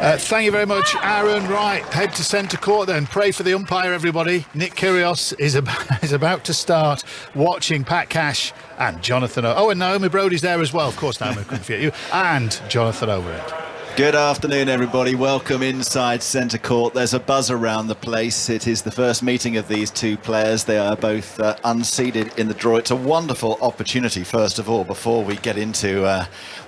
Thank you very much, Aaron. Right, head to centre court then. Pray for the umpire, everybody. Nick Kyrgios is about to start watching Pat Cash and Jonathan... and Naomi Brody's there as well. Of course, Naomi couldn't forget you. And Jonathan Overend. Good afternoon, everybody. Welcome inside centre court. There's a buzz around the place. It is the first meeting of these two players. They are both unseeded in the draw. It's a wonderful opportunity, first of all, before we get into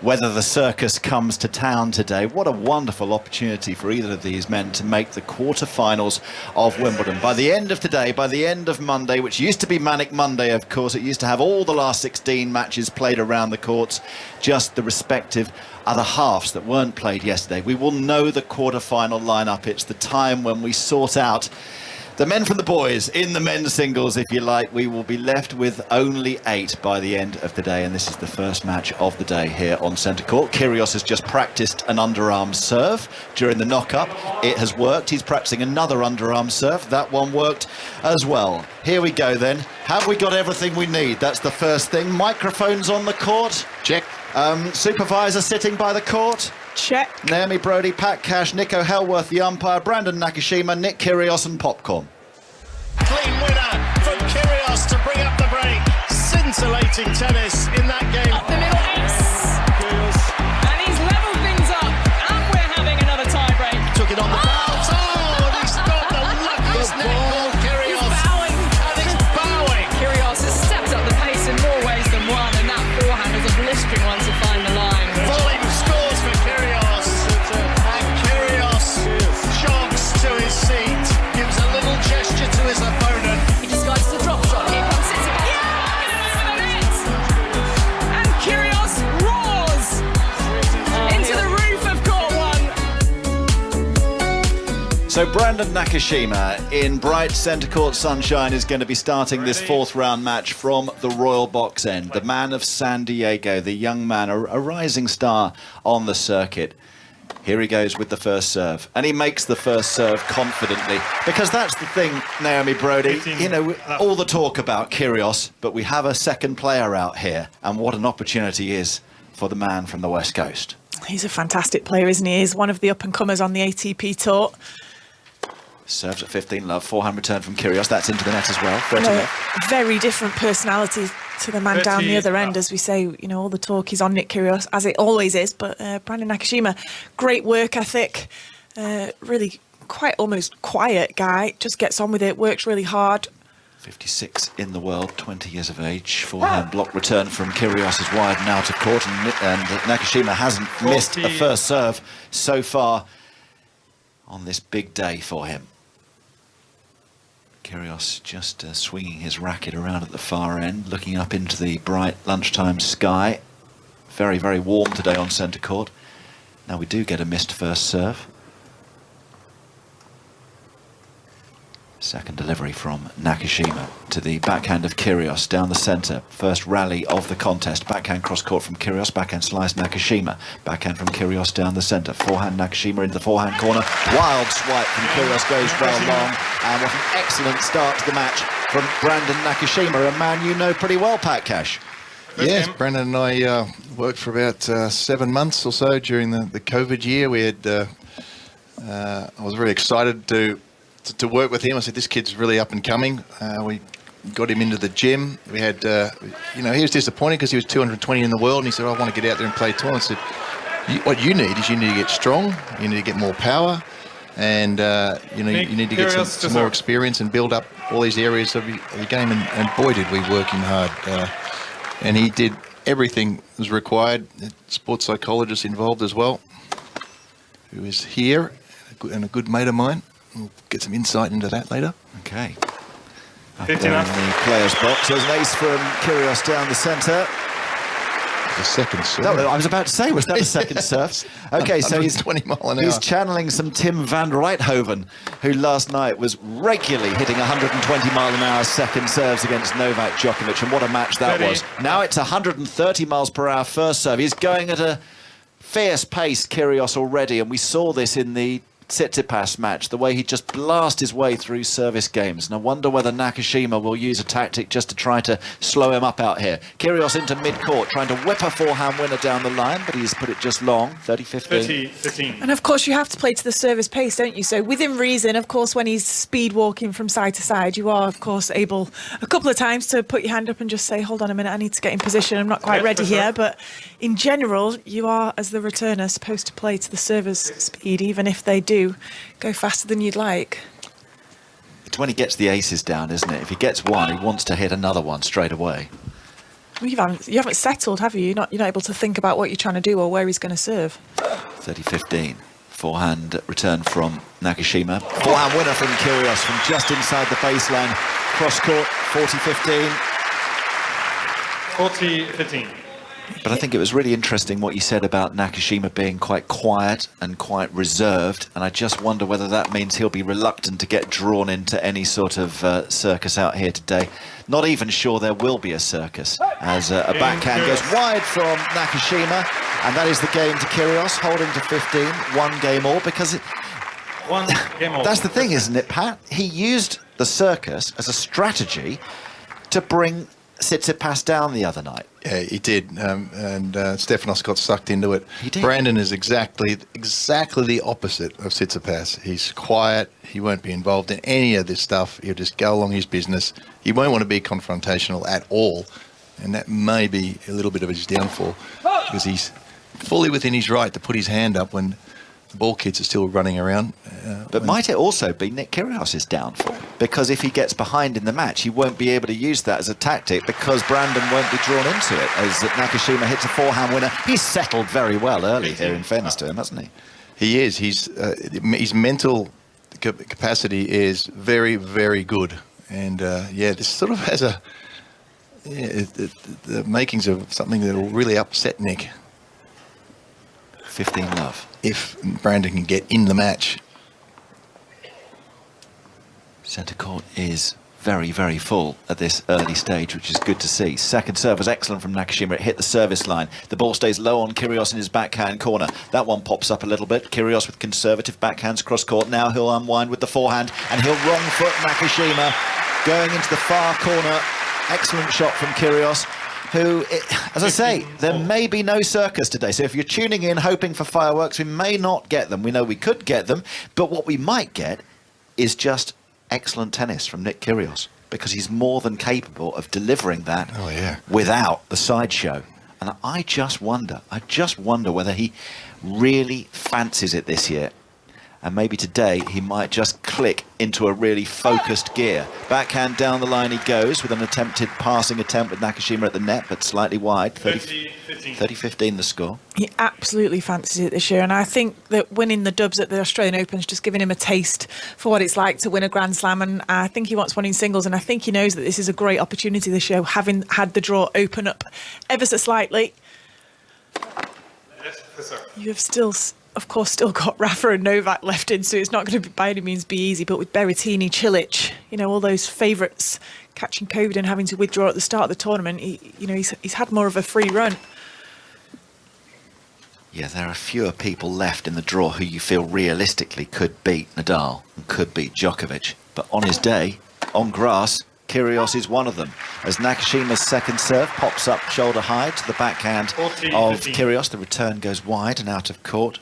whether the circus comes to town today. What a wonderful opportunity for either of these men to make the quarter-finals of Wimbledon. By the end of today, by the end of Monday, which used to be Manic Monday, of course, it used to have all the last 16 matches played around the courts, just the respective other halves that weren't played yesterday. We will know the quarter-final lineup. It's the time when we sort out the men from the boys in the men's singles, if you like. We will be left with only 8 by the end of the day, and this is the first match of the day here on centre court. Kyrgios has just practiced an underarm serve during the knock-up. It has worked. He's practicing another underarm serve. That one worked as well. Here we go then. Have we got everything we need? That's the first thing. Microphones on the court. Check. Supervisor sitting by the court. Check. Naomi Brody, Pat Cash, Nico Hellworth, the umpire, Brandon Nakashima, Nick Kyrgios and popcorn. Clean winner from Kyrgios to bring up the break. Scintillating tennis in that game. Up the middle, ace. And he's levelled things up. And we're having another tie break. Took it on the bounce. Oh, and he's got the luckiest net ball, Kyrgios. He's bowing. And he's bowing. Kyrgios has stepped up the pace in more ways than one. And that forehand is a blistering one to find the line. Volume scores for Kyrgios. And Kyrgios jogs to his seat. Gives a little gesture to his opponent. He disguises a drop shot. Here comes Tsitsipas. Yeah! Net! And Kyrgios roars into the roof of court one. So Brandon Nakashima in bright centre court sunshine is going to be starting this fourth round match from the Royal Box End. The man of San Diego, the young man, a rising star on the circuit. Here he goes with the first serve, and he makes the first serve confidently, because that's the thing, Naomi Brody, you know, all the talk about Kyrgios, but we have a second player out here, and what an opportunity is for the man from the West Coast. He's a fantastic player, isn't he? He's one of the up-and-comers on the ATP Tour. Serves at 15 love, forehand return from Kyrgios, that's into the net as well. 30 No, love. very different personality to the man down the other end, as we say. You know, all the talk is on Nick Kyrgios, as it always is, but Brandon Nakashima, great work ethic, really quite almost quiet guy, just gets on with it, works really hard. 56 in the world, 20 years of age. Forehand block return from Kyrgios is wide and out of court, and Nakashima hasn't missed a first serve so far on this big day for him. Kyrgios just swinging his racket around at the far end, looking up into the bright lunchtime sky. Very, very warm today on centre court. Now we do get a missed first serve. Second delivery from Nakashima to the backhand of Kyrgios down the centre. First rally of the contest. Backhand cross court from Kyrgios. Backhand slice Nakashima. Backhand from Kyrgios down the centre. Forehand Nakashima into the forehand corner. Wild swipe from Kyrgios goes well long. And what an excellent start to the match from Brandon Nakashima, a man you know pretty well, Pat Cash. Yes, Brandon and I worked for about 7 months or so during the COVID year. We had, I was really excited to work with him. I said, this kid's really up and coming. We got him into the gym. We had, you know, he was disappointed because he was 220 in the world, and he said, I want to get out there and play tournaments. I said, what you need is you need to get strong, you need to get more power, and you know, you need to get some more experience and build up all these areas of your game. And boy, did we work him hard. And he did everything that was required. Sports psychologist involved as well, who is here, and a good mate of mine. We'll get some insight into that later. Okay. Up there in the players' box. There's an ace from Kyrgios down the centre. The second serve. No, I was about to say, was that a second serve? Okay, so he's 20 mile an hour. He's channeling some Tim van Rijthoven, who last night was regularly hitting 120 mile an hour second serves against Novak Djokovic, and what a match that was. Now it's 130 miles per hour first serve. He's going at a fierce pace, Kyrgios, already, and we saw this in the Tsitsipas match, the way he just blasts his way through service games. And I wonder whether Nakashima will use a tactic just to try to slow him up out here. Kyrgios into mid-court, trying to whip a forehand winner down the line, but he's put it just long, 30-15. 30-15. And of course, you have to play to the service pace, don't you? So within reason, of course, when he's speed walking from side to side, you are, of course, able a couple of times to put your hand up and just say, hold on a minute, I need to get in position. I'm not quite ready here. But in general, you are, as the returner, supposed to play to the server's speed, even if they do go faster than you'd like. It's when he gets the aces down, isn't it? If he gets one, he wants to hit another one straight away. Well, you haven't settled, have you? You're not able to think about what you're trying to do or where he's going to serve. 30-15. Forehand return from Nakashima. Forehand winner from Kyrgios from just inside the baseline. Cross court, 40-15. 40-15. But I think it was really interesting what you said about Nakashima being quite quiet and quite reserved, and I just wonder whether that means he'll be reluctant to get drawn into any sort of circus out here today. Not even sure there will be a circus, as a backhand goes wide from Nakashima, and that is the game to Kyrgios, holding to 15, one game all, because One game all. that's the thing, isn't it, Pat? He used the circus as a strategy to bring Tsitsipas down the other night. Yeah, he did, and Stefanos got sucked into it. He did. Brandon is exactly the opposite of Tsitsipas. He's quiet. He won't be involved in any of this stuff. He'll just go along his business. He won't want to be confrontational at all, and that may be a little bit of his downfall, because he's fully within his right to put his hand up when the ball kids are still running around. But might it also be Nick Kyrgios' downfall? Because if he gets behind in the match, he won't be able to use that as a tactic, because Brandon won't be drawn into it, as Nakashima hits a forehand winner. He's settled very well early here, in fairness to him, hasn't he? He is. His mental capacity is very, very good. And this sort of has the makings of something that will really upset Nick 15 love. if Brandon can get in the match. Centre court is very, very full at this early stage, which is good to see. Second serve was excellent from Nakashima. It hit the service line. The ball stays low on Kyrgios in his backhand corner. That one pops up a little bit. Kyrgios with conservative backhands cross court. Now he'll unwind with the forehand, and he'll wrong foot Nakashima going into the far corner. Excellent shot from Kyrgios, who, as I say, there may be no circus today. So if you're tuning in hoping for fireworks, we may not get them. We know we could get them, but what we might get is just excellent tennis from Nick Kyrgios, because he's more than capable of delivering that without the sideshow. And I just wonder whether he really fancies it this year. And maybe today he might just click into a really focused gear. Backhand down the line he goes with an attempted passing attempt with Nakashima at the net, but slightly wide. 30-15 the score. He absolutely fancies it this year, and I think that winning the dubs at the Australian Open is just giving him a taste for what it's like to win a Grand Slam, and I think he wants one in singles, and I think he knows that this is a great opportunity this year, having had the draw open up ever so slightly. Yes, sir. You have still, of course, got Rafa and Novak left in, so it's not going to by any means be easy, but with Berrettini, Cilic, all those favourites catching COVID and having to withdraw at the start of the tournament, he's had more of a free run. Yeah, there are fewer people left in the draw who you feel realistically could beat Nadal and could beat Djokovic. But on his day, on grass, Kyrgios is one of them. As Nakashima's second serve pops up shoulder high to the backhand of Kyrgios, the return goes wide and out of court.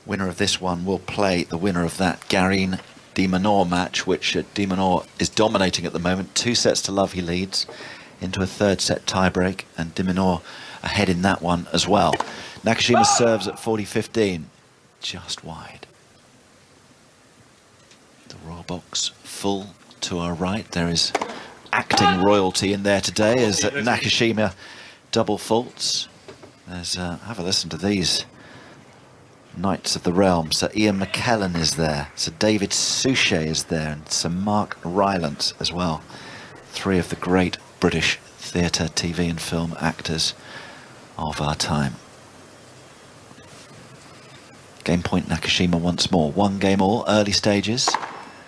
Winner of this one will play the winner of that Garin de Minaur match, which de Minaur is dominating at the moment. 2-0 he leads into a third set tiebreak, and de Minaur ahead in that one as well. Nakashima serves at 40-15, just wide. The royal box full to our right. There is acting royalty in there today as Nakashima double faults. There's have a listen to these Knights of the Realm. Sir Ian McKellen is there, Sir David Suchet is there, and Sir Mark Rylance as well. Three of the great British theatre, TV and film actors of our time. Game point Nakashima once more. One game all, early stages.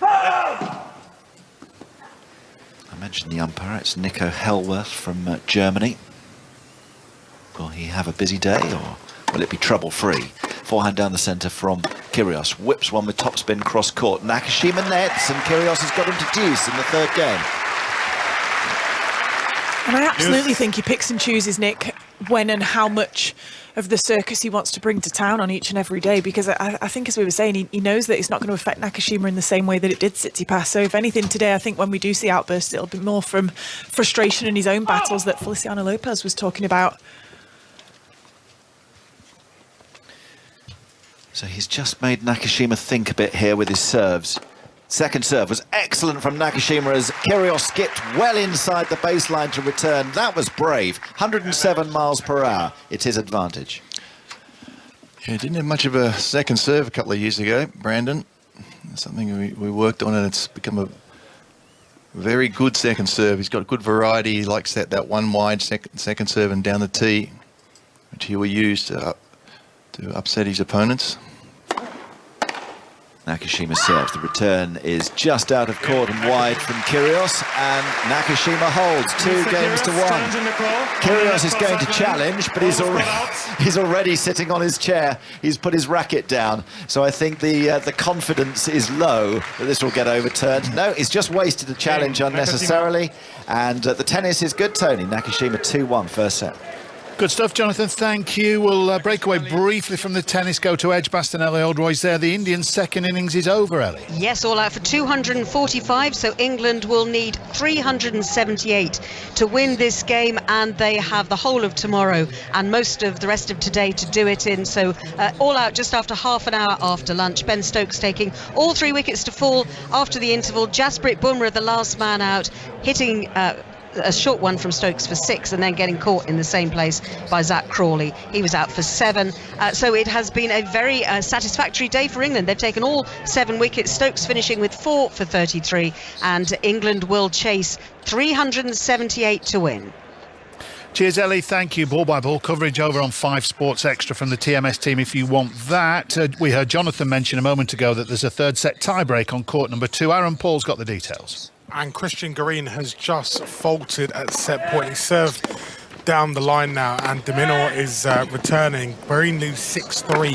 I mentioned the umpire, it's Nico Hellworth from Germany. Will he have a busy day, or will it be trouble-free? Forehand down the centre from Kyrgios whips one with topspin cross court. Nakashima nets, and Kyrgios has got him to deuce in the third game. And I absolutely think he picks and chooses, Nick, when and how much of the circus he wants to bring to town on each and every day, because I think, as we were saying, he knows that it's not going to affect Nakashima in the same way that it did Tsitsipas. So if anything today, I think when we do see outbursts, it'll be more from frustration in his own battles that Feliciano Lopez was talking about. So he's just made Nakashima think a bit here with his serves. Second serve was excellent from Nakashima as Kyrgios skipped well inside the baseline to return. That was brave. 107 miles per hour. It's his advantage. Yeah, didn't have much of a second serve a couple of years ago, Brandon. Something we worked on, and it's become a very good second serve. He's got good variety. He likes that one wide second serve and down the tee, which he will use to upset his opponents. Nakashima serves. The return is just out of court and wide from Kyrgios, and Nakashima holds 2 games to 1. Kyrgios is going to challenge, but he's already sitting on his chair. He's put his racket down, so I think the confidence is low that this will get overturned. No, he's just wasted a challenge unnecessarily, and the tennis is good, Tony. Nakashima 2-1 first set. Good stuff, Jonathan. Thank you. We'll break away briefly from the tennis, go to Edgbaston. Ellie Oldroyd's there. The Indians' second innings is over, Ellie. Yes, all out for 245, so England will need 378 to win this game, and they have the whole of tomorrow and most of the rest of today to do it in. So all out just after half an hour after lunch. Ben Stokes taking all 3 wickets to fall after the interval. Jasprit Bumrah, the last man out, hitting a short one from Stokes for 6 and then getting caught in the same place by Zach Crawley. He was out for 7. So it has been a very satisfactory day for England. They've taken all 7 wickets. Stokes finishing with 4 for 33, and England will chase 378 to win. Cheers, Ellie. Thank you. Ball by ball coverage over on 5 Sports Extra from the TMS team if you want that. We heard Jonathan mention a moment ago that there's a third set tie-break on court number 2. Aaron Paul's got the details. And Christian Garin has just faltered at set point. He served down the line now, and Dominor is returning. Garin leads 6-3 in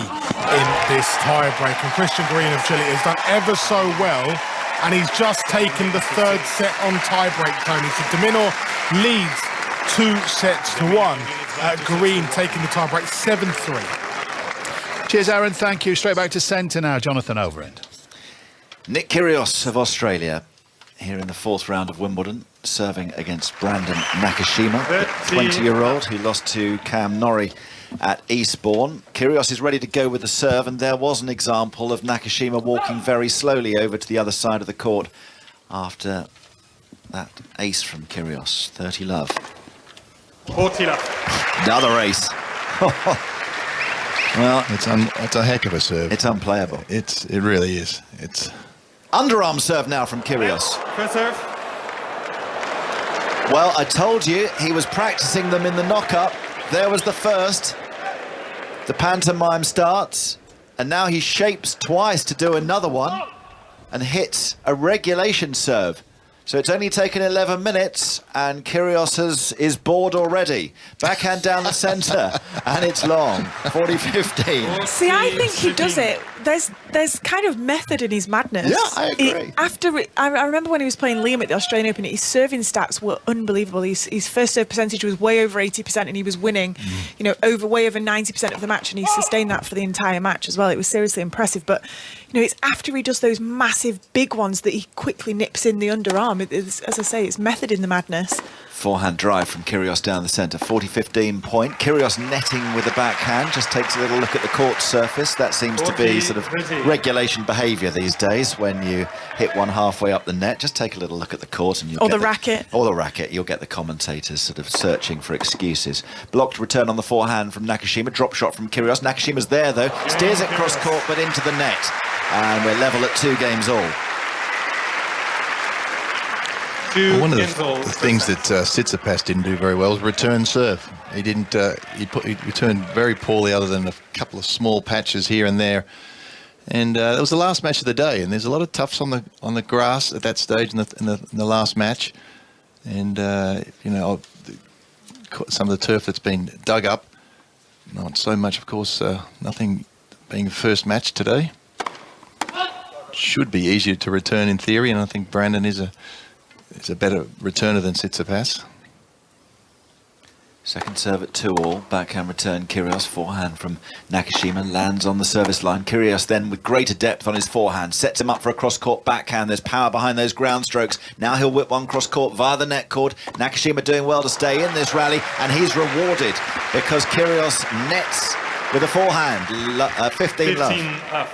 this tie-break, and Christian Garin of Chile has done ever so well, and he's just taken the third set on tie-break, Tony. So Dominor leads 2-1. Garin taking the tie-break 7-3. Cheers, Aaron. Thank you. Straight back to centre now. Jonathan Overend. Nick Kyrgios of Australia here in the 4th round of Wimbledon, serving against Brandon Nakashima, the 20-year-old who lost to Cam Norrie at Eastbourne. Kyrgios is ready to go with the serve, and there was an example of Nakashima walking very slowly over to the other side of the court after that ace from Kyrgios. 30 love. 40 love. Another ace. Well, it's a heck of a serve. It's unplayable. It really is. It's underarm serve now from Kyrgios. First serve. Well, I told you he was practicing them in the knock-up. There was the first. The pantomime starts, and now he shapes twice to do another one and hits a regulation serve. So it's only taken 11 minutes, and Kyrgios is bored already. Backhand down the centre, and it's long. 40-15. See, I think he does it. There's kind of method in his madness. Yeah, I agree. I remember when he was playing Liam at the Australian Open, his serving stats were unbelievable. His first serve percentage was way over 80%, and he was winning, way over 90% of the match, and he sustained that for the entire match as well. It was seriously impressive. But it's after he does those massive big ones that he quickly nips in the underarm. As I say, it's method in the madness. Forehand drive from Kyrgios down the centre. 40-15 point. Kyrgios netting with the backhand. Just takes a little look at the court surface. That seems to be sort of regulation behaviour these days. When you hit one halfway up the net, just take a little look at the court and you'll get racket. Or the racket. You'll get the commentators sort of searching for excuses. Blocked return on the forehand from Nakashima. Drop shot from Kyrgios. Nakashima's there though. Steers it cross court but into the net. And we're level at 2 games all. One of the things that Tsitsipas didn't do very well was return serve. He didn't. He returned very poorly, other than a couple of small patches here and there. And that was the last match of the day. And there's a lot of toughs on the grass at that stage in the last match. And some of the turf that's been dug up. Not so much, of course. Nothing being the first match today. should be easier to return in theory, and I think Brandon is a better returner than Tsitsipas. Second serve at 2-all, backhand return. Kyrgios, forehand from Nakashima, lands on the service line. Kyrgios then with greater depth on his forehand, sets him up for a cross-court backhand. There's power behind those ground strokes. Now he'll whip one cross-court via the net cord. Nakashima doing well to stay in this rally, and he's rewarded because Kyrgios nets with a forehand. 15 love.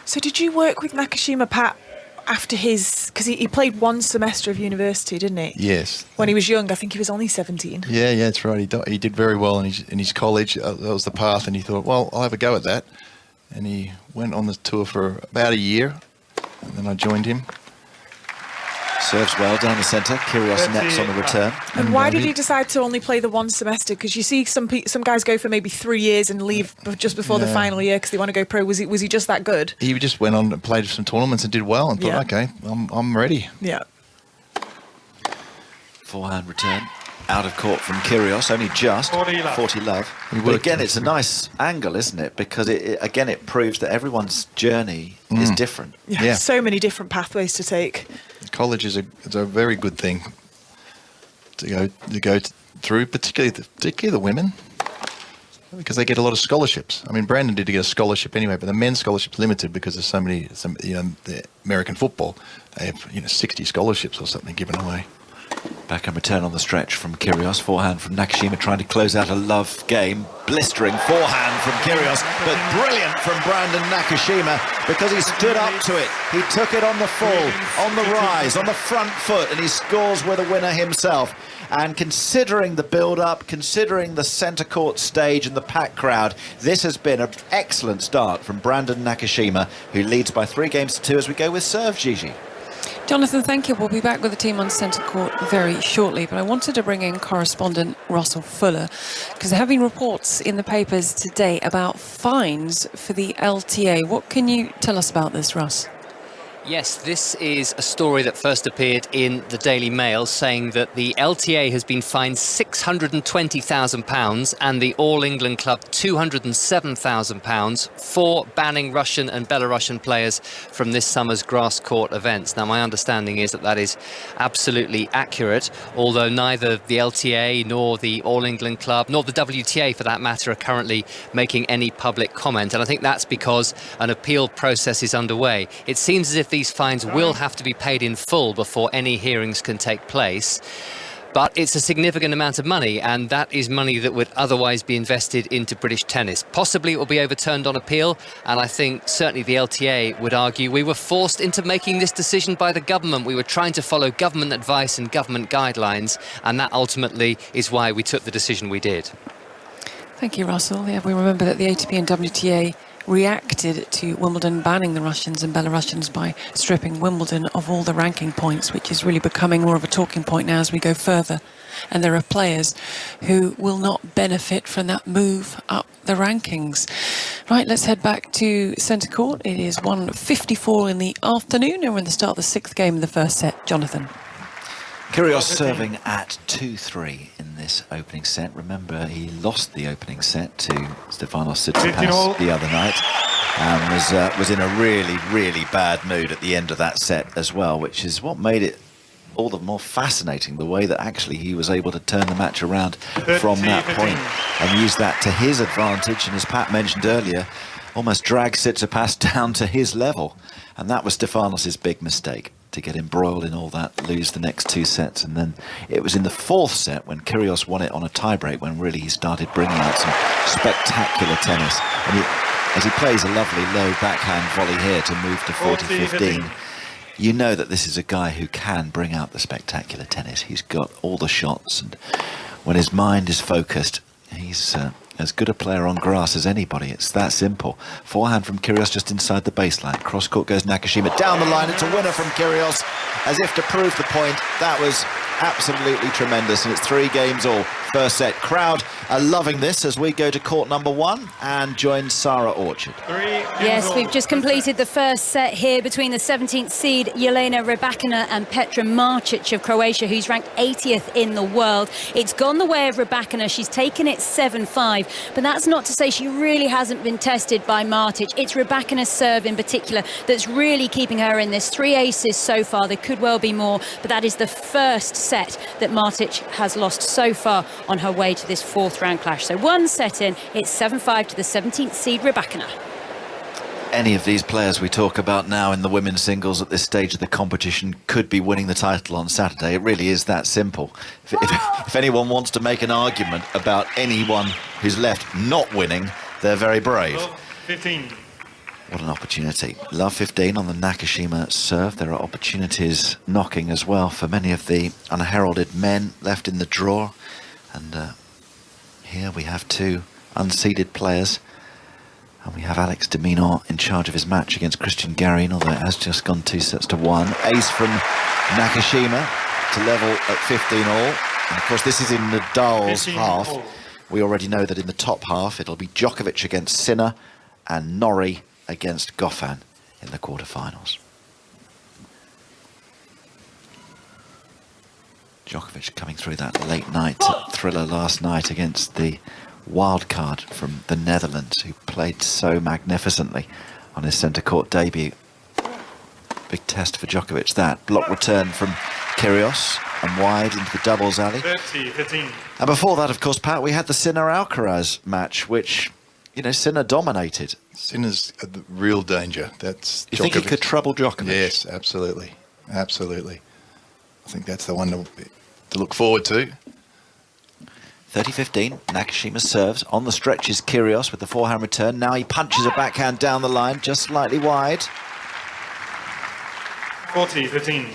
So did you work with Nakashima, Pat, after his... Because he played one semester of university, didn't he? Yes. When he was young, I think he was only 17. Yeah, that's right. He did very well in his college. That was the path, and he thought, well, I'll have a go at that. And he went on the tour for about a year, and then I joined him. Serves well down the centre. Kyrgios nets on the return. And why did he decide to only play the one semester? Because you see some guys go for maybe 3 years and leave just before the final year because they want to go pro. Was he just that good? He just went on and played some tournaments and did well, and thought, okay, I'm ready. Yeah. Forehand return. Out of court from Kyrgios, only just 40 love. But again, it's a nice angle, isn't it? Because it proves that everyone's journey is different. Yeah, so many different pathways to take. College is a very good thing to go through, particularly the women, because they get a lot of scholarships. I mean, Brandon did get a scholarship anyway, but the men's scholarship's limited because there's the American football, they have 60 scholarships or something given away. Backhand return on the stretch from Kyrgios. Forehand from Nakashima trying to close out a love game. Blistering forehand from Kyrgios, but brilliant from Brandon Nakashima because he stood up to it. He took it on the full, on the rise, on the front foot, and he scores with a winner himself. And considering the build-up, considering the centre court stage and the packed crowd, this has been an excellent start from Brandon Nakashima, who leads by 3-2 as we go with serve, Gigi. Jonathan, thank you. We'll be back with the team on centre court very shortly, but I wanted to bring in correspondent Russell Fuller because there have been reports in the papers today about fines for the LTA. What can you tell us about this, Russ? Yes, this is a story that first appeared in the Daily Mail saying that the LTA has been fined £620,000 and the All England Club £207,000 for banning Russian and Belarusian players from this summer's grass court events. Now, my understanding is that is absolutely accurate, although neither the LTA nor the All England Club nor the WTA, for that matter, are currently making any public comment. And I think that's because an appeal process is underway. It seems as if these fines will have to be paid in full before any hearings can take place. But it's a significant amount of money, and that is money that would otherwise be invested into British tennis. Possibly it will be overturned on appeal, and I think certainly the LTA would argue we were forced into making this decision by the government. We were trying to follow government advice and government guidelines, and that ultimately is why we took the decision we did. Thank you, Russell. Yeah, we remember that the ATP and WTA reacted to Wimbledon banning the Russians and Belarusians by stripping Wimbledon of all the ranking points, which is really becoming more of a talking point now as we go further. And there are players who will not benefit from that move up the rankings. Right, let's head back to centre court. It is 1:54 in the afternoon, and we're in the start of the 6th game of the first set. Jonathan. Kyrgios serving at 2-3 in this opening set. Remember, he lost the opening set to Stefanos Tsitsipas the other night and was in a really, really bad mood at the end of that set as well, which is what made it all the more fascinating, the way that actually he was able to turn the match around from that point and use that to his advantage, and as Pat mentioned earlier, almost drag Tsitsipas down to his level. And that was Stefanos' big mistake, to get embroiled in all that, lose the next 2 sets. And then it was in the 4th set when Kyrgios won it on a tiebreak when really he started bringing out some spectacular tennis. And as he plays a lovely low backhand volley here to move to 40-15, you know that this is a guy who can bring out the spectacular tennis. He's got all the shots, and when his mind is focused, he's as good a player on grass as anybody. It's that simple. Forehand from Kyrgios just inside the baseline. Cross court goes Nakashima. Down the line, it's a winner from Kyrgios, as if to prove the point. That was absolutely tremendous, and it's 3-all, first set. Crowd are loving this as we go to court number 1 and join Sarah Orchard. Yes, we've just completed the first set here between the 17th seed Jelena Rybakina and Petra Martic of Croatia, who's ranked 80th in the world. It's gone the way of Rybakina. She's taken it 7-5, but that's not to say she really hasn't been tested by Martic. It's Rybakina's serve in particular that's really keeping her in this. 3 aces so far. There could well be more, but that is the first set that Martic has lost so far on her way to this 4th round clash. So 1 set in, it's 7-5 to the 17th seed Rybakina. Any of these players we talk about now in the women's singles at this stage of the competition could be winning the title on Saturday. It really is that simple. If anyone wants to make an argument about anyone who's left not winning, they're very brave. 15. What an opportunity. Love 15 on the Nakashima serve. There are opportunities knocking as well for many of the unheralded men left in the draw. And here we have 2 unseeded players. And we have Alex de Minaur in charge of his match against Christian Garin, although it has just gone 2 sets to 1. Ace from Nakashima to level at 15 all. And of course, this is in Nadal's half. We already know that in the top half, it'll be Djokovic against Sinner and Norrie against Goffin in the quarterfinals. Djokovic coming through that late night thriller last night against the wild card from the Netherlands, who played so magnificently on his centre court debut. Big test for Djokovic, that. Block return from Kyrgios and wide into the doubles alley. 30-15. And before that, of course, Pat, we had the Sinner-Alcaraz match, which, you know, Sinner dominated. Sinner's a real danger. That's You think he could trouble Djokovic? Yes, absolutely. Absolutely. I think that's the one to look forward to. 30-15, Nakashima serves. On the stretch is Kyrgios with the forehand return. Now he punches a backhand down the line, just slightly wide. 40-15.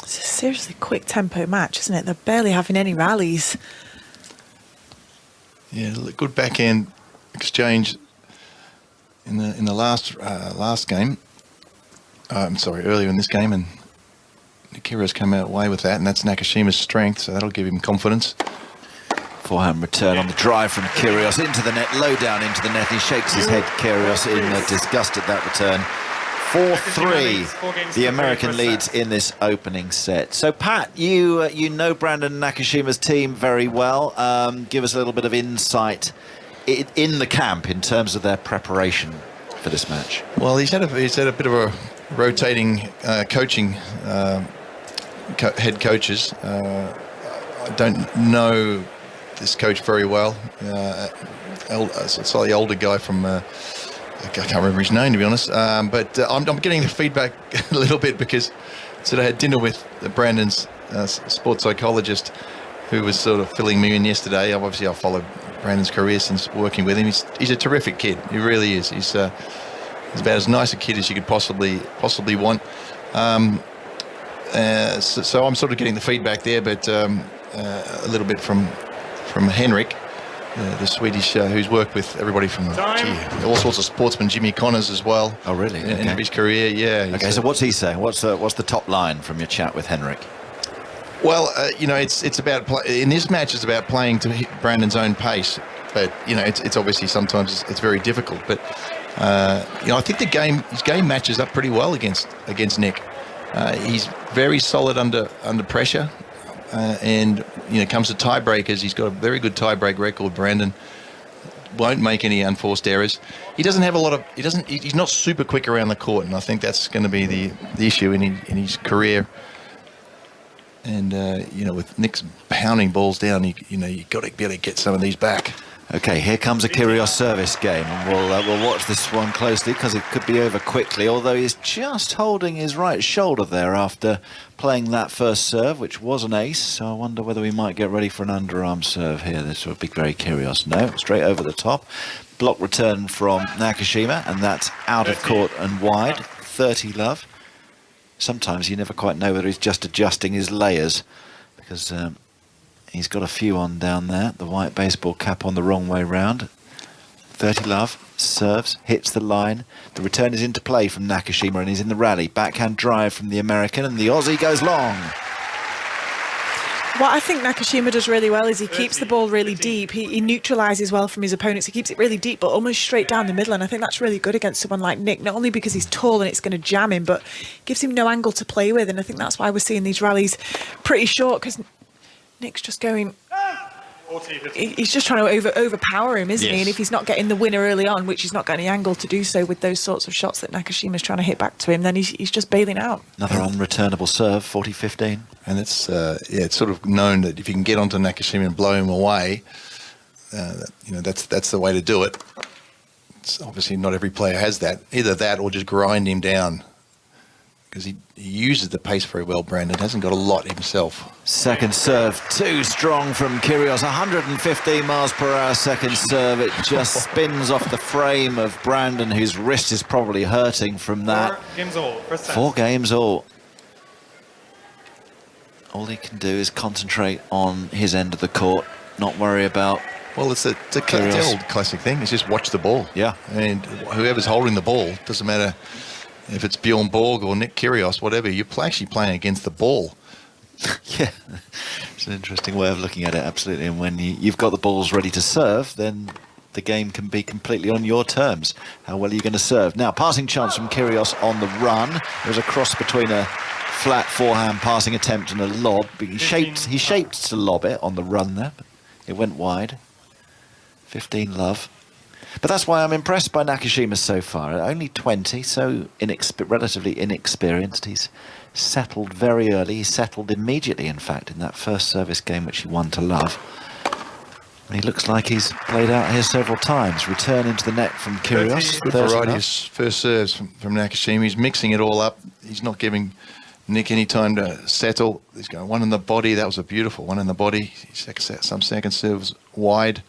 It's a seriously quick tempo match, isn't it? They're barely having any rallies. Yeah, good backhand exchange in the last game. I'm sorry, earlier in this game, and Kyrgios came out away with that, and that's Nakashima's strength, so that'll give him confidence. Forehand return on the drive from Kyrgios into the net, low down into the net. He shakes his head, Kyrgios, in disgust at that return. 4-3, the American leads in this opening set. So, Pat, you know Brandon Nakashima's team very well. Give us a little bit of insight in the camp in terms of their preparation for this match. Well, he's had a bit of a rotating coaching head coaches. I don't know this coach very well. A slightly older guy from I can't remember his name, to be honest, but I'm getting the feedback a little bit because I had dinner with Brandon's sports psychologist, who was sort of filling me in yesterday. Obviously I followed Brandon's career since working with him. He's a terrific kid, he really is. He's about as nice a kid as you could possibly want. So I'm sort of getting the feedback there, but a little bit from Henrik, the Swedish, who's worked with everybody from all sorts of sportsmen, Jimmy Connors as well. Oh, really? In his career, yeah. Okay, so what's he saying? What's the top line from your chat with Henrik? Well, it's about in this match. It's about playing to hit Brandon's own pace, but it's obviously sometimes it's very difficult. But I think his game matches up pretty well against Nick. He's very solid under pressure. And comes to tiebreakers, he's got a very good tiebreak record. Brandon won't make any unforced errors. He doesn't have a lot of. He's not super quick around the court, and I think that's going to be the issue in his career. And with Nick's pounding balls down, you got to be able to get some of these back. Okay, here comes a Kyrgios service game, and we'll watch this one closely because it could be over quickly, although he's just holding his right shoulder there after playing that first serve, which was an ace, so I wonder whether we might get ready for an underarm serve here. This would be very Kyrgios. No, straight over the top. Block return from Nakashima, and that's out of court and wide. 30 love. Sometimes you never quite know whether he's just adjusting his layers, because he's got a few on down there. The white baseball cap on the wrong way round. 30 love, serves, hits the line. The return is into play from Nakashima, and he's in the rally. Backhand drive from the American, and the Aussie goes long. What I think Nakashima does really well is he keeps the ball really deep. He neutralises well from his opponents. He keeps it really deep, but almost straight down the middle. And I think that's really good against someone like Nick, not only because he's tall and it's going to jam him, but gives him no angle to play with. And I think that's why we're seeing these rallies pretty short, because Nick's just going... He's just trying to overpower him, isn't he? And if he's not getting the winner early on, which he's not got any angle to do so with those sorts of shots that Nakashima's trying to hit back to him, then he's just bailing out. Another unreturnable serve, 40-15. And it's it's sort of known that if you can get onto Nakashima and blow him away, that's the way to do it. It's obviously not every player has that. Either that or just grind him down, because he uses the pace very well, Brandon. Hasn't got a lot himself. Second serve, too strong from Kyrgios. 115 miles per hour second serve. It just spins off the frame of Brandon, whose wrist is probably hurting from that. 4 games all. First set. 4 games all. All he can do is concentrate on his end of the court, not worry about... Well, it's the old classic thing. It's just watch the ball. Yeah. I mean, whoever's holding the ball, doesn't matter if it's Bjorn Borg or Nick Kyrgios, whatever, you're actually playing against the ball. Yeah, it's an interesting way of looking at it, absolutely. And when you've got the balls ready to serve, then the game can be completely on your terms. How well are you going to serve? Now, passing chance from Kyrgios on the run. There's a cross between a flat forehand passing attempt and a lob. He shaped to lob it on the run there, but it went wide. 15 love. But that's why I'm impressed by Nakashima so far. Only 20, so relatively inexperienced. He's settled very early. He settled immediately, in fact, in that first service game, which he won to love. And he looks like he's played out here several times. Return into the net from Kyrgios. Good variety of first serves from Nakashima. He's mixing it all up. He's not giving Nick any time to settle. He's got one in the body. That was a beautiful one in the body. Some second serves wide.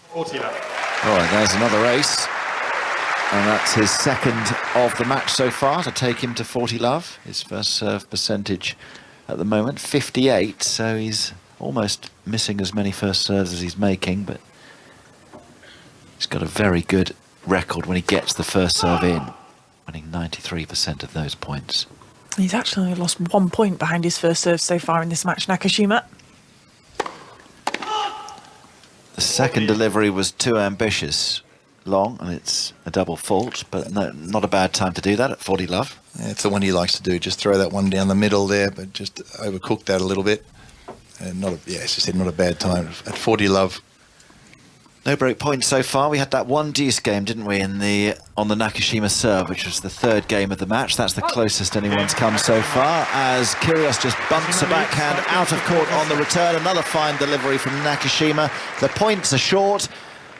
40 left. All right, there's another ace. And that's his second of the match so far to take him to 40 love. His first serve percentage at the moment, 58. So he's almost missing as many first serves as he's making, but he's got a very good record when he gets the first serve in, winning 93% of those points. He's actually only lost 1 point behind his first serve so far in this match, Nakashima. The second delivery was too ambitious, long, and it's a double fault, but no, not a bad time to do that at 40 love. Yeah, it's the one he likes to do, just throw that one down the middle there, but just overcook that a little bit. And as I said, not a bad time at 40 love. No break points so far. We had that one deuce game, didn't we, on the Nakashima serve, which was the third game of the match. That's the closest anyone's come so far, as Kyrgios just bumps a backhand out of court on the return. Another fine delivery from Nakashima. The points are short,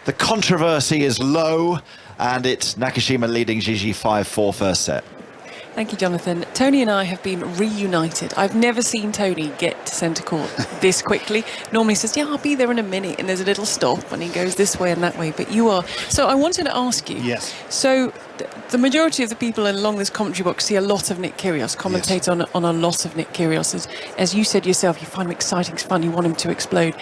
the controversy is low, and it's Nakashima leading Gigi 5-4 first set. Thank you, Jonathan. Tony and I have been reunited. I've never seen Tony get to centre court this quickly. Normally he says, yeah, I'll be there in a minute, and there's a little stop, and he goes this way and that way, but you are. So I wanted to ask you. Yes. So the majority of the people along this commentary box see a lot of Nick Kyrgios, commentate on a lot of Nick Kyrgios. As you said yourself, you find him exciting, it's fun, you want him to explode.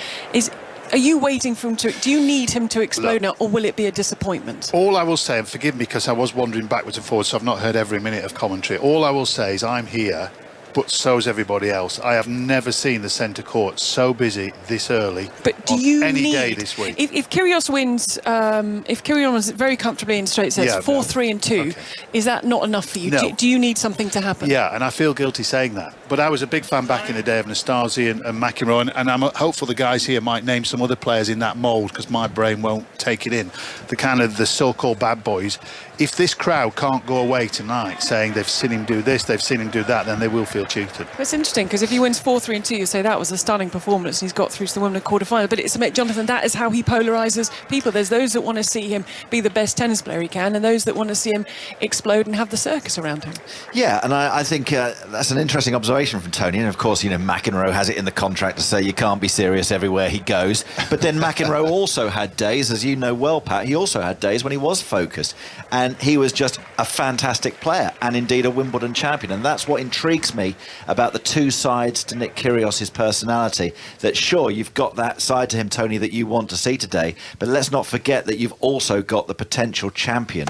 Are you waiting for him to... Do you need him to explode now, or will it be a disappointment? All I will say, and forgive me because I was wandering backwards and forwards, so I've not heard every minute of commentary. All I will say is I'm here, but so's everybody else. I have never seen the centre court so busy this early. But do you any need... day this week. If Kyrgios wins, if Kyrgios wins very comfortably in straight sets, 4-3 and 2, is that not enough for you? No. Do you need something to happen? Yeah, and I feel guilty saying that. But I was a big fan back in the day of Nastase and McEnroe, and I'm hopeful the guys here might name some other players in that mould, because my brain won't take it in. The so-called bad boys. If this crowd can't go away tonight saying they've seen him do this, they've seen him do that, then they will feel cheated. It's interesting, because if he wins 4-3 and 2, you say that was a stunning performance and he's got through to the Wimbledon quarter-final. But Jonathan, that is how he polarises people. There's those that want to see him be the best tennis player he can, and those that want to see him explode and have the circus around him. Yeah, and I think that's an interesting observation from Tony. And of course, McEnroe has it in the contract to say you can't be serious everywhere he goes. But then McEnroe also had days, as you know well, Pat, he also had days when he was focused. And he was just a fantastic player, and indeed a Wimbledon champion. And that's what intrigues me about the two sides to Nick Kyrgios' personality. That sure, you've got that side to him, Tony, that you want to see today, but let's not forget that you've also got the potential champion.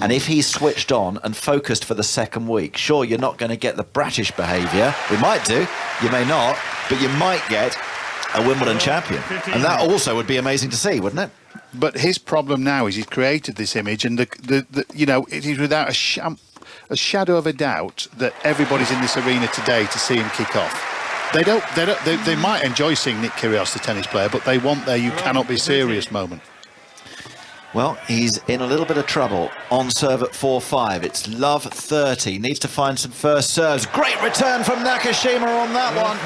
And if he's switched on and focused for the second week, sure, you're not going to get the bratish behaviour. We might do, you may not, but you might get a Wimbledon champion. And that also would be amazing to see, wouldn't it? But his problem now is he's created this image, and it is without a shadow of a doubt that everybody's in this arena today to see him kick off. They might enjoy seeing Nick Kyrgios, the tennis player, but they want their "you cannot be serious" moment. Well, he's in a little bit of trouble on serve at 4-5. It's love 30. Needs to find some first serves. Great return from Nakashima on that one.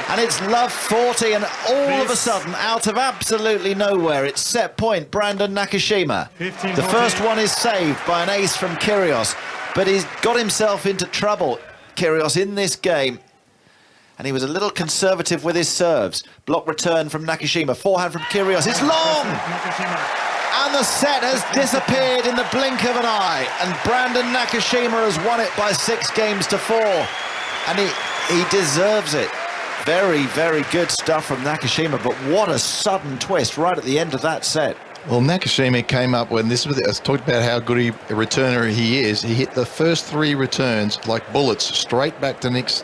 And it's love 40. And all of a sudden, out of absolutely nowhere, it's set point, Brandon Nakashima. The first one is saved by an ace from Kyrgios. But he's got himself into trouble, Kyrgios, in this game. And he was a little conservative with his serves. Block return from Nakashima. Forehand from Kyrgios. It's long! And the set has disappeared in the blink of an eye. And Brandon Nakashima has won it by 6-4. And he deserves it. Very, very good stuff from Nakashima. But what a sudden twist right at the end of that set. Well, Nakashima came up when I talked about how good a returner he is. He hit the first 3 returns like bullets straight back to Nick's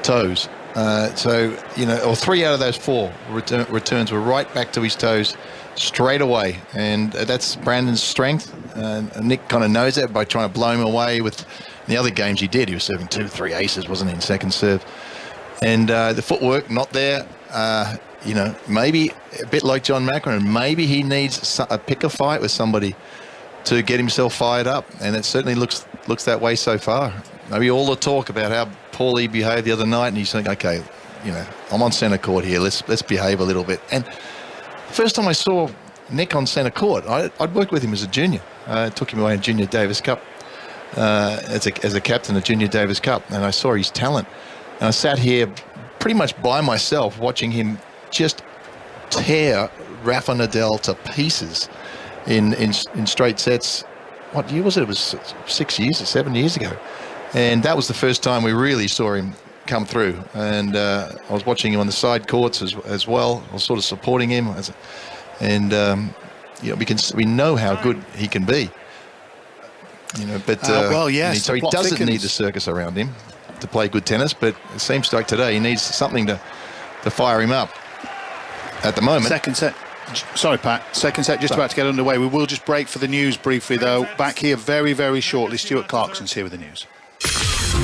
toes. Or 3 out of those 4 returns were right back to his toes straight away. And that's Brandon's strength. Nick kind of knows that by trying to blow him away with the other games he did. He was serving 2-3 aces, wasn't he, in second serve. And the footwork, not there. Maybe a bit like John McEnroe, maybe he needs a pick a fight with somebody to get himself fired up. And it certainly looks that way so far. Maybe all the talk about how poorly he behaved the other night, and he's saying, okay, I'm on centre court here. Let's behave a little bit. And first time I saw Nick on centre court, I'd worked with him as a junior. I took him away in Junior Davis Cup as a captain of Junior Davis Cup, and I saw his talent. And I sat here pretty much by myself watching him just tear Rafa Nadal to pieces in straight sets. What year was it? It was 7 years ago. And that was the first time we really saw him come through. And I was watching him on the side courts as well. I was sort of supporting him. We know how good he can be. So he doesn't need the circus around him to play good tennis, but it seems like today he needs something to fire him up at the moment. Second set. Sorry, Pat. Second set just about to get underway. We will just break for the news briefly, though. Back here very, very shortly. Stuart Clarkson's here with the news.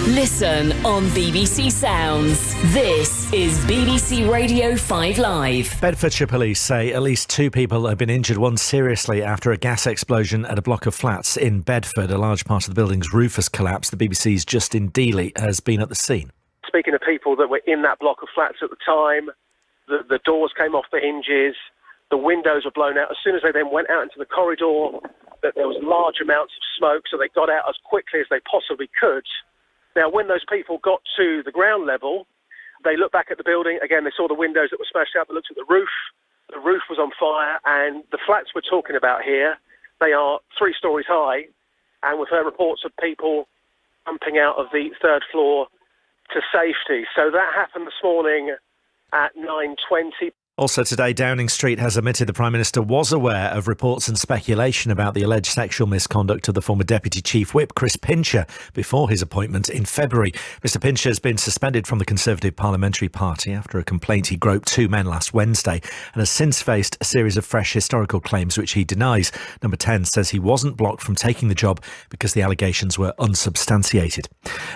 Listen on BBC Sounds. This is BBC Radio 5 Live. Bedfordshire police say at least 2 people have been injured, one seriously, after a gas explosion at a block of flats in Bedford. A large part of the building's roof has collapsed. The BBC's Justin Dealey has been at the scene. Speaking to people that were in that block of flats at the time, the doors came off the hinges, the windows were blown out. As soon as they then went out into the corridor, that there was large amounts of smoke, so they got out as quickly as they possibly could. Now, when those people got to the ground level, they looked back at the building. Again, they saw the windows that were smashed out. They looked at the roof. The roof was on fire. And the flats we're talking about here, they are 3 stories high. And we've heard reports of people jumping out of the 3rd floor to safety. So that happened this morning at 9:20. Also today, Downing Street has admitted the Prime Minister was aware of reports and speculation about the alleged sexual misconduct of the former Deputy Chief Whip, Chris Pincher, before his appointment in February. Mr Pincher has been suspended from the Conservative Parliamentary Party after a complaint he groped 2 men last Wednesday and has since faced a series of fresh historical claims which he denies. Number 10 says he wasn't blocked from taking the job because the allegations were unsubstantiated.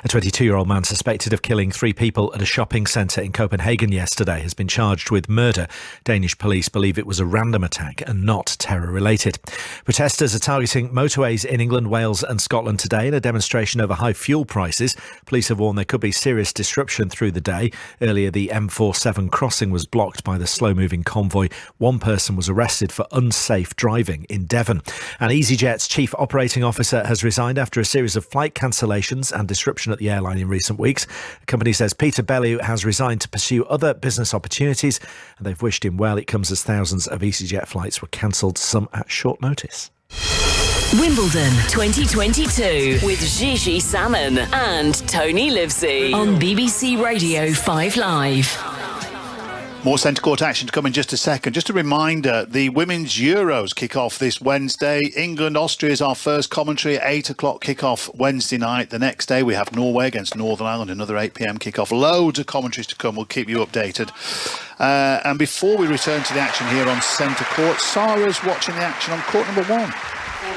A 22-year-old man suspected of killing 3 people at a shopping centre in Copenhagen yesterday has been charged with murder. Danish police believe it was a random attack and not terror-related. Protesters are targeting motorways in England, Wales and Scotland today in a demonstration over high fuel prices. Police have warned there could be serious disruption through the day. Earlier, the M47 crossing was blocked by the slow-moving convoy. 1 person was arrested for unsafe driving in Devon. And EasyJet's chief operating officer has resigned after a series of flight cancellations and disruption at the airline in recent weeks. The company says Peter Bellew has resigned to pursue other business opportunities, and they've wished him well. It comes as thousands of EasyJet flights were cancelled, some at short notice. Wimbledon 2022 with Gigi Salmon and Tony Livesey on BBC Radio 5 Live. More centre court action to come in just a second. Just a reminder, the Women's Euros kick off this Wednesday. England-Austria is our first commentary at 8 o'clock kick-off Wednesday night. The next day we have Norway against Northern Ireland, another 8 p.m. kick-off. Loads of commentaries to come. We'll keep you updated. And before we return to the action here on centre court, Sarah's watching the action on court number 1.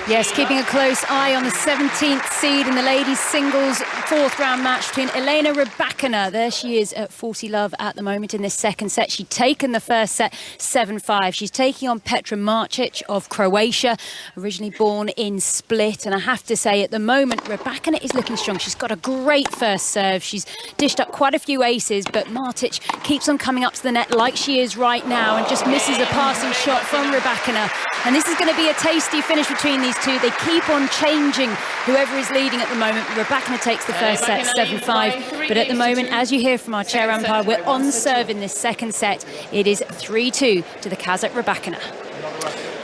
Yes, keeping a close eye on the 17th seed in the ladies' singles fourth round match between Elena Rybakina. There she is at 40 love at the moment in this second set. She'd taken the first set 7-5. She's taking on Petra Marčić of Croatia, originally born in Split. And I have to say, at the moment, Rybakina is looking strong. She's got a great first serve. She's dished up quite a few aces, but Marčić keeps on coming up to the net like she is right now and just misses a passing shot from Rybakina. And this is going to be a tasty finish between these two. They keep on changing whoever is leading at the moment. Rybakina takes the first set 7-5, but at the moment, as you hear from our chair umpire, we're on serve in this second set. It is 3-2 to the Kazakh Rybakina.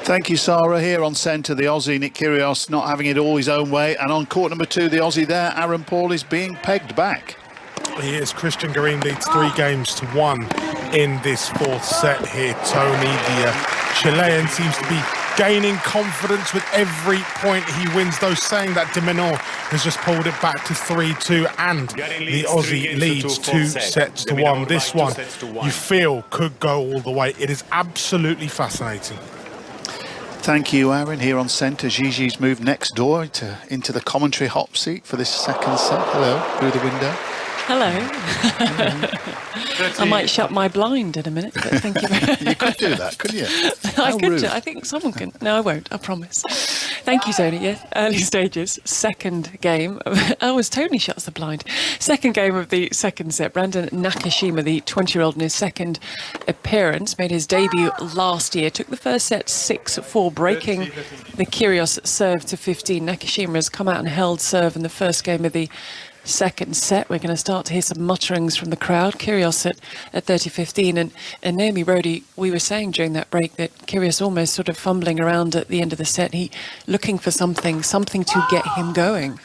Thank you, Sarah. Here on centre, the Aussie Nick Kyrgios not having it all his own way, and on court number 2, the Aussie there, Aaron Paul, is being pegged back. He is. Christian Garin leads 3-1 in this fourth set here. Tony, the Chilean, seems to be gaining confidence with every point he wins, though saying that de Minaur has just pulled it back to 3-2, and the Aussie leads 2-1. This one, you feel, could go all the way. It is absolutely fascinating. Thank you, Aaron. Here on centre, Gigi's moved next door into the commentary hot seat for this second set. Hello, through the window. Hello. I might shut my blind in a minute, but thank you very much. You could do that, couldn't you? I could. I think someone can. No, I won't. I promise. Thank you, Tony. Yes, early stages. Second game. Oh, as Tony shuts the blind. Second game of the second set. Brandon Nakashima, the 20-year-old, in his second appearance, made his debut last year. Took the first set 6-4, breaking the Kyrgios serve to 15. Nakashima has come out and held serve in the first game of the second set. We're going to start to hear some mutterings from the crowd. Kyrgios at 30-15, and Naomi Brody, we were saying during that break that Kyrgios almost sort of fumbling around at the end of the set. He looking for something to get him going.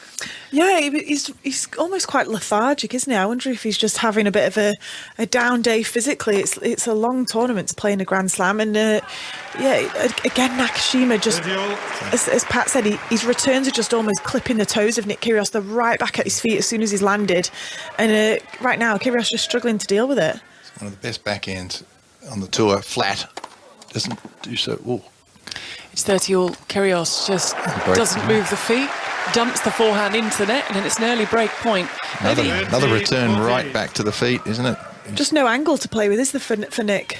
Yeah, he's almost quite lethargic, isn't he? I wonder if he's just having a bit of a down day physically. It's a long tournament to play in a Grand Slam, and again, Nakashima just, as Pat said, his returns are just almost clipping the toes of Nick Kyrgios. They're right back at his feet as soon as he's landed, and right now Kyrgios just struggling to deal with it. It's one of the best backhands on the tour, flat. Doesn't do so. Ooh. It's 30-all. Kyrgios just doesn't move the feet. Dumps the forehand into the net, and then it's an early break point. Another return right back to the feet, isn't it? Just no angle to play with, is there, for Nick?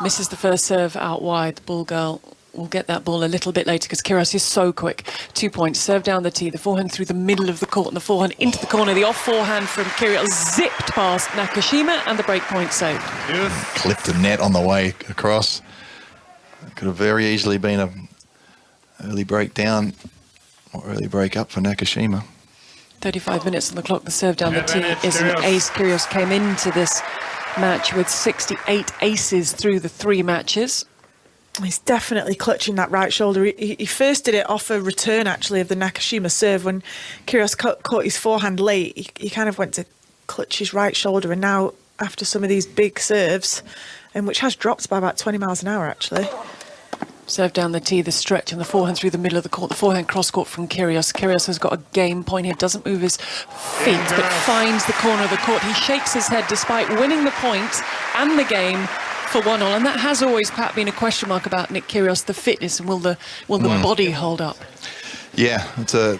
Misses the first serve out wide. The ball girl will get that ball a little bit later because Kyrgios is so quick. 2 points. Serve down the tee. The forehand through the middle of the court, and the forehand into the corner. The off forehand from Kyrgios zipped past Nakashima, and the break point saved. Clipped the net on the way across. Could have very easily been an early breakdown. Or early break up for Nakashima. 35 minutes on the clock. The serve down the tee is an ace. Kyrgios came into this match with 68 aces through the 3 matches. He's definitely clutching that right shoulder. He first did it off a return, actually, of the Nakashima serve. When Kyrgios caught his forehand late, he kind of went to clutch his right shoulder. And now, after some of these big serves, which has dropped by about 20 miles an hour, actually. Serve down the tee, the stretch, and the forehand through the middle of the court. The forehand cross-court from Kyrgios. Kyrgios has got a game point here. Doesn't move his feet, but finds the corner of the court. He shakes his head despite winning the point and the game for 1-1. And that has always, Pat, been a question mark about Nick Kyrgios, the fitness, and will the body hold up? Yeah, it's a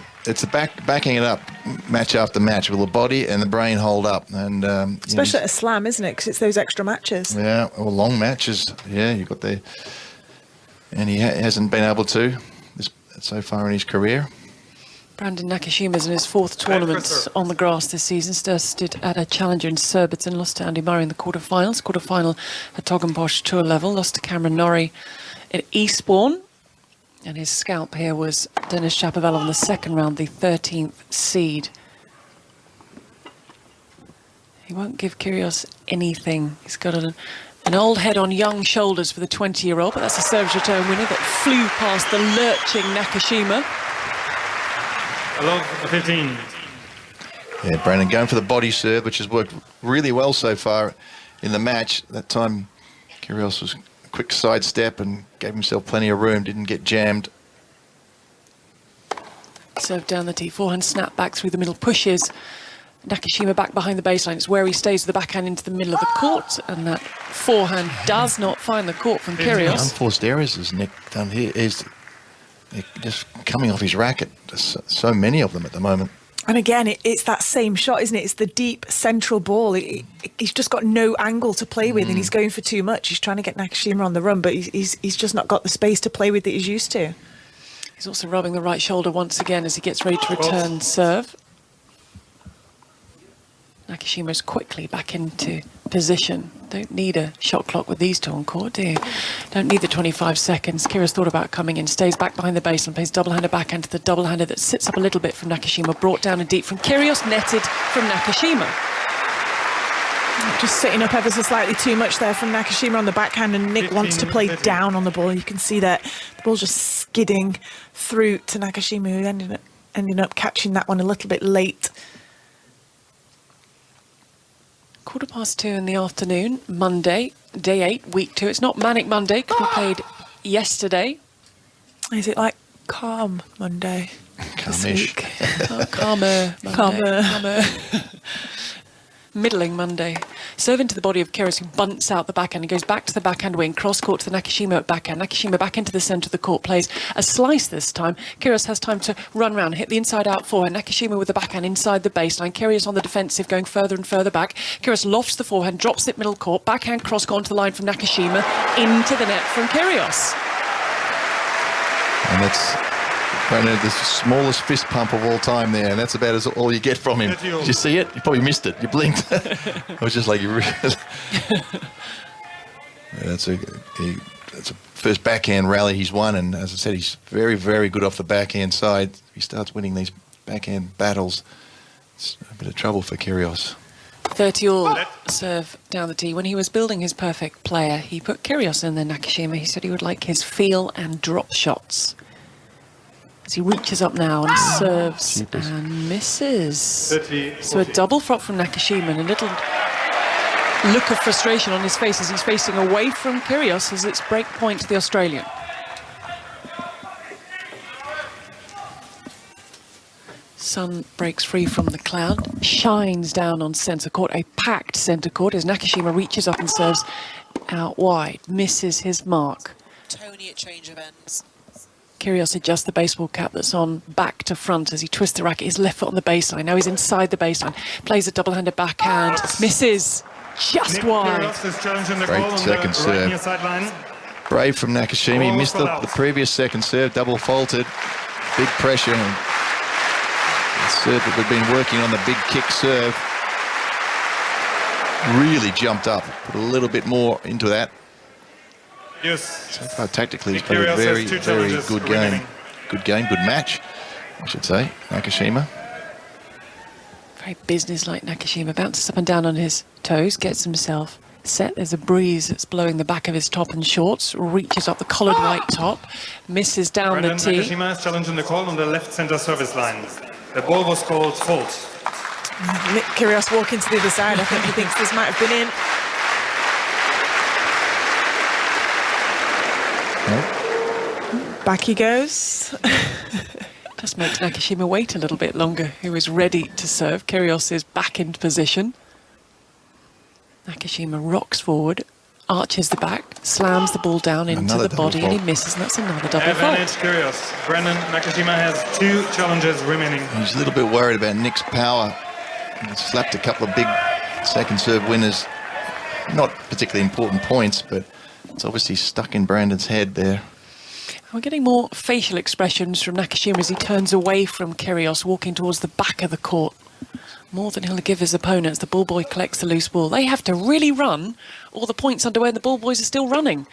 backing it up match after match. Will the body and the brain hold up? And especially at a slam, isn't it? Because it's those extra matches. Yeah, or long matches. Yeah, you've got the... And he hasn't been able to so far in his career. Brandon Nakashima's in his 4th tournament on the grass this season. Started at a challenger in Surbiton, lost to Andy Murray in the quarterfinals. Quarterfinal at Togenbosch Tour level, lost to Cameron Norrie at Eastbourne. And his scalp here was Denis Shapovalov in the second round, the 13th seed. He won't give Kyrgios anything. He's got an old head on young shoulders for the 20-year-old, but that's a service return winner that flew past the lurching Nakashima. Along the 15. Yeah, Brandon going for the body serve, which has worked really well so far in the match. That time, Kyrgios was a quick sidestep and gave himself plenty of room, didn't get jammed. Serve down the tee, forehand snap back through the middle, pushes Nakashima back behind the baseline. It's where he stays with the backhand into the middle of the court, and that forehand does not find the court from Kyrgios. Unforced errors, as Nick done here, is just coming off his racket. There's so many of them at the moment. And again, it's that same shot, isn't it? It's the deep central ball. He's just got no angle to play with, and he's going for too much. He's trying to get Nakashima on the run, but he's just not got the space to play with that he's used to. He's also rubbing the right shoulder once again as he gets ready to return serve. Nakashima's quickly back into position. Don't need a shot clock with these two on court, do you? Don't need the 25 seconds. Kyrgios thought about coming in, stays back behind the baseline, plays double-hander backhand to the double-hander that sits up a little bit from Nakashima, brought down and deep from Kyrgios, netted from Nakashima. Just sitting up ever so slightly too much there from Nakashima on the backhand, and Nick wants to play down on the ball. You can see that the ball's just skidding through to Nakashima, who ended up catching that one a little bit late. 2:15 in the afternoon, Monday, day 8, week 2. It's not Manic Monday, because we played yesterday. Is it like Calm Monday? Calmish. Calmer Monday. Calmer. Middling Monday. Serve into the body of Kyrgios, who bunts out the backhand. He goes back to the backhand wing, cross court to the Nakashima backhand. Nakashima back into the centre of the court, plays a slice this time. Kyrgios has time to run round, hit the inside out forehand. Nakashima with the backhand inside the baseline. Kyrgios on the defensive, going further and further back. Kyrgios lofts the forehand, drops it middle court, backhand cross court onto the line from Nakashima, into the net from Kyrgios. And that's Brandon, the smallest fist pump of all time there, and that's about all you get from him. Did you see it? You probably missed it. You blinked. It was just like you really... That's a first backhand rally he's won, and as I said, he's very, very good off the backhand side. If he starts winning these backhand battles, it's a bit of trouble for Kyrgios. 30-all serve down the tee. When he was building his perfect player, he put Kyrgios in there, Nakashima. He said he would like his feel and drop shots. As he reaches up now and serves and misses. So a double flop from Nakashima, and a little look of frustration on his face as he's facing away from Kyrgios as it's break point to the Australian. Sun breaks free from the cloud, shines down on centre court, a packed centre court as Nakashima reaches up and serves out wide, misses his mark. Tony at change of ends. Kyrgios adjusts the baseball cap that's on back to front as he twists the racket, his left foot on the baseline. Now he's inside the baseline, plays a double-handed backhand, misses just wide. Great second serve. Brave from Nakashima. He missed the previous second serve, double faulted, big pressure. And the serve that we've been working on, the big kick serve, really jumped up, put a little bit more into that. Yes. So far, tactically, he's played a very, very good game. Good game, good match, I should say, Nakashima. Very business-like Nakashima, bounces up and down on his toes, gets himself set. There's a breeze that's blowing the back of his top and shorts, reaches up the collared white top, misses down the tee. Nakashima is challenging the call on the left centre service line. The ball was called fault. Nick Kyrgios walking to the other side. I think he thinks this might have been in. Back he goes. Just makes Nakashima wait a little bit longer, who is ready to serve. Kyrgios is back in position. Nakashima rocks forward, arches the back, slams the ball down into the body, and he misses, and that's another double fault. Advantage Kyrgios. Brendan Nakashima has 2 challenges remaining. He's a little bit worried about Nick's power. He slapped a couple of big second serve winners. Not particularly important points, but it's obviously stuck in Brandon's head there. We're getting more facial expressions from Nakashima as he turns away from Kyrgios, walking towards the back of the court. More than he'll give his opponents. The ball boy collects the loose ball. They have to really run all the points underway, and the ball boys are still running.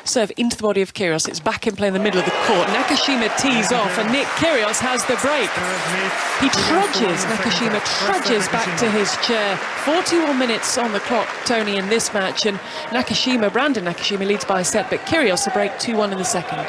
Serve into the body of Kyrgios. It's back in play in the middle of the court. Nakashima tees off, and Nick Kyrgios has the break. He trudges. Nakashima trudges back to his chair. 41 minutes on the clock, Tony, in this match, and Brandon Nakashima leads by a set, but Kyrgios a break 2-1 in the second.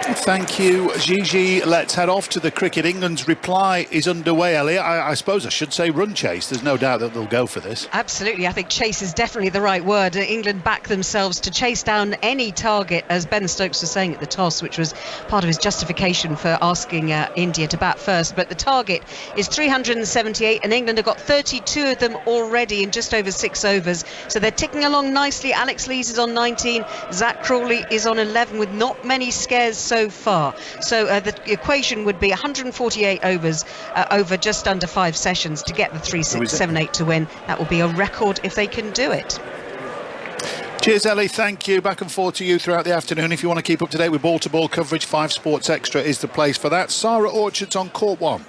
Thank you, Gigi. Let's head off to the cricket. England's reply is underway, Elliot. I suppose I should say run chase. There's no doubt that they'll go for this. Absolutely. I think chase is definitely the right word. England back themselves to chase down any target, as Ben Stokes was saying at the toss, which was part of his justification for asking India to bat first. But the target is 378, and England have got 32 of them already in just over 6 overs. So they're ticking along nicely. Alex Lees is on 19. Zach Crawley is on 11 with not many scares so far. So the equation would be 148 overs over just under 5 sessions to get the 3-6-7-8 to win. That will be a record if they can do it. Cheers, Ellie. Thank you. Back and forth to you throughout the afternoon. If you want to keep up to date with ball-to-ball coverage, 5 Sports Extra is the place for that. Sarah Orchard's on court 1.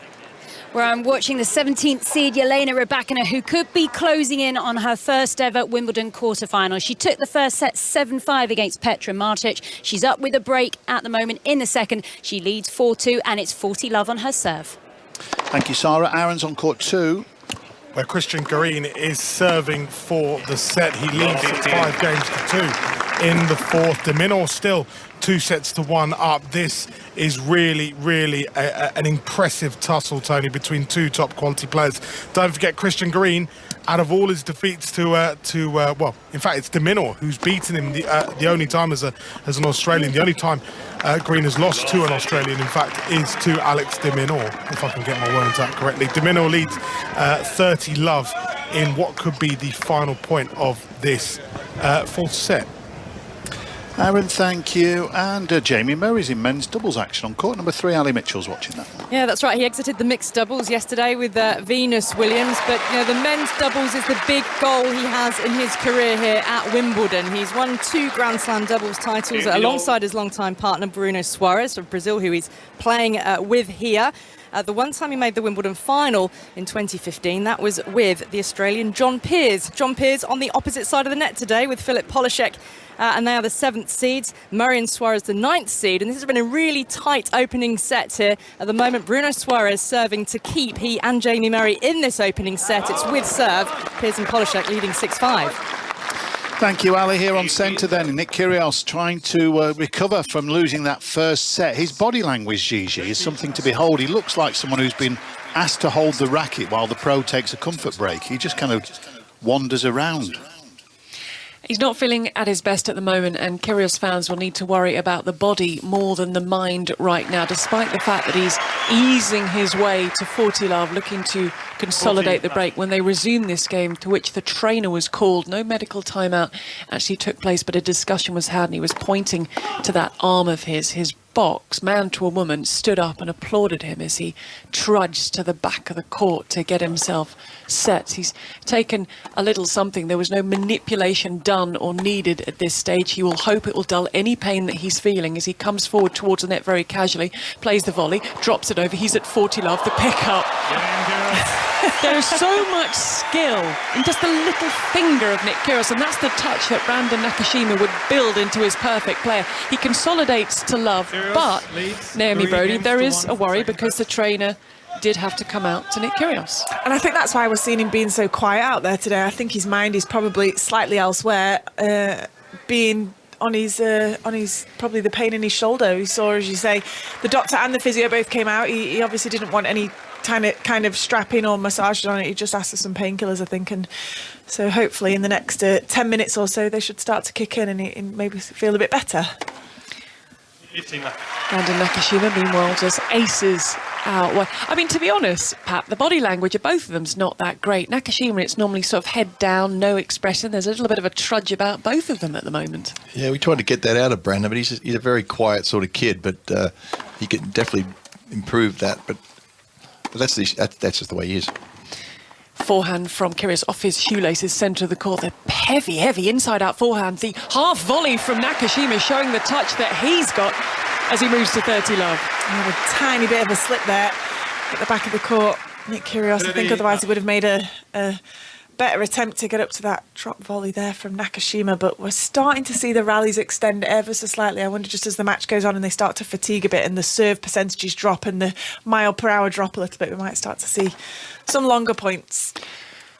Where I'm watching the 17th seed Jelena Rybakina, who could be closing in on her first ever Wimbledon quarterfinal. She took the first set 7-5 against Petra Martic. She's up with a break at the moment in the second. She leads 4-2 and it's 40-love on her serve. Thank you, Sarah. Aaron's on court 2. Where Christian Garin is serving for the set. He leads 5 games to 2 in the fourth. De Minaur still 2-1 up. This is really an impressive tussle, Tony, between 2 top quality players. Don't forget Christian Garin, out of all his defeats well, in fact, it's De Minaur who's beaten him the only time as an Australian. The only time Green has lost to an Australian, in fact, is to Alex De Minaur, if I can get my words out correctly. De Minaur leads 30-love in what could be the final point of this fourth set. Aaron, thank you. And Jamie Murray's in men's doubles action on court number 3. Ali Mitchell's watching that. Yeah, that's right. He exited the mixed doubles yesterday with Venus Williams. But, the men's doubles is the big goal he has in his career here at Wimbledon. He's won 2 Grand Slam doubles titles alongside his longtime partner Bruno Soares of Brazil, who he's playing with here. The one time he made the Wimbledon final in 2015, that was with the Australian John Peers. John Peers on the opposite side of the net today with Filip Polashek. And they are the 7th seeds. Murray and Suarez the 9th seed. And this has been a really tight opening set here. At the moment, Bruno Suarez serving to keep he and Jamie Murray in this opening set. It's with serve. Peers and Polashek leading 6-5. Thank you, Ali. Here on centre then, Nick Kyrgios trying to recover from losing that first set. His body language, Gigi, is something to behold. He looks like someone who's been asked to hold the racket while the pro takes a comfort break. He just kind of wanders around. He's not feeling at his best at the moment, and Kyrgios fans will need to worry about the body more than the mind right now, despite the fact that he's easing his way to 40-love, looking to consolidate the break. When they resume this game, to which the trainer was called, no medical timeout actually took place, but a discussion was had, and he was pointing to that arm of his box, man to a woman, stood up and applauded him as he trudged to the back of the court to get himself set. He's taken a little something. There was no manipulation done or needed at this stage. He will hope it will dull any pain that he's feeling as he comes forward towards the net very casually, plays the volley, drops it over. He's at 40-love, the pick-up. There's so much skill in just the little finger of Nick Kyrgios, and that's the touch that Brandon Nakashima would build into his perfect player. He consolidates to love, but, Naomi Brody, there is a worry because the trainer did have to come out to Nick Kyrgios. And I think that's why we're seeing him being so quiet out there today. I think his mind is probably slightly elsewhere, being on his probably the pain in his shoulder. He saw, as you say, the doctor and the physio both came out. He obviously didn't want any kind of strapping or massage on it. He just asked for some painkillers, I think, and so hopefully in the next 10 minutes or so they should start to kick in and he maybe feel a bit better. Brandon Nakashima, meanwhile, just aces out. Well, I mean, to be honest, Pat, the body language of both of them's not that great. Nakashima, it's normally sort of head down, no expression. There's a little bit of a trudge about both of them at the moment. Yeah, we tried to get that out of Brandon, but he's a very quiet sort of kid, but he could definitely improve that. But that's just the way he is. Forehand from Kyrgios off his shoelaces, centre of the court. The heavy inside-out forehand. The half volley from Nakashima showing the touch that he's got as he moves to 30-love. A tiny bit of a slip there at the back of the court. Nick Kyrgios, I think otherwise he would have made a better attempt to get up to that drop volley there from Nakashima, but we're starting to see the rallies extend ever so slightly. I wonder, just as the match goes on and they start to fatigue a bit and the serve percentages drop and the mile per hour drop a little bit, we might start to see some longer points.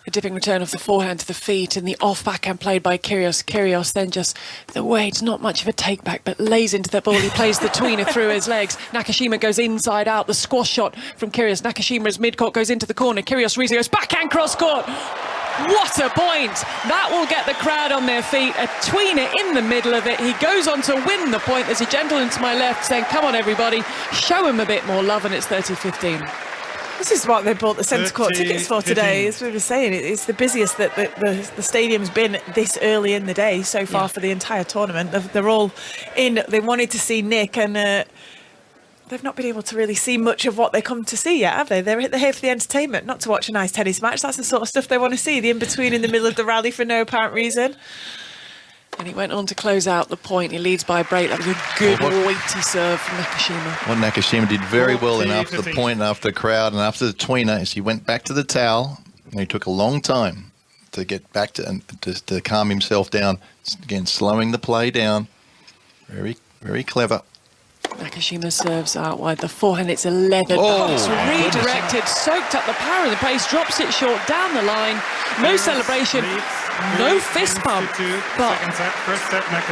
A dipping return of the forehand to the feet and the off backhand played by Kyrgios. Kyrgios then just the weight, not much of a take back, but lays into the ball. He plays the tweener through his legs. Nakashima goes inside out. The squash shot from Kyrgios. Nakashima's mid-court goes into the corner. Kyrgios goes backhand cross court. What a point! That will get the crowd on their feet. A tweener in the middle of it. He goes on to win the point. There's a gentleman to my left saying, come on everybody, show him a bit more love, and it's 30-15. This is what they bought the centre court tickets for today, as we were saying. It's the busiest that the stadium's been this early in the day so far for the entire tournament. They're all in. They wanted to see Nick, and they've not been able to really see much of what they come to see yet, have they? They're here for the entertainment, not to watch a nice tennis match. That's the sort of stuff they want to see, the in-between in the middle of the rally for no apparent reason. And he went on to close out the point. He leads by a break. That was a good weighty serve from Nakashima. What Nakashima did very well in after the point and after the crowd and after the tweener is he went back to the towel, and he took a long time to get back to and to calm himself down. Again, slowing the play down. Very, very clever. Nakashima serves out wide. The forehand, it's a leathered box, redirected, soaked up the power of the pace, drops it short down the line. No celebration, no fist pump. But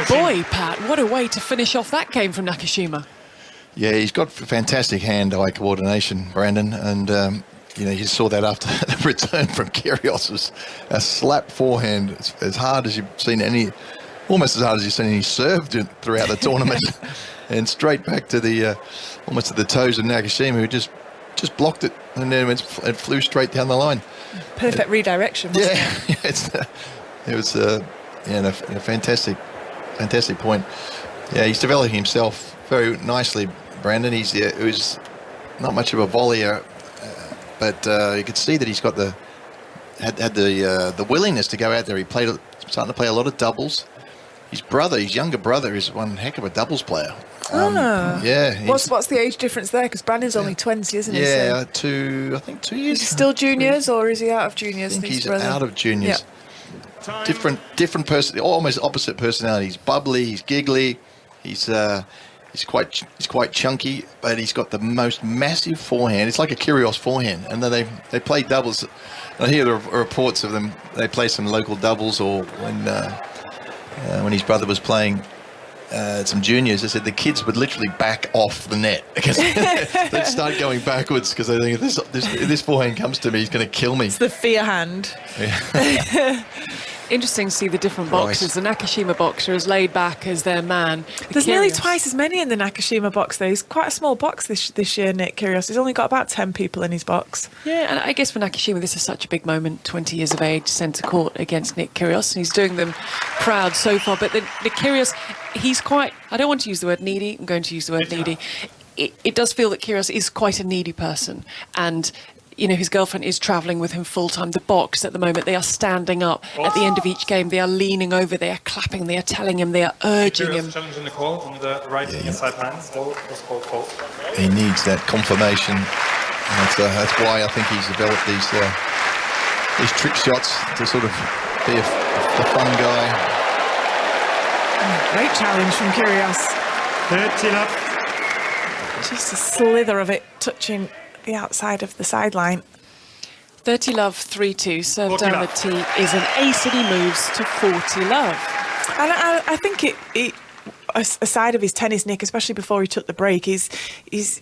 boy, Pat, what a way to finish off that game from Nakashima. Yeah, he's got fantastic hand-eye coordination, Brandon, and you saw that after the return from Kyrgios. Was a slap forehand as hard as you've seen almost as hard as you've seen any served throughout the tournament. And straight back to the almost to the toes of Nakashima, who just blocked it, and then it flew straight down the line. Perfect redirection, wasn't it? It was a fantastic point. Yeah, he's developing himself very nicely, Brandon. He was not much of a volleyer, but you could see that he's got the willingness to go out there. Starting to play a lot of doubles. His younger brother, is one heck of a doubles player. What's the age difference there? Because Brandon's only 20, isn't he? Yeah, I think 2 years. Is he still juniors, or is he out of juniors? I think he's out of juniors. Yeah. Different person, almost opposite personality. He's bubbly, he's giggly, he's quite chunky, but he's got the most massive forehand. It's like a Kyrgios forehand, and then they play doubles. I hear the reports of them. They play some local doubles, or when his brother was playing some juniors, they said the kids would literally back off the net because they'd start going backwards because they think if this forehand comes to me, he's going to kill me. It's the fear hand. Yeah. Interesting to see the different boxers. The Nakashima boxer is laid back as their man. There's nearly twice as many in the Nakashima box, though. He's quite a small box this year, Nick Kyrgios. He's only got about 10 people in his box. Yeah, and I guess for Nakashima, this is such a big moment. 20 years of age, centre court against Nick Kyrgios, and he's doing them proud so far. But the Kyrgios, he's quite, I don't want to use the word needy, I'm going to use the word needy. It does feel that Kyrgios is quite a needy person, and his girlfriend is travelling with him full-time. The box at the moment, they are standing up at the end of each game. They are leaning over, they are clapping, they are telling him, they are urging him. Challenging the call on the right sideline. Ball was called fault. He needs that confirmation. And that's why I think he's developed these trick shots to sort of be the fun guy. Great challenge from Kyrgios. 30 love. Just a slither of it touching the outside of the sideline. 30 love, 3-2. Serve down the tee is an ace, and he moves to 40 love. And I think it a side of his tennis, Nick, especially before he took the break, is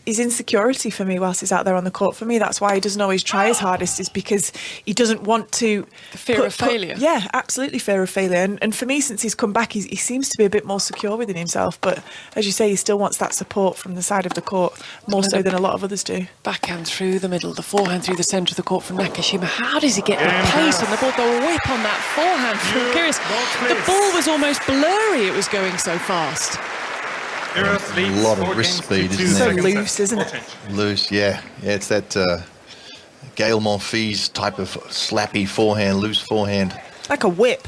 insecurity for me whilst he's out there on the court. For me, that's why he doesn't always try his hardest, is because he doesn't want to... The fear of failure. Yeah, absolutely, fear of failure. And for me, since he's come back, he seems to be a bit more secure within himself. But as you say, he still wants that support from the side of the court, more so than a lot of others do. Backhand through the middle, the forehand through the centre of the court from Nakashima. How does he get the pace on the ball? The whip on that forehand from Kyrgios. The ball was almost blurry, it was going so fast. A lot of wrist speed, isn't so there? Loose, isn't it? Loose, yeah. It's that Gael Monfils type of slappy forehand, loose forehand. Like a whip.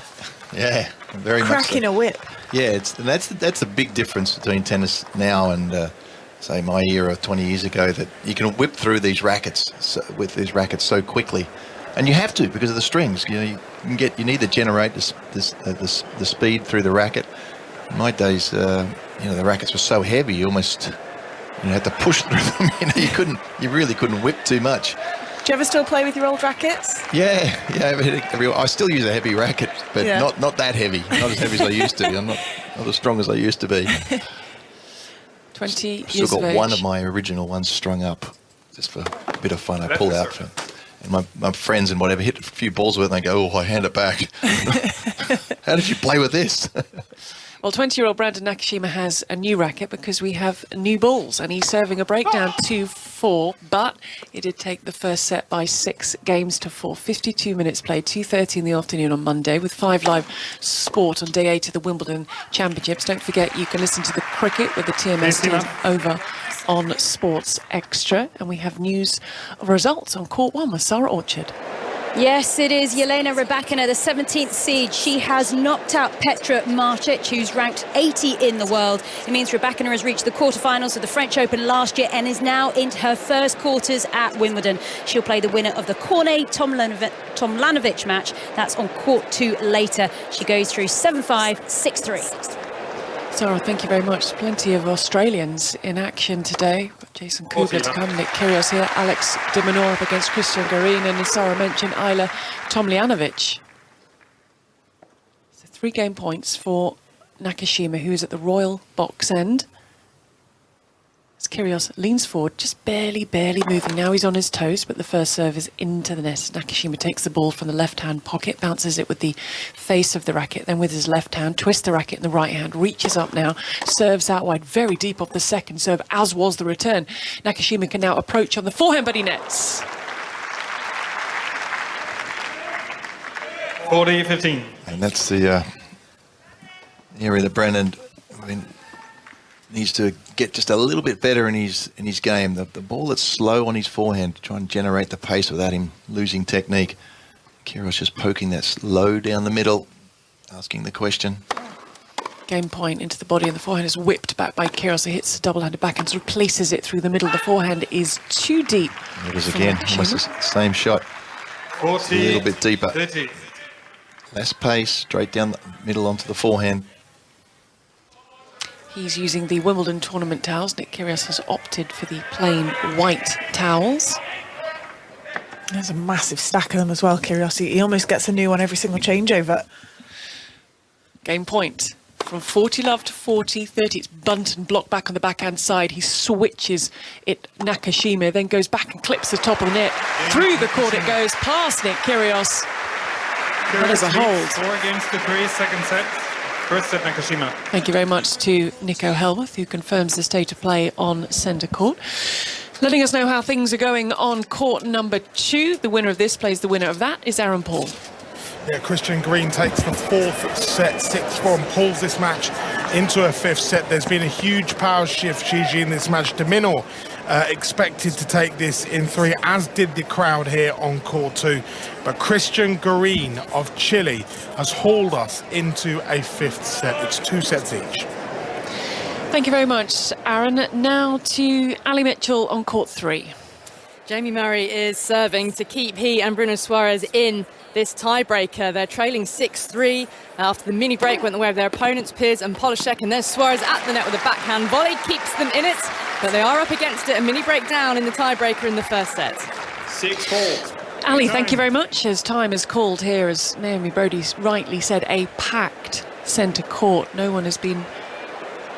Yeah, very much so. Cracking a whip. Yeah, that's a big difference between tennis now and say my era 20 years ago, that you can whip through these rackets with these rackets so quickly, and you have to because of the strings. You need to generate the speed through the racket. In my days, the rackets were so heavy, you almost had to push through them. You really couldn't whip too much. Do you ever still play with your old rackets? Yeah. I still use a heavy racket, but not that heavy. Not as heavy as I used to. I'm not as strong as I used to be. 20 years Still got of age. one of my original ones strung up, just for a bit of fun. I pull out, and my friends and whatever hit a few balls with it, and they go, "Oh, I hand it back." How did you play with this? Well, 20-year-old Brandon Nakashima has a new racket because we have new balls, and he's serving a breakdown 2-4, but it did take the first set by 6 games to 4. 52 minutes played, 2:30 in the afternoon on Monday, with 5 live sport on day 8 of the Wimbledon Championships. Don't forget, you can listen to the cricket with the TMS team over on Sports Extra, and we have news of results on Court 1 with Sarah Orchard. Yes, it is Jelena Rybakina, the 17th seed. She has knocked out Petra Martic, who's ranked 80 in the world. It means Rybakina has reached the quarterfinals of the French Open last year and is now into her first quarters at Wimbledon. She'll play the winner of the Tomljanovic match. That's on Court 2 later. She goes through 7-5, 6-3. Sarah, thank you very much. Plenty of Australians in action today. Jason Kubler to come, Nick Kyrgios here, Alex de Minaur up against Christian Garin, and as Sarah mentioned, Ayla Tomljanovic. So 3 game points for Nakashima, who is at the royal box end. As Kyrgios leans forward, just barely moving. Now he's on his toes, but the first serve is into the net. Nakashima takes the ball from the left-hand pocket, bounces it with the face of the racket, then with his left hand, twists the racket in the right hand, reaches up now, serves out wide, very deep off the second serve, as was the return. Nakashima can now approach on the forehand, but he nets. 40-15. And that's the area that Brandon needs to get just a little bit better in his game. The ball that's slow on his forehand to try and generate the pace without him losing technique. Kyrgios just poking that low down the middle, asking the question. Game point into the body, and the forehand is whipped back by Kyrgios. He hits the double-handed backhand, sort of places it through the middle. The forehand is too deep. It is again, almost the same shot. 40, a little bit deeper. 30. Less pace, straight down the middle onto the forehand. He's using the Wimbledon tournament towels. Nick Kyrgios has opted for the plain white towels. There's a massive stack of them as well, Kyrgios. He almost gets a new one every single changeover. Game point. From 40-love to 40-30. It's bunt and blocked back on the backhand side. He switches it, Nakashima, then goes back and clips the top of the net. Through the court it goes, past Nick Kyrgios. That is a hold. 4-3, second set. First set, Nakashima. Thank you very much to Nico Helmuth, who confirms the state of play on centre court. Letting us know how things are going on court number 2. The winner of this plays the winner of that is Aaron Paul. Yeah, Christian Green takes the 4th set, 6-4, and pulls this match into a 5th set. There's been a huge power shift, Gigi, in this match. De Minaur expected to take this in 3, as did the crowd here on court 2. But Christian Green of Chile has hauled us into a 5th set. It's 2 sets each. Thank you very much, Aaron. Now to Ali Mitchell on court 3. Jamie Murray is serving to keep he and Bruno Suarez in this tiebreaker. They're trailing 6-3 after the mini break went the way of their opponents, Piers and Polishek, and there's Suarez at the net with a backhand volley, keeps them in it, but they are up against it. A mini break down in the tiebreaker in the first set. 6-4. Ali, thank you very much. As time is called here, as Naomi Brodie rightly said, a packed centre court. No one has been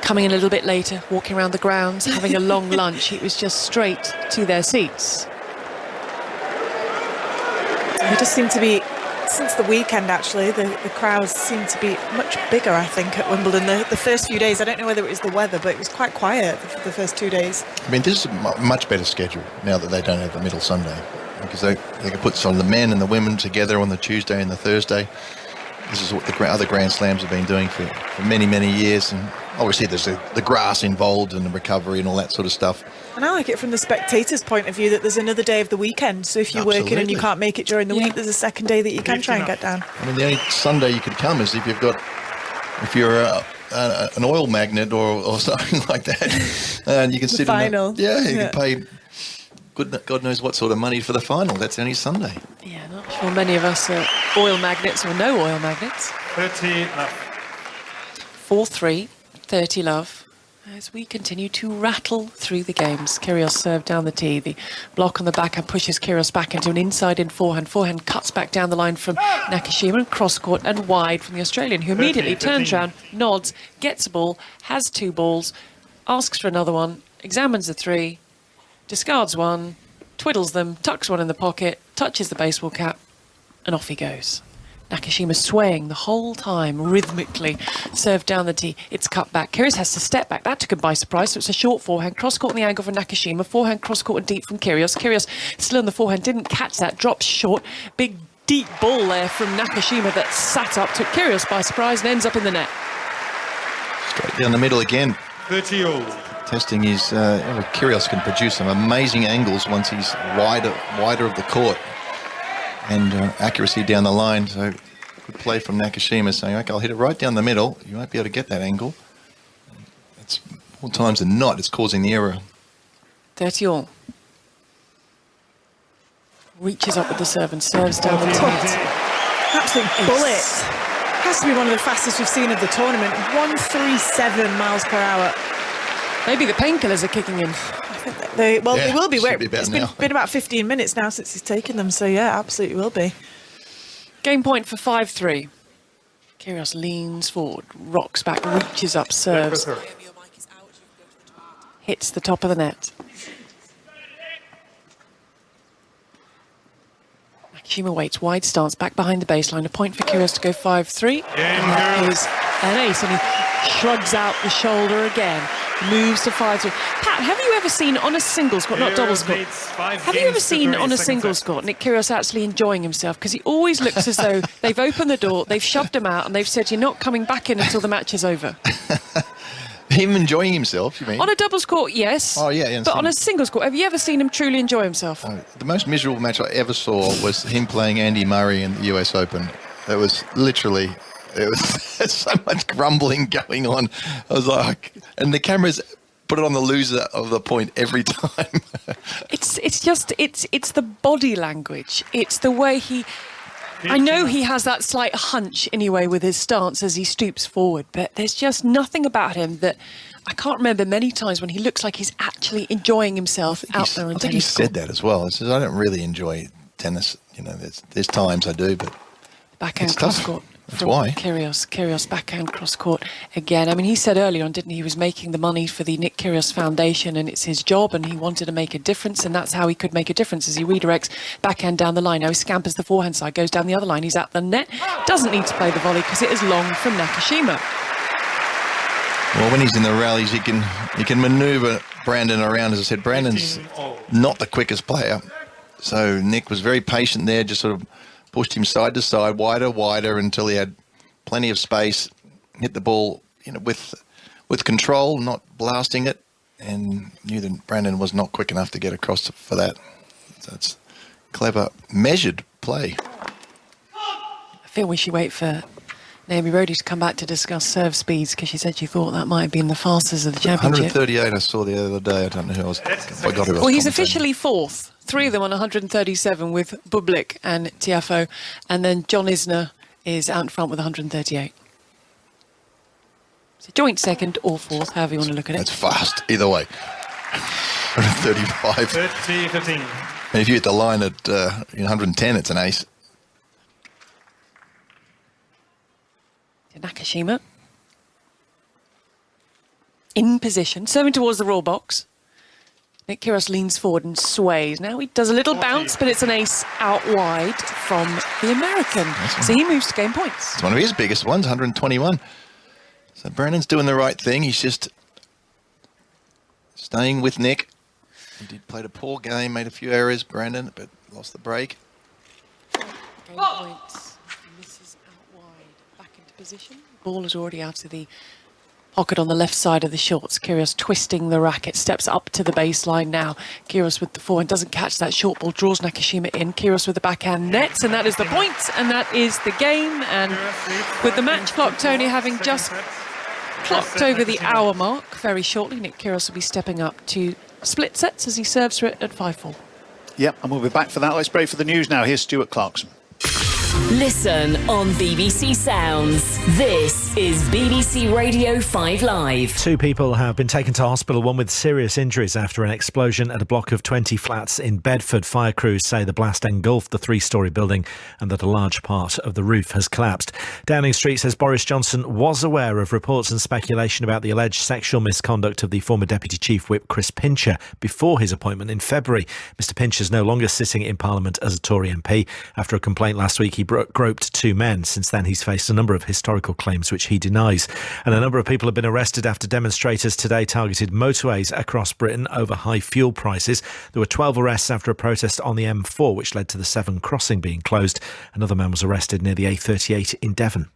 coming in a little bit later, walking around the grounds, having a long lunch. It was just straight to their seats. It just seemed to be, since the weekend actually, the crowds seem to be much bigger, I think, at Wimbledon. The first few days, I don't know whether it was the weather, but it was quite quiet for the first 2 days. I mean, this is a much better schedule now that they don't have the middle Sunday, because they can put some of the men and the women together on the Tuesday and the Thursday. This is what the other Grand Slams have been doing for many, many years. And obviously there's the grass involved and the recovery and all that sort of stuff. And I like it from the spectator's point of view that there's another day of the weekend. So if you're working and you can't make it during the week, there's a second day that you can try and get down. I mean, the only Sunday you could come is if you're an oil magnet or something like that, and you can sit final. in you can pay God knows what sort of money for the final. That's only Sunday. Yeah, not sure many of us are oil magnets or no oil magnets. 30 love. 4-3, 30 love. As we continue to rattle through the games. Kyrgios serve down the tee. The block on the backhand pushes Kyrgios back into an inside-in forehand. Forehand cuts back down the line from Nakashima and cross-court and wide from the Australian, who immediately turns around, nods, gets a ball, has 2 balls, asks for another one, examines the 3, discards 1, twiddles them, tucks 1 in the pocket, touches the baseball cap, and off he goes. Nakashima swaying the whole time, rhythmically, served down the tee. It's cut back. Kyrgios has to step back. That took him by surprise, so it's a short forehand. Cross-court on the angle from Nakashima. Forehand, cross-court and deep from Kyrgios. Kyrgios still on the forehand, didn't catch that, drops short. Big, deep ball there from Nakashima that sat up, took Kyrgios by surprise and ends up in the net. Straight down the middle again. 30-all. Testing his... Kyrgios can produce some amazing angles once he's wider of the court. And accuracy down the line, so good play from Nakashima, saying, okay, I'll hit it right down the middle. You won't be able to get that angle. It's more times than not, it's causing the error. 30-all. Reaches up with the serve and serves down the tee. Absolute bullet. Has to be one of the fastest we've seen of the tournament. 137 miles per hour. Maybe the painkillers are kicking in. They will be. It's been about 15 minutes now since he's taken them, so yeah, absolutely will be. Game point for 5-3. Kyrgios leans forward, rocks back, reaches up, serves. Hits the top of the net. Nakashima waits, wide stance, back behind the baseline. A point for Kyrgios to go 5-3. And that is an ace, and he shrugs out the shoulder again. Moves to 5-3. Pat, have you ever seen on a singles court, not doubles court, have you ever seen on a singles court Nick Kyrgios actually enjoying himself? Because he always looks as though they've opened the door, they've shoved him out, and they've said, you're not coming back in until the match is over. Him enjoying himself, you mean? On a doubles court, yes. Oh, yeah. But on a singles court, have you ever seen him truly enjoy himself? The most miserable match I ever saw was him playing Andy Murray in the US Open. It was literally... It was so much grumbling going on. I was like, and the cameras put it on the loser of the point every time. It's the body language. It's the way he. I know he has that slight hunch anyway with his stance as he stoops forward, but there's just nothing about him that I can't remember many times when he looks like he's actually enjoying himself out there on tennis court. I think he said that as well. He says, I don't really enjoy tennis. You know, there's times I do, but backhand cross court. That's why. Kyrgios backhand cross court again. I mean, he said earlier on, didn't he was making the money for the Nick Kyrgios Foundation and it's his job and he wanted to make a difference and that's how he could make a difference as he redirects backhand down the line. Now he scampers the forehand side, goes down the other line, he's at the net. Doesn't need to play the volley because it is long from Nakashima. Well, when he's in the rallies, he can manoeuvre Brandon around. As I said, Brandon's not the quickest player. So Nick was very patient there, just sort of pushed him side to side, wider, until he had plenty of space, hit the ball, with control, not blasting it, and knew that Brandon was not quick enough to get across for that. So it's clever, measured play. I feel we should wait for Naomi Brody to come back to discuss serve speeds because she said she thought that might have been the fastest of the championship. 138 I saw the other day. I don't know who I forgot who I was. Well, he's officially fourth. 3 of them on 137 with Bublik and Tiafoe, and then John Isner is out in front with 138. So joint second or fourth, however you want to look at it. That's fast, either way. 135. 30-15. And if you hit the line at 110, it's an ace. Nakashima in position, serving towards the raw box. Nick Kyrgios leans forward and sways. Now he does a little bounce, but it's an ace out wide from the American. So he moves to game points. It's one of his biggest ones, 121. So Brandon's doing the right thing. He's just staying with Nick. He played a poor game, made a few errors, Brandon, but lost the break. Game points. Misses out wide. Back into position. Ball is already out of the pocket on the left side of the shorts. Kyrgios twisting the racket, steps up to the baseline now. Kyrgios with the forehand doesn't catch that short ball, draws Nakashima in. Kyrgios with the backhand nets, and that is the point, and that is the game. And with the match clock, Tony, having just clocked over the hour mark very shortly, Nick Kyrgios will be stepping up to split sets as he serves for it at 5-4. Yep, and we'll be back for that. Let's break for the news now. Here's Stuart Clarkson. Listen on BBC Sounds. This is BBC Radio 5 Live. 2 people have been taken to hospital, one with serious injuries after an explosion at a block of 20 flats in Bedford. Fire crews say the blast engulfed the 3-storey building and that a large part of the roof has collapsed. Downing Street says Boris Johnson was aware of reports and speculation about the alleged sexual misconduct of the former Deputy Chief Whip Chris Pincher before his appointment in February. Mr Pincher is no longer sitting in Parliament as a Tory MP. After a complaint last week, he groped 2 men. Since then, he's faced a number of historical claims which he denies. And a number of people have been arrested after demonstrators today targeted motorways across Britain over high fuel prices. There were 12 arrests after a protest on the M4, which led to the Severn crossing being closed. Another man was arrested near the A38 in Devon.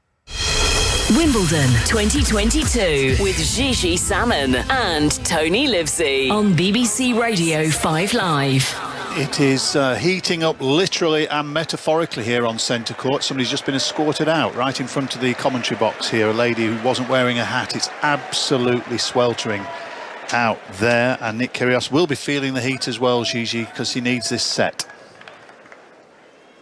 Wimbledon 2022 with Gigi Salmon and Tony Livesey on BBC Radio 5 Live. It is heating up literally and metaphorically here on centre court. Somebody's just been escorted out right in front of the commentary box here. A lady who wasn't wearing a hat. It's absolutely sweltering out there. And Nick Kyrgios will be feeling the heat as well, Gigi, because he needs this set.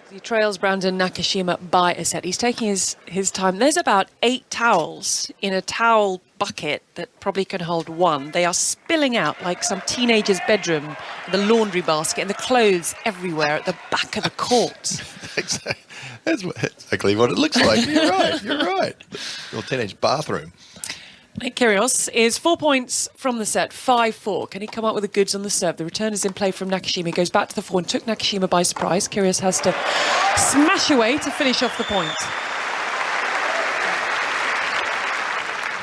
He trails Brandon Nakashima by a set. He's taking his time. There's about 8 towels in a towel bucket that probably can hold 1. They are spilling out like some teenager's bedroom, the laundry basket, and the clothes everywhere at the back of the court. That's exactly what it looks like. You're right. Your teenage bathroom. Nick Kyrgios is 4 points from the set, 5-4. Can he come up with the goods on the serve? The return is in play from Nakashima. He goes back to the forehand, took Nakashima by surprise. Kyrgios has to smash away to finish off the point.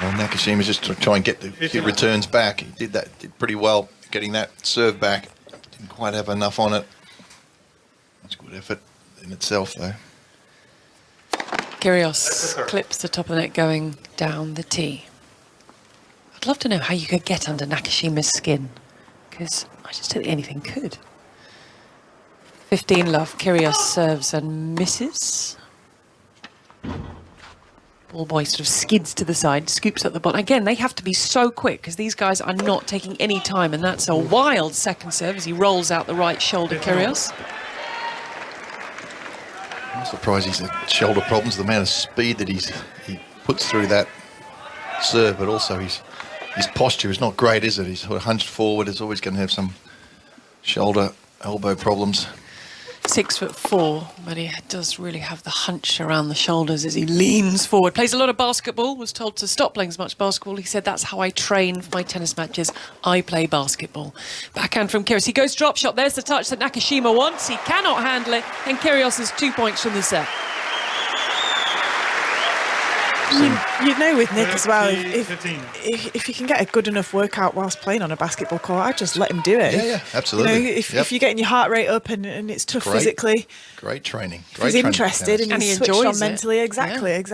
Well, Nakashima's just to try and get the returns back. He did pretty well, getting that serve back. Didn't quite have enough on it. That's good effort in itself, though. Kyrgios clips the top of the net going down the tee. I'd love to know how you could get under Nakashima's skin, because I just don't think anything could. 15 love. Kyrgios serves and misses. Ball boy sort of skids to the side, scoops up the ball. Again, they have to be so quick because these guys are not taking any time, and that's a wild second serve as he rolls out the right shoulder, Kyrgios. I'm surprised he's had shoulder problems, the amount of speed that he puts through that serve, but also his posture is not great, is it? He's sort of hunched forward, is always going to have some shoulder, elbow problems. 6'4", but he does really have the hunch around the shoulders as he leans forward. Plays a lot of basketball, was told to stop playing as much basketball. He said, that's how I train for my tennis matches. I play basketball. Backhand from Kyrgios. He goes drop shot. There's the touch that Nakashima wants. He cannot handle it. And Kyrgios is 2 points from the set. You know with Nick as well, if you can get a good enough workout whilst playing on a basketball court, I'd just let him do it. Yeah, absolutely. You know, if you're getting your heart rate up and it's tough physically. Great training. If he's interested and he's switched on mentally. Exactly.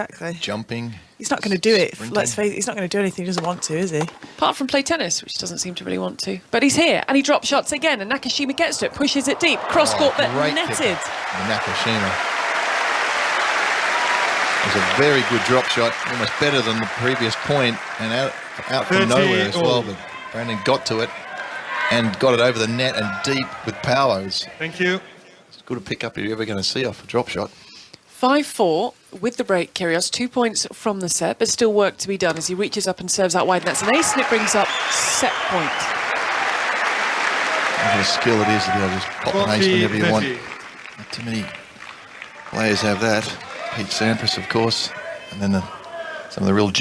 Jumping. He's not going to do it. Sprinting. Let's face it, he's not going to do anything he doesn't want to, is he? Apart from play tennis, which doesn't seem to really want to. But he's here and he drops shots again and Nakashima gets to it, pushes it deep. Cross court, but netted. Nakashima. It was a very good drop shot, almost better than the previous point, and out from nowhere as well. But Brandon got to it and got it over the net and deep with power. Thank you. It's good to pick up if you're ever going to see off a drop shot. 5-4 with the break, Kyrgios. 2 points from the set, but still work to be done as he reaches up and serves out wide. And that's an ace, and it brings up set point. What a skill it is to be able to just pop an ace whenever you want. Not too many players have that. Pete Sampras, of course, and then some of the real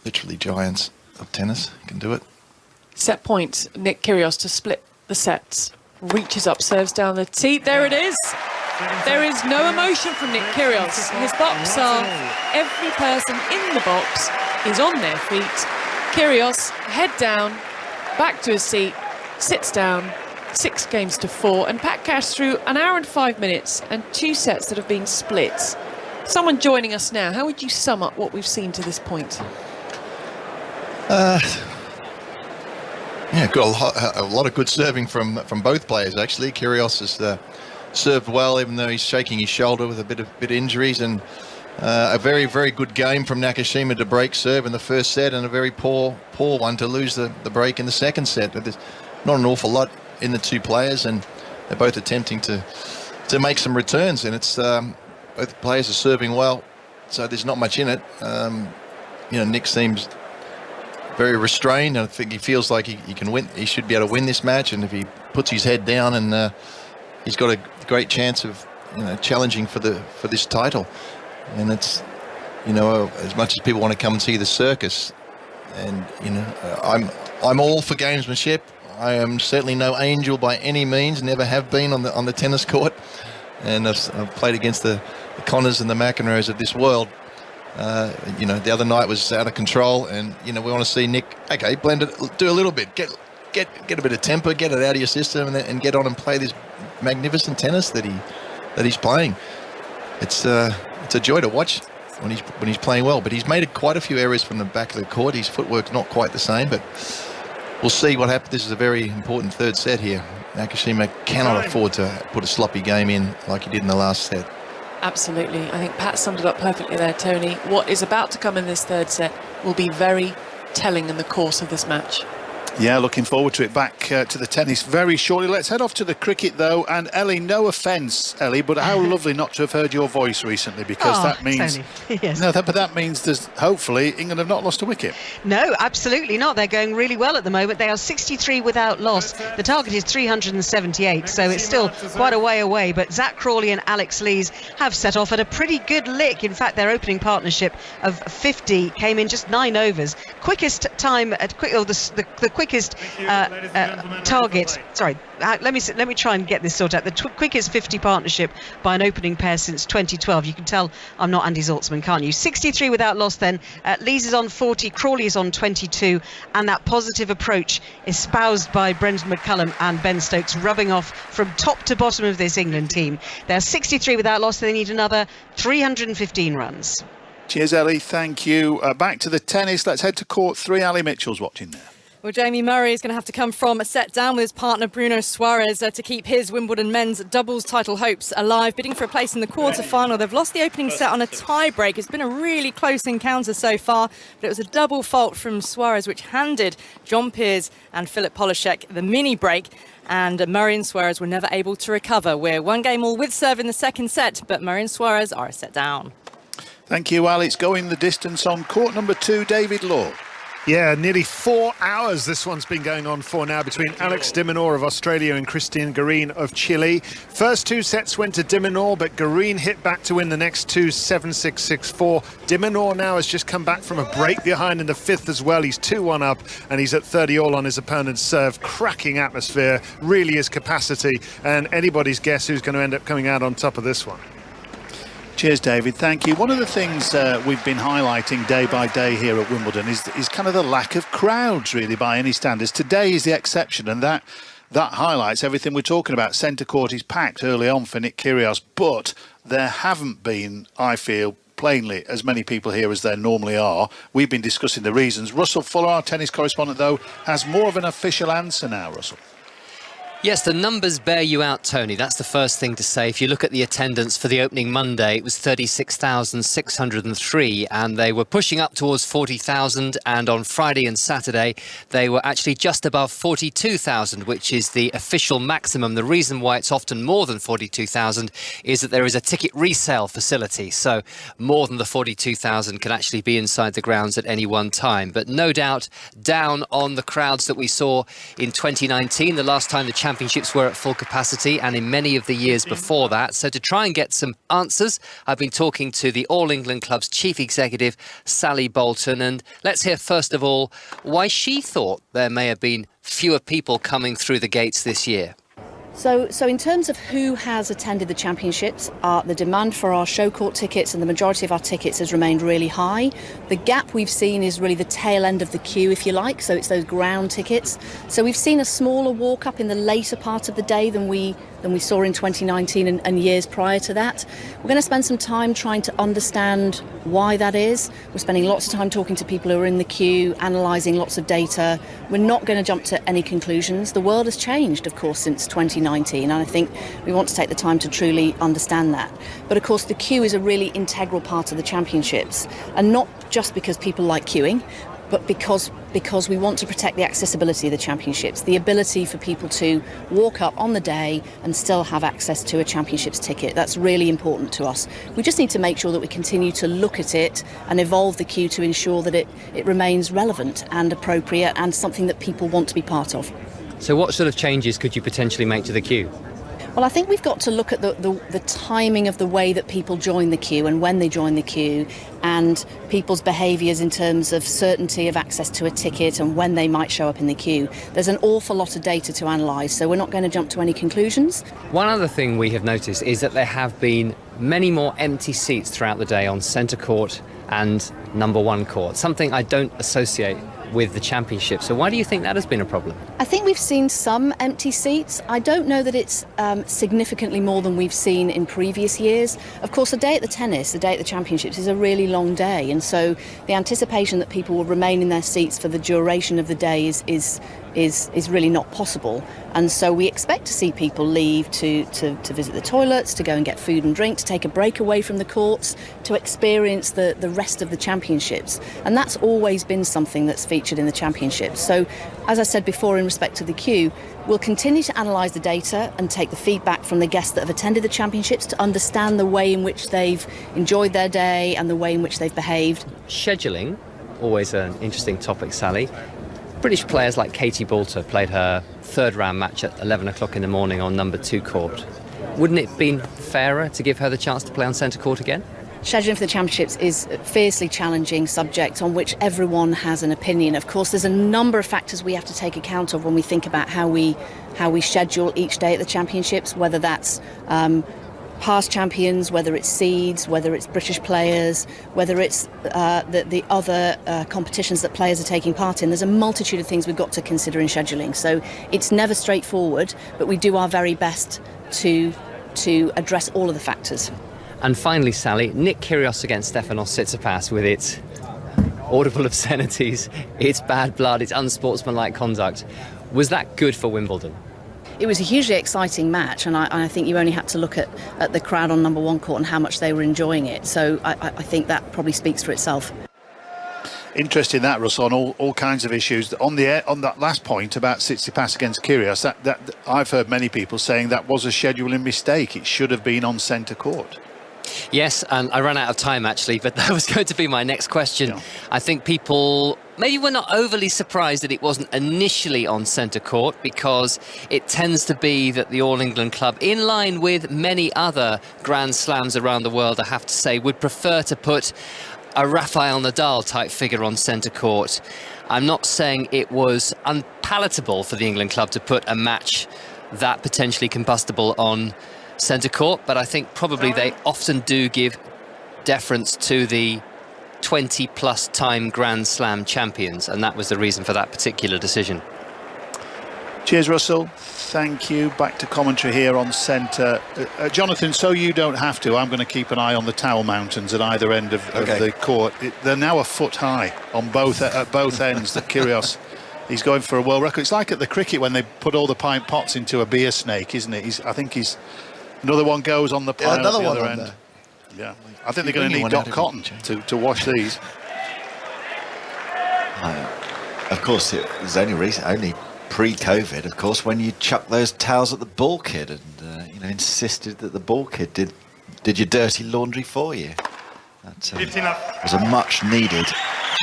literally giants of tennis can do it. Set point, Nick Kyrgios to split the sets. Reaches up, serves down the tee. There it is. There is no emotion from Nick Kyrgios. His box are, every person in the box is on their feet. Kyrgios, head down, back to his seat, sits down. 6 games to 4, and Pat Cash through an hour and 5 minutes and 2 sets that have been split. Someone joining us now, how would you sum up what we've seen to this point? Got a lot of good serving from both players, actually. Kyrgios has served well, even though he's shaking his shoulder with a bit injuries, and a very, very good game from Nakashima to break serve in the first set, and a very poor one to lose the break in the second set. But there's not an awful lot in the two players, and they're both attempting to make some returns, and it's both players are serving well, so there's not much in it. Nick seems very restrained. I think he feels like he can win. He should be able to win this match, and if he puts his head down, and he's got a great chance of challenging for this title. And it's as much as people want to come and see the circus, and I'm all for gamesmanship. I am certainly no angel by any means, never have been on the tennis court, and I've played against the Connors and the McEnroes of this world. The other night was out of control, and we want to see Nick, blend it, do a little bit, get a bit of temper, get it out of your system, and get on and play this magnificent tennis that he's playing. It's a joy to watch when he's playing well, but he's made quite a few errors from the back of the court. His footwork's not quite the same, but we'll see what happens. This is a very important third set here. Nakashima cannot afford to put a sloppy game in like he did in the last set. Absolutely. I think Pat summed it up perfectly there, Tony. What is about to come in this third set will be very telling in the course of this match. Yeah, looking forward to it. Back to the tennis very shortly. Let's head off to the cricket, though. And Ellie, no offence, Ellie, but how lovely not to have heard your voice recently, because that means... Tony. Yes. No, but that means there's hopefully England have not lost a wicket. No, absolutely not. They're going really well at the moment. They are 63 without loss. The target is 378, so it's still quite a way away. But Zach Crawley and Alex Lees have set off at a pretty good lick. In fact, their opening partnership of 50 came in just 9 overs. Quickest time at the quickest target. Sorry, let me try and get this sorted out. The quickest 50 partnership by an opening pair since 2012. You can tell I'm not Andy Zaltzman, can't you? 63 without loss then. Lees is on 40, Crawley is on 22, and that positive approach espoused by Brendan McCullum and Ben Stokes, rubbing off from top to bottom of this England team. They're 63 without loss. They need another 315 runs. Cheers, Ellie. Thank you. Back to the tennis. Let's head to court 3. Ali Mitchell's watching there. Well, Jamie Murray is going to have to come from a set down with his partner Bruno Suarez to keep his Wimbledon men's doubles title hopes alive, bidding for a place in the quarter-final. They've lost the opening set on a tie-break. It's been a really close encounter so far, but it was a double fault from Suarez, which handed John Peers and Filip Polashek the mini-break. And Murray and Suarez were never able to recover. We're 1 game all with serve in the second set, but Murray and Suarez are a set down. Thank you, Al. It's going the distance on court number 2, David Law. Yeah, nearly 4 hours this one's been going on for now between Alex de Minaur of Australia and Christian Garin of Chile. First 2 sets went to de Minaur, but Garin hit back to win the next 2, 7-6, 6-4. De Minaur now has just come back from a break behind in the 5th as well. He's 2-1 up, and he's at 30 all on his opponent's serve. Cracking atmosphere, really is capacity, and anybody's guess who's going to end up coming out on top of this one. Cheers, David. Thank you. One of the things we've been highlighting day by day here at Wimbledon is kind of the lack of crowds, really, by any standards. Today is the exception, and that highlights everything we're talking about. Centre court is packed early on for Nick Kyrgios, but there haven't been, I feel, plainly, as many people here as there normally are. We've been discussing the reasons. Russell Fuller, our tennis correspondent, though, has more of an official answer now, Russell. Yes, the numbers bear you out, Tony. That's the first thing to say. If you look at the attendance for the opening Monday, it was 36,603, and they were pushing up towards 40,000. And on Friday and Saturday, they were actually just above 42,000, which is the official maximum. The reason why it's often more than 42,000 is that there is a ticket resale facility. So more than the 42,000 can actually be inside the grounds at any one time. But no doubt down on the crowds that we saw in 2019, the last time the championships were at full capacity, and in many of the years before that. So to try and get some answers, I've been talking to the All England Club's chief executive, Sally Bolton, and let's hear first of all why she thought there may have been fewer people coming through the gates this year. So in terms of who has attended the championships, the demand for our show court tickets and the majority of our tickets has remained really high. The gap we've seen is really the tail end of the queue, if you like, so it's those ground tickets. So we've seen a smaller walk up in the later part of the day than we saw in 2019 and years prior to that. We're going to spend some time trying to understand why that is. We're spending lots of time talking to people who are in the queue, analysing lots of data. We're not going to jump to any conclusions. The world has changed, of course, since 2019, and I think we want to take the time to truly understand that. But of course, the queue is a really integral part of the championships, and not just because people like queuing, but because we want to protect the accessibility of the championships, the ability for people to walk up on the day and still have access to a championships ticket. That's really important to us. We just need to make sure that we continue to look at it and evolve the queue to ensure that it remains relevant and appropriate and something that people want to be part of. So what sort of changes could you potentially make to the queue? Well, I think we've got to look at the timing of the way that people join the queue and when they join the queue, and people's behaviours in terms of certainty of access to a ticket and when they might show up in the queue. There's an awful lot of data to analyse, so we're not going to jump to any conclusions. One other thing we have noticed is that there have been many more empty seats throughout the day on centre court and number one court, something I don't associate with the championship. So why do you think that has been a problem? I think we've seen some empty seats. I don't know that it's significantly more than we've seen in previous years. Of course, the day at the tennis, the day at the championships is a really long day, and so the anticipation that people will remain in their seats for the duration of the day is really not possible. And so we expect to see people leave to visit the toilets, to go and get food and drink, to take a break away from the courts, to experience the rest of the championships. And that's always been something that's featured in the championships. So, as I said before, in respect of the queue, we'll continue to analyse the data and take the feedback from the guests that have attended the championships to understand the way in which they've enjoyed their day and the way in which they've behaved. Scheduling, always an interesting topic, Sally. British players like Katie Boulter played her third round match at 11 o'clock in the morning on number 2 court. Wouldn't it have been fairer to give her the chance to play on centre court again? Scheduling for the championships is a fiercely challenging subject on which everyone has an opinion. Of course, there's a number of factors we have to take account of when we think about how we schedule each day at the championships, whether that's past champions, whether it's seeds, whether it's British players, whether it's the other competitions that players are taking part in. There's a multitude of things we've got to consider in scheduling. So it's never straightforward, but we do our very best to address all of the factors. And finally, Sally, Nick Kyrgios against Stefanos Tsitsipas with its audible obscenities, its bad blood, its unsportsmanlike conduct. Was that good for Wimbledon? It was a hugely exciting match, and I think you only had to look at the crowd on number 1 court and how much they were enjoying it. So I think that probably speaks for itself. Interesting that, Russ, on all kinds of issues. On that last point about Tsitsipas against Kyrgios, that I've heard many people saying that was a scheduling mistake. It should have been on centre court. Yes, and I ran out of time actually, but that was going to be my next question. Yeah. I think people maybe were not overly surprised that it wasn't initially on centre court, because it tends to be that the All England club, in line with many other Grand Slams around the world, I have to say, would prefer to put a Rafael Nadal type figure on centre court. I'm not saying it was unpalatable for the England club to put a match that potentially combustible on centre court, but I think probably they often do give deference to the 20-plus time Grand Slam champions, and that was the reason for that particular decision. Cheers, Russell. Thank you. Back to commentary here on centre. Jonathan, so you don't have to, I'm going to keep an eye on the Towel Mountains at either end of the court. They're now a foot high on at both ends. That Kyrgios, he's going for a world record. It's like at the cricket when they put all the pint pots into a beer snake, isn't it? I think another one goes on the pile at the other end. Yeah, I think they're going to need Doc Cotton to wash these. Of course, it was only pre-COVID, of course, when you chucked those towels at the ball kid and insisted that the ball kid did your dirty laundry for you. That was a much-needed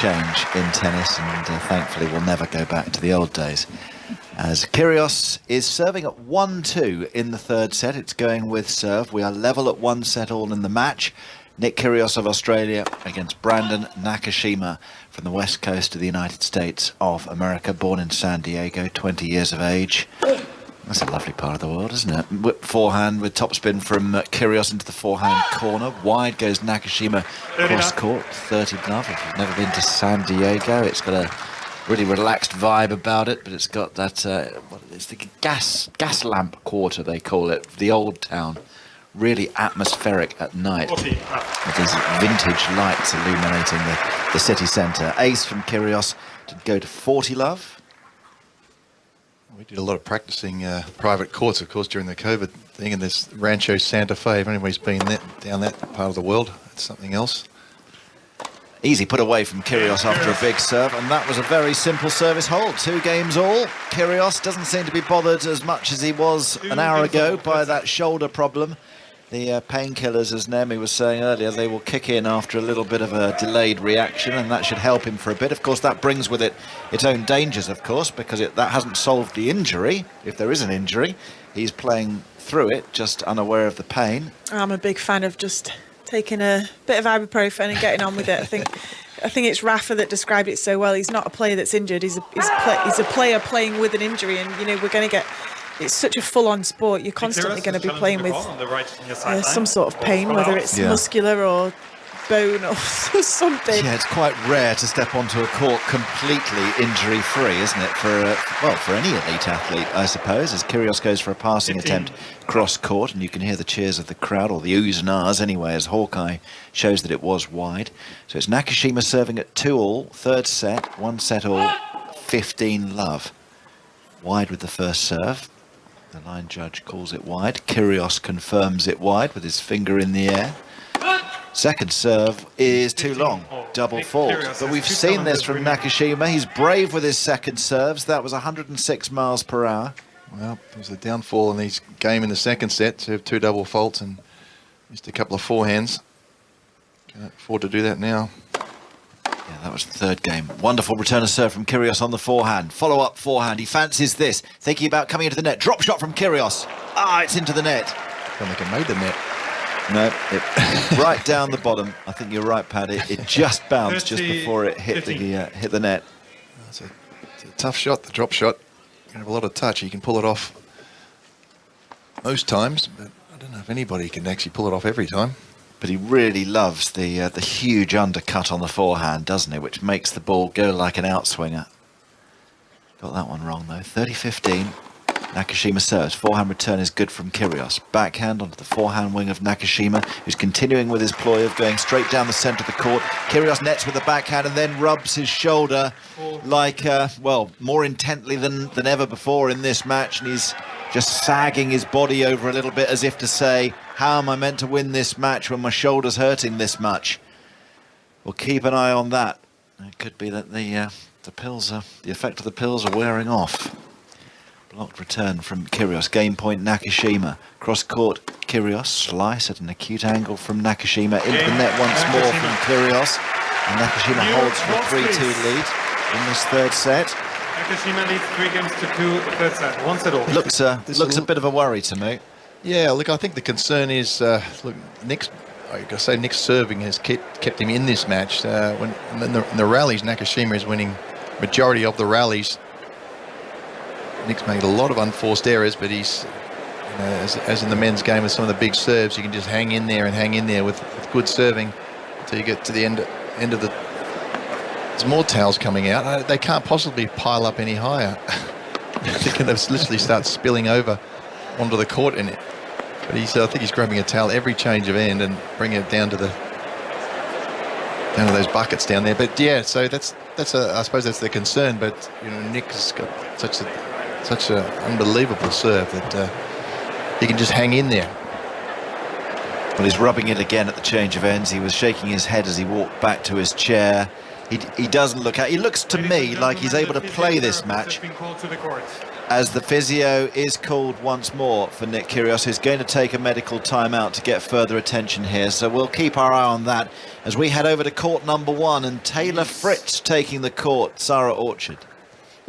change in tennis, and thankfully we'll never go back to the old days. As Kyrgios is serving at 1-2 in the third set. It's going with serve. We are level at 1 set all in the match. Nick Kyrgios of Australia against Brandon Nakashima from the west coast of the United States of America, born in San Diego, 20 years of age. That's a lovely part of the world, isn't it? Whip forehand with topspin from Kyrgios into the forehand corner. Wide goes Nakashima cross court, 30 love. If you've never been to San Diego, it's got a really relaxed vibe about it, but it's got that, it's the gas lamp quarter, they call it, the old town. Really atmospheric at night with these vintage lights illuminating the city centre. Ace from Kyrgios to go to 40 love. We did a lot of practicing private courts, of course, during the COVID thing, and there's Rancho Santa Fe. If anybody's been down that part of the world, it's something else. Easy put away from Kyrgios after a big serve, and that was a very simple service hold. 2 games all. Kyrgios doesn't seem to be bothered as much as he was an hour ago by that shoulder problem. The painkillers, as Naomi was saying earlier, they will kick in after a little bit of a delayed reaction, and that should help him for a bit. Of course, that brings with it its own dangers, of course, because that hasn't solved the injury. If there is an injury, he's playing through it, just unaware of the pain. I'm a big fan of just taking a bit of ibuprofen and getting on with it. I think it's Rafa that described it so well. He's not a player that's injured. He's a player playing with an injury, and we're going to get. It's such a full-on sport. You're constantly going to be playing with some sort of pain, whether it's muscular or bone or something. Yeah, it's quite rare to step onto a court completely injury-free, isn't it? For any elite athlete, I suppose, as Kyrgios goes for a passing attempt cross-court, and you can hear the cheers of the crowd, or the oohs and ahs anyway, as Hawkeye shows that it was wide. So it's Nakashima serving at 2-all, third set, 1-set-all, 15-love. Wide with the first serve. The line judge calls it wide. Kyrgios confirms it wide with his finger in the air. Second serve is too long, double fault. But we've seen this from Nakashima. He's brave with his second serves. That was 106 miles per hour. Well, there was a downfall in his game in the second set to have 2 double faults and missed a couple of forehands. Can't afford to do that now. Yeah, that was the third game. Wonderful return of serve from Kyrgios on the forehand. Follow-up forehand. He fancies this. Thinking about coming into the net. Drop shot from Kyrgios. It's into the net. I don't think it made the net. No, right down the bottom. I think you're right, Paddy. It just bounced just before it hit the net. It's a tough shot, the drop shot. You can have a lot of touch. You can pull it off most times, but I don't know if anybody can actually pull it off every time. But he really loves the huge undercut on the forehand, doesn't he? Which makes the ball go like an outswinger. Got that one wrong, though. 30-15. Nakashima serves. Forehand return is good from Kyrgios. Backhand onto the forehand wing of Nakashima, who's continuing with his ploy of going straight down the centre of the court. Kyrgios nets with the backhand and then rubs his shoulder like, more intently than ever before in this match. And he's just sagging his body over a little bit as if to say, how am I meant to win this match when my shoulder's hurting this much? We'll keep an eye on that. It could be that the effect of the pills are wearing off. Blocked return from Kyrgios. Game point Nakashima. Cross court Kyrgios. Slice at an acute angle from Nakashima. Into the net once more from Kyrgios. And Nakashima holds for a 3-2 lead in this third set. Nakashima leads 3 games to 2, third set. 1-set-all. Looks a bit of a worry to me. Yeah, look, I think the concern is, Nick's serving has kept him in this match. When in the rallies, Nakashima is winning majority of the rallies. Nick's made a lot of unforced errors, but he's, as in the men's game with some of the big serves, you can just hang in there with good serving until you get to the end of the. There's more towels coming out. They can't possibly pile up any higher. They're going to literally start spilling over onto the court in it. But I think he's grabbing a towel every change of end and bringing it down to those buckets down there. But yeah, so I suppose that's the concern. But Nick has got such an unbelievable serve that he can just hang in there. Well, he's rubbing it again at the change of ends. He was shaking his head as he walked back to his chair. He doesn't look out. He looks to me like he's able to play this match, as the physio is called once more for Nick Kyrgios, who's going to take a medical timeout to get further attention here. So we'll keep our eye on that as we head over to court number 1, and Taylor Fritz taking the court. Sarah Orchard.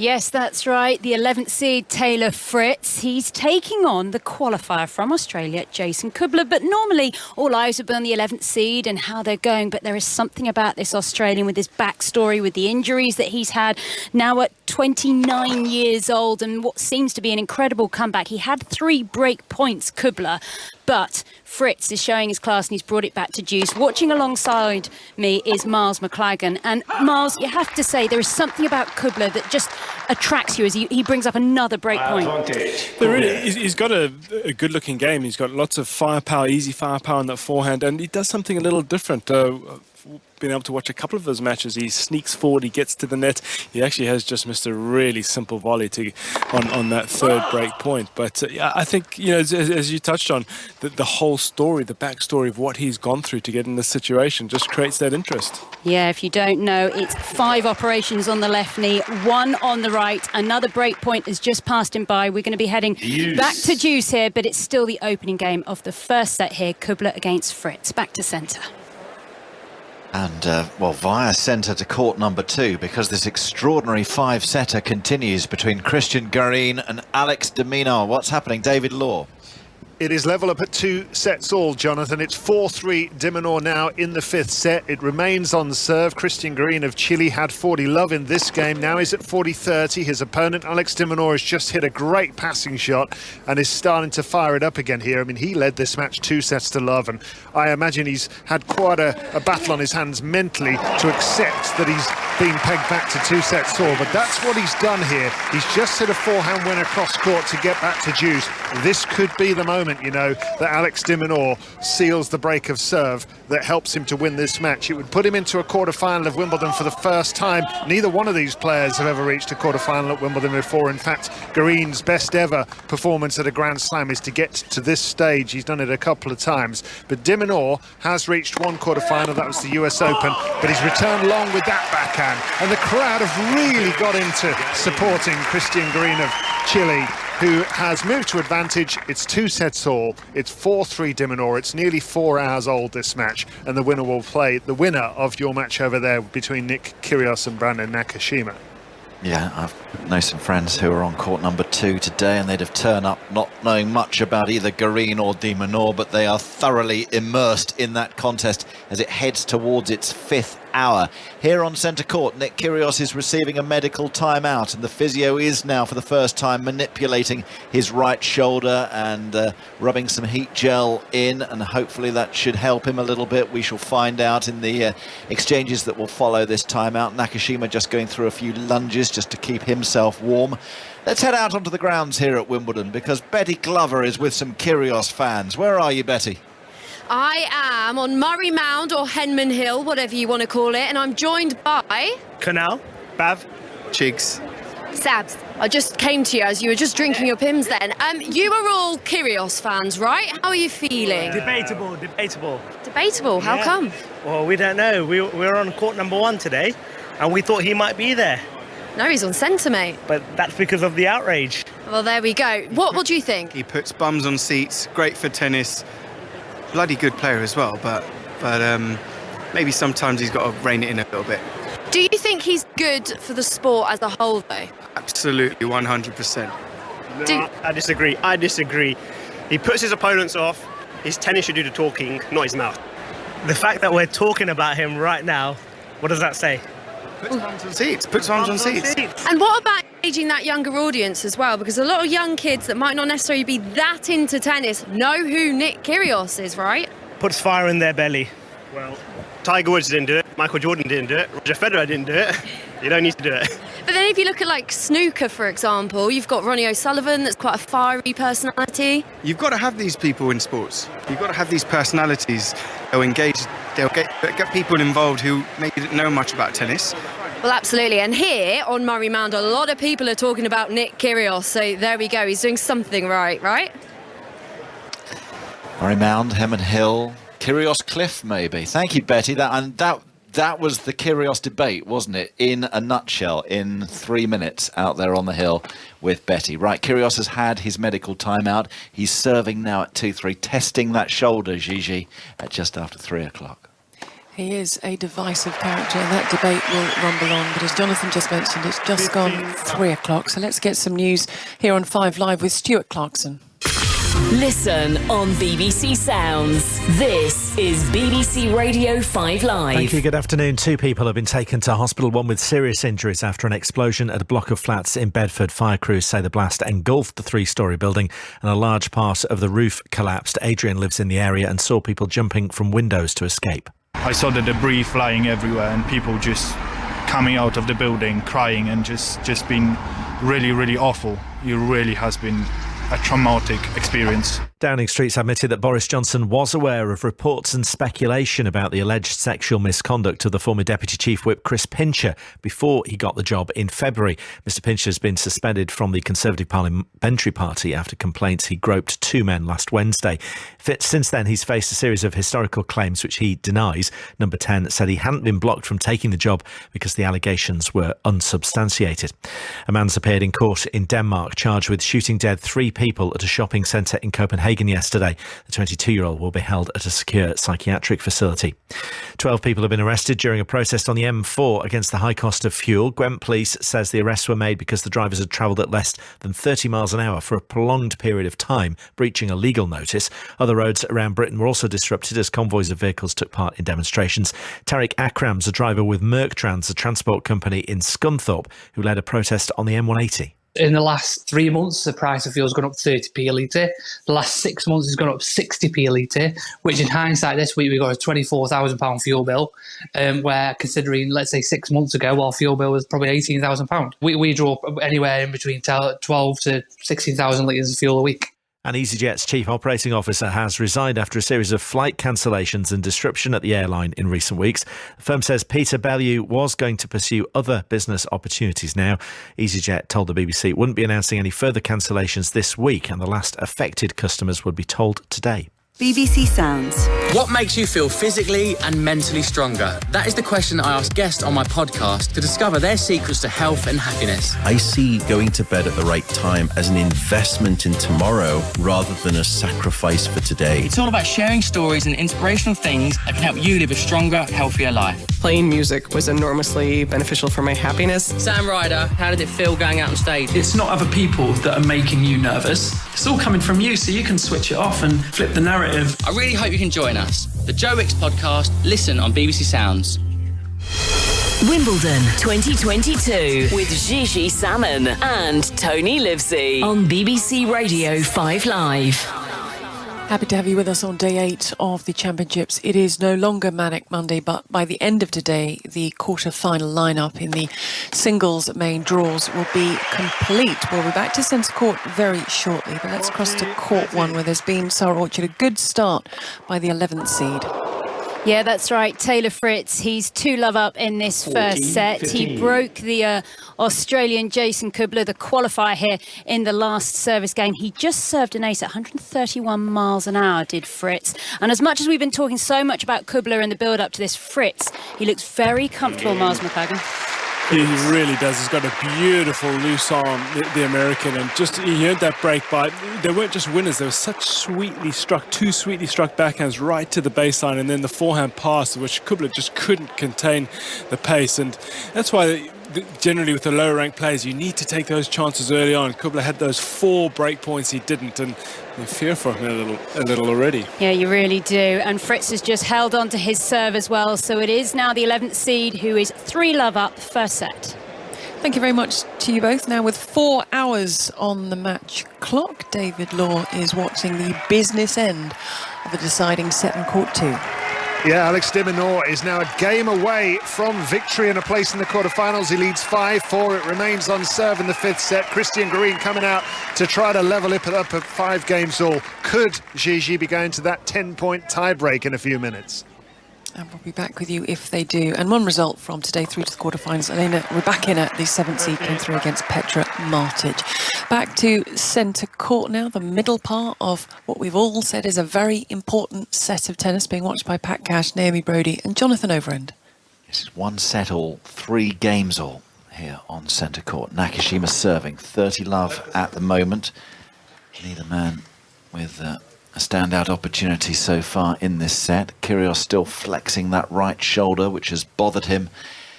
Yes, that's right. The 11th seed, Taylor Fritz. He's taking on the qualifier from Australia, Jason Kubler. But normally, all eyes will be on the 11th seed and how they're going. But there is something about this Australian with his backstory, with the injuries that he's had. Now at 29 years old and what seems to be an incredible comeback. He had 3 break points, Kubler. But Fritz is showing his class and he's brought it back to deuce. Watching alongside me is Miles McLagan. And Miles, you have to say there is something about Kubler that just attracts you as he brings up another break point. He's got a good-looking game. He's got lots of firepower, easy firepower on that forehand, and he does something a little different. been able to watch a couple of those matches. He sneaks forward, he gets to the net. He actually has just missed a really simple volley on that third break point. But I think, as you touched on, the whole story, the backstory of what he's gone through to get in this situation just creates that interest. Yeah, if you don't know, it's 5 operations on the left knee, 1 on the right. Another break point has just passed him by. We're going to be heading back to deuce here, but it's still the opening game of the first set here. Kubler against Fritz. Back to centre. And, via centre to court number 2, because this extraordinary 5-setter continues between Christian Garin and Alex de Minaur. What's happening, David Law? It is level up at 2 sets all, Jonathan. It's 4-3 de Minaur now in the 5th set. It remains on serve. Christian Garin of Chile had 40 love in this game. Now he's at 40-30. His opponent, Alex de Minaur, has just hit a great passing shot and is starting to fire it up again here. I mean, he led this match 2 sets to love, and I imagine he's had quite a battle on his hands mentally to accept that he's been pegged back to 2 sets all. But that's what he's done here. He's just hit a forehand winner cross court to get back to deuce. This could be the moment, that Alex de Minaur seals the break of serve that helps him to win this match. It would put him into a quarter-final of Wimbledon for the first time. Neither one of these players have ever reached a quarter-final at Wimbledon before. In fact, Garin's best ever performance at a Grand Slam is to get to this stage. He's done it a couple of times. But de Minaur has reached 1 quarter-final. That was the US Open. But he's returned long with that backhand. And the crowd have really got into supporting Christian Garin of Chile, who has moved to advantage. It's 2 sets all. It's 4-3 de Minaur. It's nearly 4 hours old, this match, and the winner will play the winner of your match over there between Nick Kyrgios and Brandon Nakashima. Yeah, I know some friends who are on court number 2 today, and they'd have turned up not knowing much about either Garin or de Minaur, but they are thoroughly immersed in that contest as it heads towards its 5th hour. Here on centre court, Nick Kyrgios is receiving a medical timeout, and the physio is now for the first time manipulating his right shoulder and rubbing some heat gel in, and hopefully that should help him a little bit. We shall find out in the exchanges that will follow this timeout. Nakashima just going through a few lunges just to keep himself warm. Let's head out onto the grounds here at Wimbledon, because Betty Glover is with some Kyrgios fans. Where are you, Betty? I am on Murray Mound or Henman Hill, whatever you want to call it, and I'm joined by... Canal, Bav, Chigs. Sabs. I just came to you as you were just drinking your Pimm's then. You are all Kyrgios fans, right? How are you feeling? Debatable. Debatable? How come? Well, we don't know. We're on court number 1 today, and we thought he might be there. No, he's on centre, mate. But that's because of the outrage. Well, there we go. What do you think? He puts bums on seats, great for tennis. Bloody good player as well, but maybe sometimes he's got to rein it in a little bit. Do you think he's good for the sport as a whole, though? Absolutely, 100%. No, I disagree. He puts his opponents off. His tennis should do the talking, not his mouth. The fact that we're talking about him right now, what does that say? Puts bums on seats. And what about engaging that younger audience as well? Because a lot of young kids that might not necessarily be that into tennis know who Nick Kyrgios is, right? Puts fire in their belly. Well, Tiger Woods didn't do it. Michael Jordan didn't do it. Roger Federer didn't do it. You don't need to do it. But then if you look at like snooker, for example, you've got Ronnie O'Sullivan, that's quite a fiery personality. You've got to have these people in sports. You've got to have these personalities. They'll get people involved who maybe didn't know much about tennis. Well, absolutely. And here on Murray Mound, a lot of people are talking about Nick Kyrgios. So there we go. He's doing something right? Murray Mound, Henman Hill, Kyrgios Cliff, maybe. Thank you, Betty. That was the Kyrgios debate, wasn't it? In a nutshell, in 3 minutes out there on the hill with Betty. Right, Kyrgios has had his medical timeout. He's serving now at 2-3, testing that shoulder, Gigi, at just after 3 o'clock. He is a divisive character, and that debate will rumble on. But as Jonathan just mentioned, it's just gone 3 o'clock. So let's get some news here on 5 Live with Stuart Clarkson. Listen on BBC Sounds. This is BBC Radio 5 Live. Thank you. Good afternoon. 2 people have been taken to hospital, one with serious injuries after an explosion at a block of flats in Bedford. Fire crews say the blast engulfed the 3-storey building and a large part of the roof collapsed. Adrian lives in the area and saw people jumping from windows to escape. I saw the debris flying everywhere and people just coming out of the building crying and just been really, really awful. It really has been a traumatic experience. Downing Street's admitted that Boris Johnson was aware of reports and speculation about the alleged sexual misconduct of the former Deputy Chief Whip Chris Pincher before he got the job in February. Mr Pincher has been suspended from the Conservative Parliamentary Party after complaints he groped two men last Wednesday. Since then, he's faced a series of historical claims which he denies. Number 10 said he hadn't been blocked from taking the job because the allegations were unsubstantiated. A man's appeared in court in Denmark charged with shooting dead 3 people at a shopping centre in Copenhagen yesterday. The 22-year-old will be held at a secure psychiatric facility. 12 people have been arrested during a protest on the M4 against the high cost of fuel. Gwent Police says the arrests were made because the drivers had travelled at less than 30 miles an hour for a prolonged period of time, breaching a legal notice. Other roads around Britain were also disrupted as convoys of vehicles took part in demonstrations. Tariq Akram's a driver with Merctrans, a transport company in Scunthorpe, who led a protest on the M180. In the last 3 months, the price of fuel has gone up 30p a litre. The last 6 months has gone up 60p a litre, which in hindsight this week we got a £24,000 fuel bill, where considering, let's say 6 months ago, our fuel bill was probably £18,000. We draw anywhere in between 12 to 16,000 litres of fuel a week. And EasyJet's chief operating officer has resigned after a series of flight cancellations and disruption at the airline in recent weeks. The firm says Peter Bellew was going to pursue other business opportunities now. EasyJet told the BBC it wouldn't be announcing any further cancellations this week, and the last affected customers would be told today. BBC Sounds. What makes you feel physically and mentally stronger? That is the question I ask guests on my podcast to discover their secrets to health and happiness. I see going to bed at the right time as an investment in tomorrow rather than a sacrifice for today. It's all about sharing stories and inspirational things that can help you live a stronger, healthier life. Playing music was enormously beneficial for my happiness. Sam Ryder, how did it feel going out on stage? It's not other people that are making you nervous. It's all coming from you, so you can switch it off and flip the narrative. I really hope you can join us. The Joe Wicks podcast, listen on BBC Sounds. Wimbledon 2022 with Gigi Salmon and Tony Livesey on BBC Radio 5 Live. Happy to have you with us on day 8 of the championships. It is no longer Manic Monday, but by the end of today, the quarter-final lineup in the singles main draws will be complete. We'll be back to centre court very shortly, but let's cross to court 1, where there's been, Sarah Orchard, a good start by the 11th seed. Yeah, that's right. Taylor Fritz, he's 2-love up in this first set. 15. He broke the Australian Jason Kubler, the qualifier here in the last service game. He just served an ace at 131 miles an hour, did Fritz. And as much as we've been talking so much about Kubler and the build-up to this, Fritz, he looks very comfortable, Miles McLagan. He really does. He's got a beautiful loose arm, the American, and just he heard that break by. They weren't just winners; they were such two sweetly struck backhands right to the baseline, and then the forehand pass, which Kubler just couldn't contain the pace, and that's why. Generally with the lower ranked players you need to take those chances early on. Kubler had those 4 break points he didn't, and you fear for him a little already. Yeah, you really do. And Fritz has just held on to his serve as well, so it is now the 11th seed who is 3-love up first set. Thank you very much to you both. Now with 4 hours on the match clock, David Law is watching the business end of the deciding set in court 2. Yeah, Alex de Minaur is now a game away from victory and a place in the quarterfinals. He leads 5-4. It remains on serve in the 5th set. Christian Green coming out to try to level it up at 5 games all. Could Gigi be going to that 10-point tiebreak in a few minutes? And we'll be back with you if they do. And one result from today through to the quarterfinals. Elena Rybakina, the 7th seed, came through against Petra Martic. Back to centre court now, the middle part of what we've all said is a very important set of tennis being watched by Pat Cash, Naomi Brodie and Jonathan Overend. This is 1 set all, 3 games all here on centre court. Nakashima serving, 30-love at the moment. Neither man with a standout opportunity so far in this set. Kyrgios still flexing that right shoulder, which has bothered him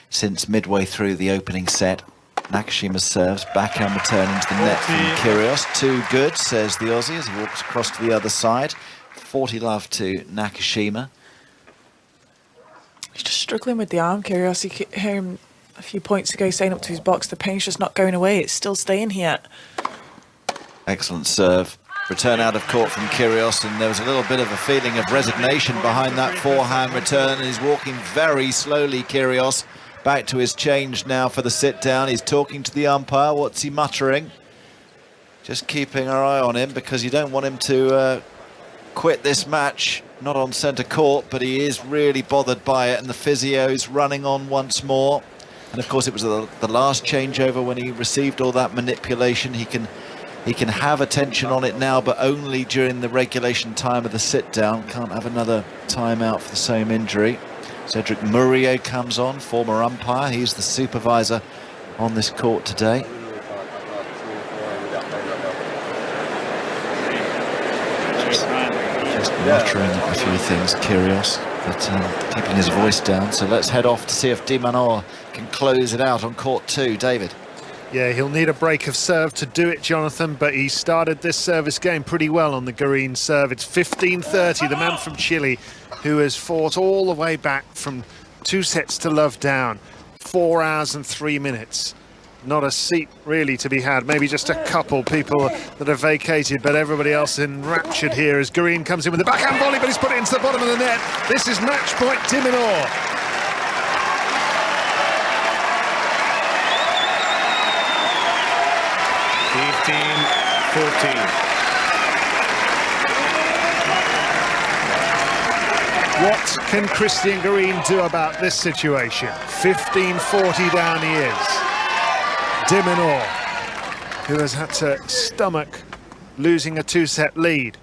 since midway through the opening set. Nakashima serves, backhand return into the net from Kyrgios. Too good, says the Aussie as he walks across to the other side. 40-love to Nakashima. He's just struggling with the arm, Kyrgios. You could hear him a few points ago saying up to his box, the pain's just not going away. It's still staying here. Excellent serve. Return out of court from Kyrgios, and there was a little bit of a feeling of resignation behind that forehand return, and he's walking very slowly, Kyrgios. Back to his change now for the sit-down. He's talking to the umpire. What's he muttering? just keeping our eye on him because you don't want him to quit this match. Not on centre court, but he is really bothered by it, and the physio's running on once more. And of course it was the last changeover when he received all that manipulation. He can have attention on it now, but only during the regulation time of the sit down. Can't have another timeout for the same injury. Cedric Murier comes on, former umpire. He's the supervisor on this court today. Just muttering a few things, Kyrgios, but keeping his voice down. So let's head off to see if de Minaur can close it out on court 2. David. Yeah, he'll need a break of serve to do it, Jonathan, but he started this service game pretty well on the Garin serve. It's 15-30, the man from Chile, who has fought all the way back from 2 sets to love down. 4 hours and 3 minutes. Not a seat really to be had, maybe just a couple people that have vacated, but everybody else enraptured here as Garin comes in with the backhand volley, but he's put it into the bottom of the net. This is match point de Minaur. What can Christian Garin do about this situation? 15-40 down he is. De Minaur, who has had to stomach losing a 2-set lead.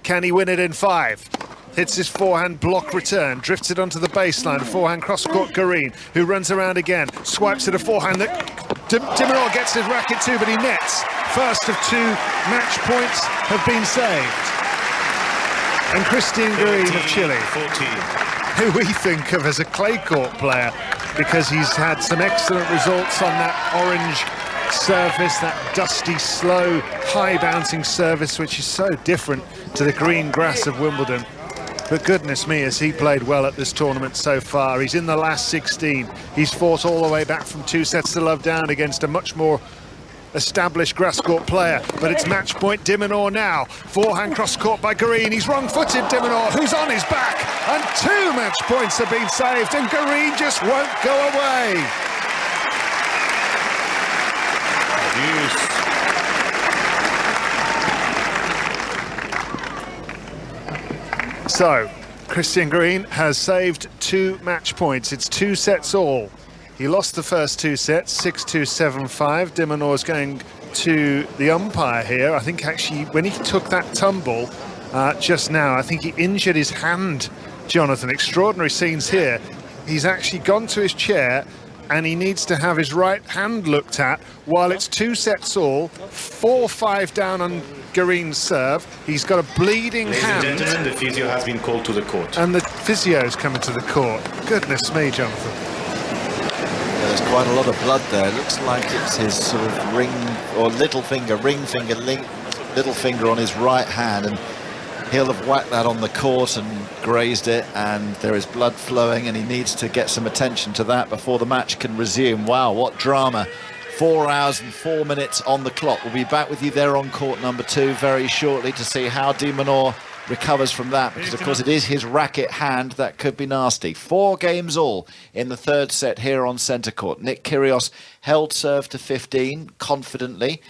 Can he win it in 5? Hits his forehand block return, drifts it onto the baseline. Forehand cross-court Garin, who runs around again, swipes at a forehand that de Minaur gets his racket too, but he nets. First of 2 match points have been saved. And Christian Garin of Chile, who we think of as a clay court player because he's had some excellent results on that orange surface, that dusty, slow, high-bouncing surface, which is so different to the green grass of Wimbledon. But goodness me, has he played well at this tournament so far. He's in the last 16. He's fought all the way back from 2 sets to love down against a much more established grass court player, but it's match point de Minaur now. Forehand cross court by Garin. He's wrong-footed, de Minaur, who's on his back, and 2 match points have been saved, and Garin just won't go away. So Christian Garin has saved 2 match points. It's 2 sets all. He lost the first 2 sets, 6-2, 7-5. De Minaur's going to the umpire here. I think actually when he took that tumble just now, I think he injured his hand, Jonathan. Extraordinary scenes here. He's actually gone to his chair and he needs to have his right hand looked at while it's 2 sets all, 4-5 down on Garin's serve. He's got a bleeding hand. Ladies and gentlemen, the physio has been called to the court. And the physio's coming to the court. Goodness me, Jonathan. There's quite a lot of blood there. It looks like it's his sort of ring or little finger on his right hand, and he'll have whacked that on the court and grazed it, and there is blood flowing, and he needs to get some attention to that before the match can resume. Wow, what drama. 4 hours and 4 minutes on the clock. We'll be back with you there on court number 2 very shortly to see how de Minaur recovers from that, because of course it is his racket hand that could be nasty. 4 games all in the 3rd set here on centre court. Nick Kyrgios held serve to 15 confidently,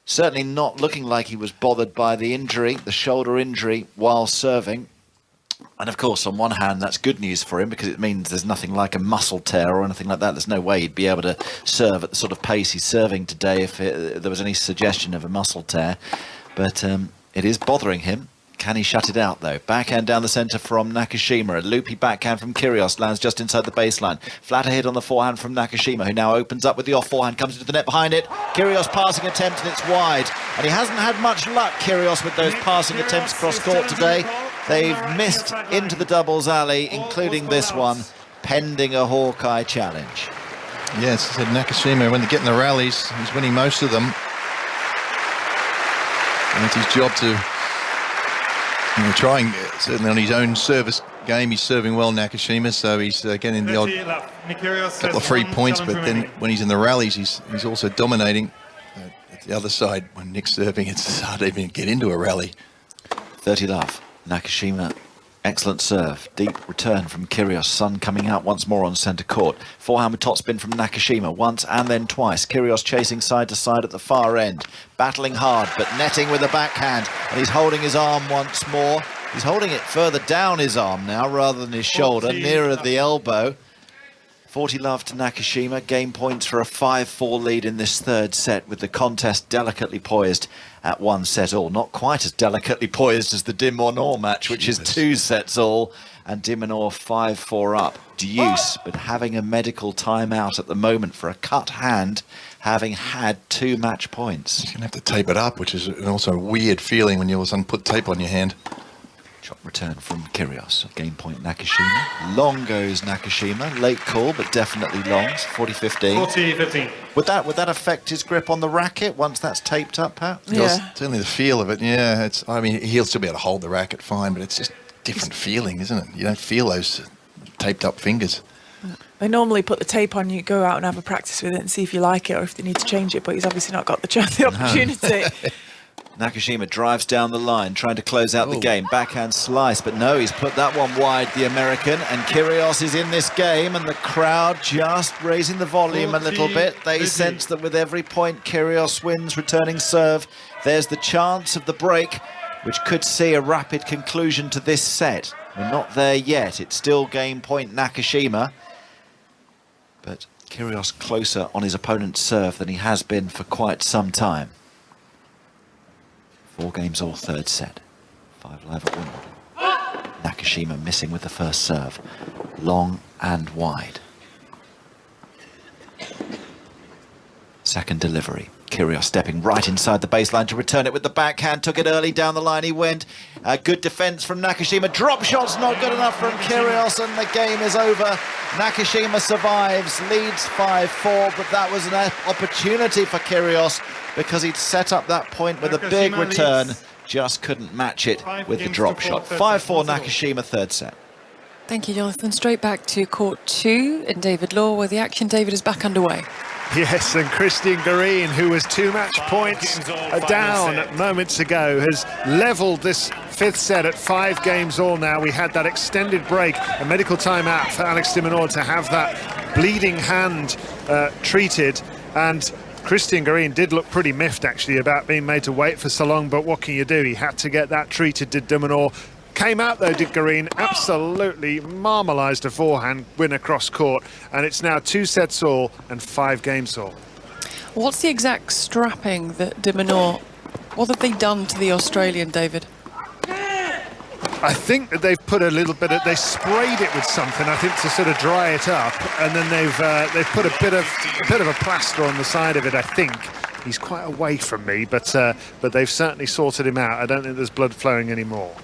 certainly not looking like he was bothered by the injury, the shoulder injury, while serving. And of course, on one hand, that's good news for him because it means there's nothing like a muscle tear or anything like that. There's no way he'd be able to serve at the sort of pace he's serving today if there was any suggestion of a muscle tear. But it is bothering him. Can he shut it out, though? Backhand down the centre from Nakashima. A loopy backhand from Kyrgios lands just inside the baseline. Flatter hit on the forehand from Nakashima, who now opens up with the off forehand, comes into the net behind it. Kyrgios passing attempt, and it's wide. And he hasn't had much luck, Kyrgios, with those passing attempts cross court today. They've missed into the doubles alley, including this one, pending a Hawkeye challenge. Yes, said Nakashima, when they get in the rallies, he's winning most of them. And it's his job to trying, certainly on his own service game, he's serving well, Nakashima, so he's getting the odd couple of free points, but then when he's in the rallies, he's also dominating. At the other side, when Nick's serving, it's hard to even get into a rally. 30 love. Nakashima Excellent serve. Deep return from Kyrgios. Sun coming out once more on centre court. Forehand with topspin from Nakashima once and then twice. Kyrgios chasing side to side at the far end. Battling hard, but netting with a backhand. And he's holding his arm once more. He's holding it further down his arm now rather than his shoulder, nearer the elbow. 40 love to Nakashima. Game points for a 5-4 lead in this third set, with the contest delicately poised at 1-set-all. Not quite as delicately poised as the de Minaur match, which is 2-sets-all, and de Minaur 5-4 up. Deuce, but having a medical timeout at the moment for a cut hand, having had 2 match points. You're going to have to tape it up, which is also a weird feeling when you all of a sudden put tape on your hand. Chop return from Kyrgios. Game point Nakashima. Long goes Nakashima. Late call, but definitely long. 40-15. 40-15. Would that affect his grip on the racket once that's taped up, Pat? Yeah. Certainly the feel of it, yeah. I mean, he'll still be able to hold the racket fine, but it's just different feeling, isn't it? You don't feel those taped up fingers. They normally put the tape on, you go out and have a practice with it and see if you like it or if they need to change it, but he's obviously not got the opportunity. Nakashima drives down the line, trying to close out the game. Backhand slice, but no, he's put that one wide, the American. And Kyrgios is in this game, and the crowd just raising the volume a little bit. They sense that with every point Kyrgios wins, returning serve, there's the chance of the break, which could see a rapid conclusion to this set. We're not there yet. It's still game point Nakashima. But Kyrgios closer on his opponent's serve than he has been for quite some time. 4 games all third set. 5 live at Wimbledon. Nakashima missing with the first serve. Long and wide. Second delivery. Kyrgios stepping right inside the baseline to return it with the backhand. Took it early down the line. He went. Good defence from Nakashima. Drop shot's not good enough from Kyrgios, and the game is over. Nakashima survives, leads 5-4, but that was an opportunity for Kyrgios because he'd set up that point with a big return. Just couldn't match it with the drop shot. 5-4 Nakashima, third set. Thank you, Jonathan. Straight back to court 2 in David Law, where the action, David, is back underway. Yes, and Christian Garin, who was 2 match points down moments ago, has levelled this 5th set at 5 games all now. We had that extended break, a medical timeout for Alex de Minaur to have that bleeding hand treated, and Christian Garin did look pretty miffed, actually, about being made to wait for so long, but what can you do? He had to get that treated, did de Minaur. Came out, though, did Garin, absolutely marmalised a forehand win across court, and it's now 2 sets all and 5 games all. What's the exact strapping that de Minaur, what have they done to the Australian, David? I think that they've put a little bit of, they sprayed it with something, I think, to sort of dry it up, and then they've put a bit of a plaster on the side of it, I think. He's quite away from me, but they've certainly sorted him out. I don't think there's blood flowing anymore.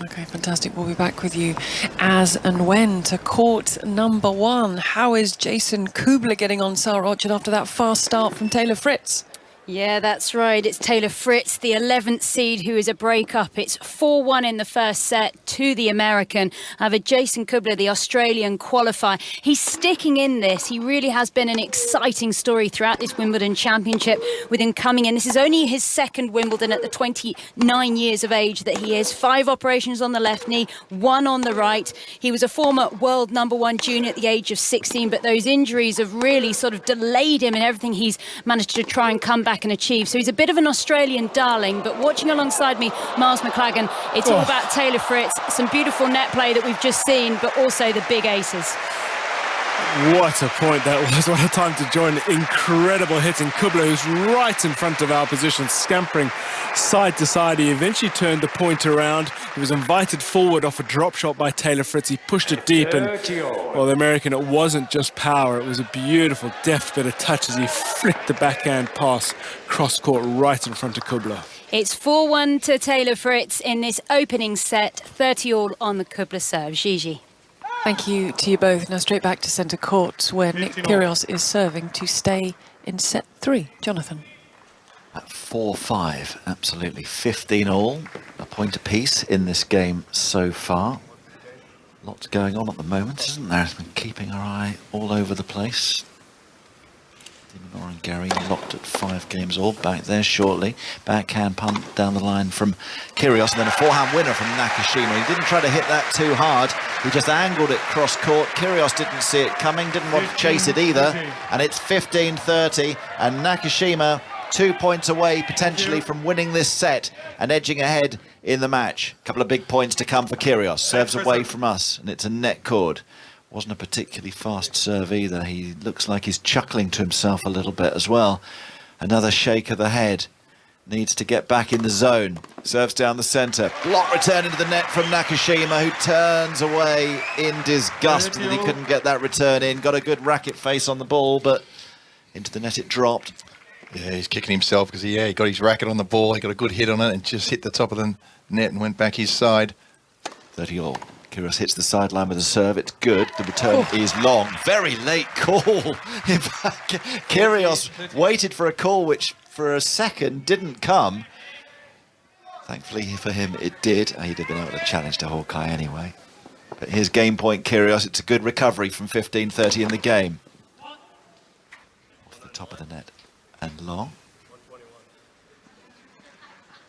Okay, fantastic. We'll be back with you as and when to court number 1. How is Jason Kubler getting on, Sarah Orchard, after that fast start from Taylor Fritz? Yeah, that's right. It's Taylor Fritz, the 11th seed, who is a break-up. It's 4-1 in the first set to the American. However, Jason Kubler, the Australian qualifier, he's sticking in this. He really has been an exciting story throughout this Wimbledon Championship with him coming in. This is only his second Wimbledon at the 29 years of age that he is. 5 operations on the left knee, 1 on the right. He was a former world #1 junior at the age of 16, but those injuries have really sort of delayed him in everything he's managed to try and come back and achieve. So he's a bit of an Australian darling, but watching alongside me, Miles McLagan, it's all about Taylor Fritz, some beautiful net play that we've just seen, but also the big aces. What a point that was. What a time to join. Incredible hitting. Kubler, who's right in front of our position, scampering side to side. He eventually turned the point around. He was invited forward off a drop shot by Taylor Fritz. He pushed it deep, and, well, the American, it wasn't just power. It was a beautiful, deft bit of touch as he flicked the backhand pass cross court right in front of Kubler. It's 4-1 to Taylor Fritz in this opening set. 30 all on the Kubler serve. Gigi. Thank you to you both. Now straight back to centre court, where Nick Kyrgios is serving to stay in set 3. Jonathan. At 4-5, absolutely. 15 all, a point apiece in this game so far. Lots going on at the moment, isn't there? Been keeping our eye all over the place. Dimonor and Gary locked at 5 games all. Back there shortly. Backhand punt down the line from Kyrgios, and then a forehand winner from Nakashima. He didn't try to hit that too hard. He just angled it cross court. Kyrgios didn't see it coming, didn't want to chase it either. And it's 15-30, and Nakashima 2 points away potentially from winning this set and edging ahead in the match. A couple of big points to come for Kyrgios. Serves away from us, and it's a net cord. Wasn't a particularly fast serve either. He looks like he's chuckling to himself a little bit as well. Another shake of the head. Needs to get back in the zone. Serves down the centre. Block return into the net from Nakashima, who turns away in disgust that he couldn't get that return in. Got a good racket face on the ball, but into the net it dropped. Yeah, he's kicking himself because he got his racket on the ball. He got a good hit on it and just hit the top of the net and went back his side. 30-all. Kyrgios hits the sideline with a serve. It's good. The return is long. Very late call. In fact, Kyrgios waited for a call which for a second didn't come. Thankfully for him it did. He'd have been able to challenge to Hawkeye anyway. But here's game point Kyrgios. It's a good recovery from 15-30 in the game. Off the top of the net and long.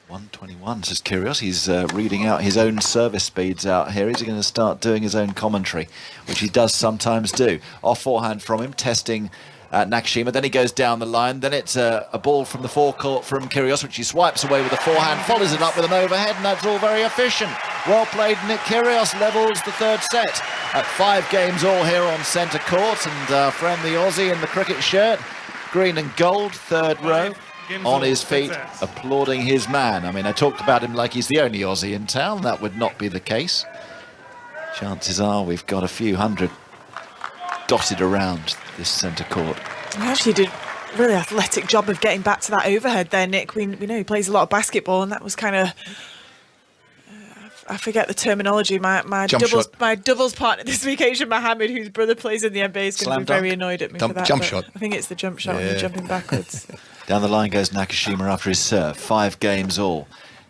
121, says Kyrgios. He's reading out his own service speeds out here. He's going to start doing his own commentary, which he does sometimes do. Off forehand from him, testing Nakashima. Then he goes down the line. Then it's a ball from the forecourt from Kyrgios, which he swipes away with a forehand, follows it up with an overhead, and that's all very efficient. Well played, Nick Kyrgios levels the third set at 5 games all here on centre court. And our friend the Aussie in the cricket shirt, green and gold, third row, on his feet, applauding his man. I mean, I talked about him like he's the only Aussie in town. That would not be the case. Chances are we've got a few hundred dotted around this centre court. He actually did a really athletic job of getting back to that overhead there, Nick. We know he plays a lot of basketball, and that was kind of... I forget the terminology. My doubles partner this week, Asian Mohammed, whose brother plays in the NBA, is going to be very annoyed at me for that. Jump shot. I think it's the jump shot when you're jumping backwards. Down the line goes Nakashima after his serve. 5 games all.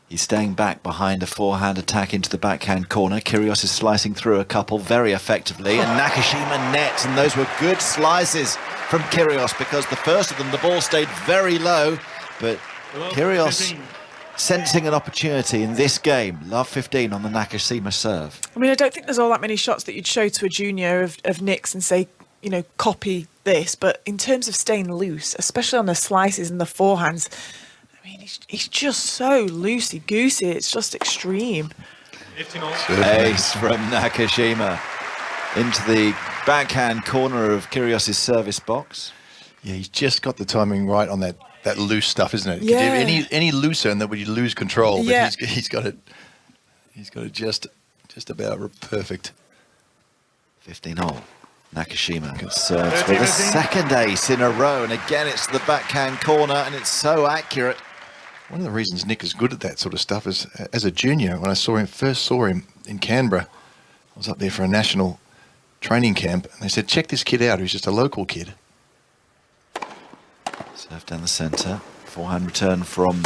He's staying back behind a forehand attack into the backhand corner. Kyrgios is slicing through a couple very effectively, and Nakashima nets, and those were good slices from Kyrgios, because the first of them, the ball stayed very low, but Kyrgios sensing an opportunity in this game. Love 15 on the Nakashima serve. I mean, I don't think there's all that many shots that you'd show to a junior of Nick's and say, you know, copy this, but in terms of staying loose, especially on the slices and the forehands, I mean, he's just so loosey-goosey, it's just extreme. Ace from Nakashima into the backhand corner of Kyrgios' service box. Yeah, he's just got the timing right on that loose stuff, isn't it? Yeah. Any looser and then would you lose control, but yeah. he's got it just about perfect. 15-all. Nakashima serves for the second ace in a row, and again it's the backhand corner, and it's so accurate. One of the reasons Nick is good at that sort of stuff is, as a junior, when I first saw him in Canberra, I was up there for a national training camp, and they said, check this kid out, who's just a local kid. Serve down the centre, forehand return from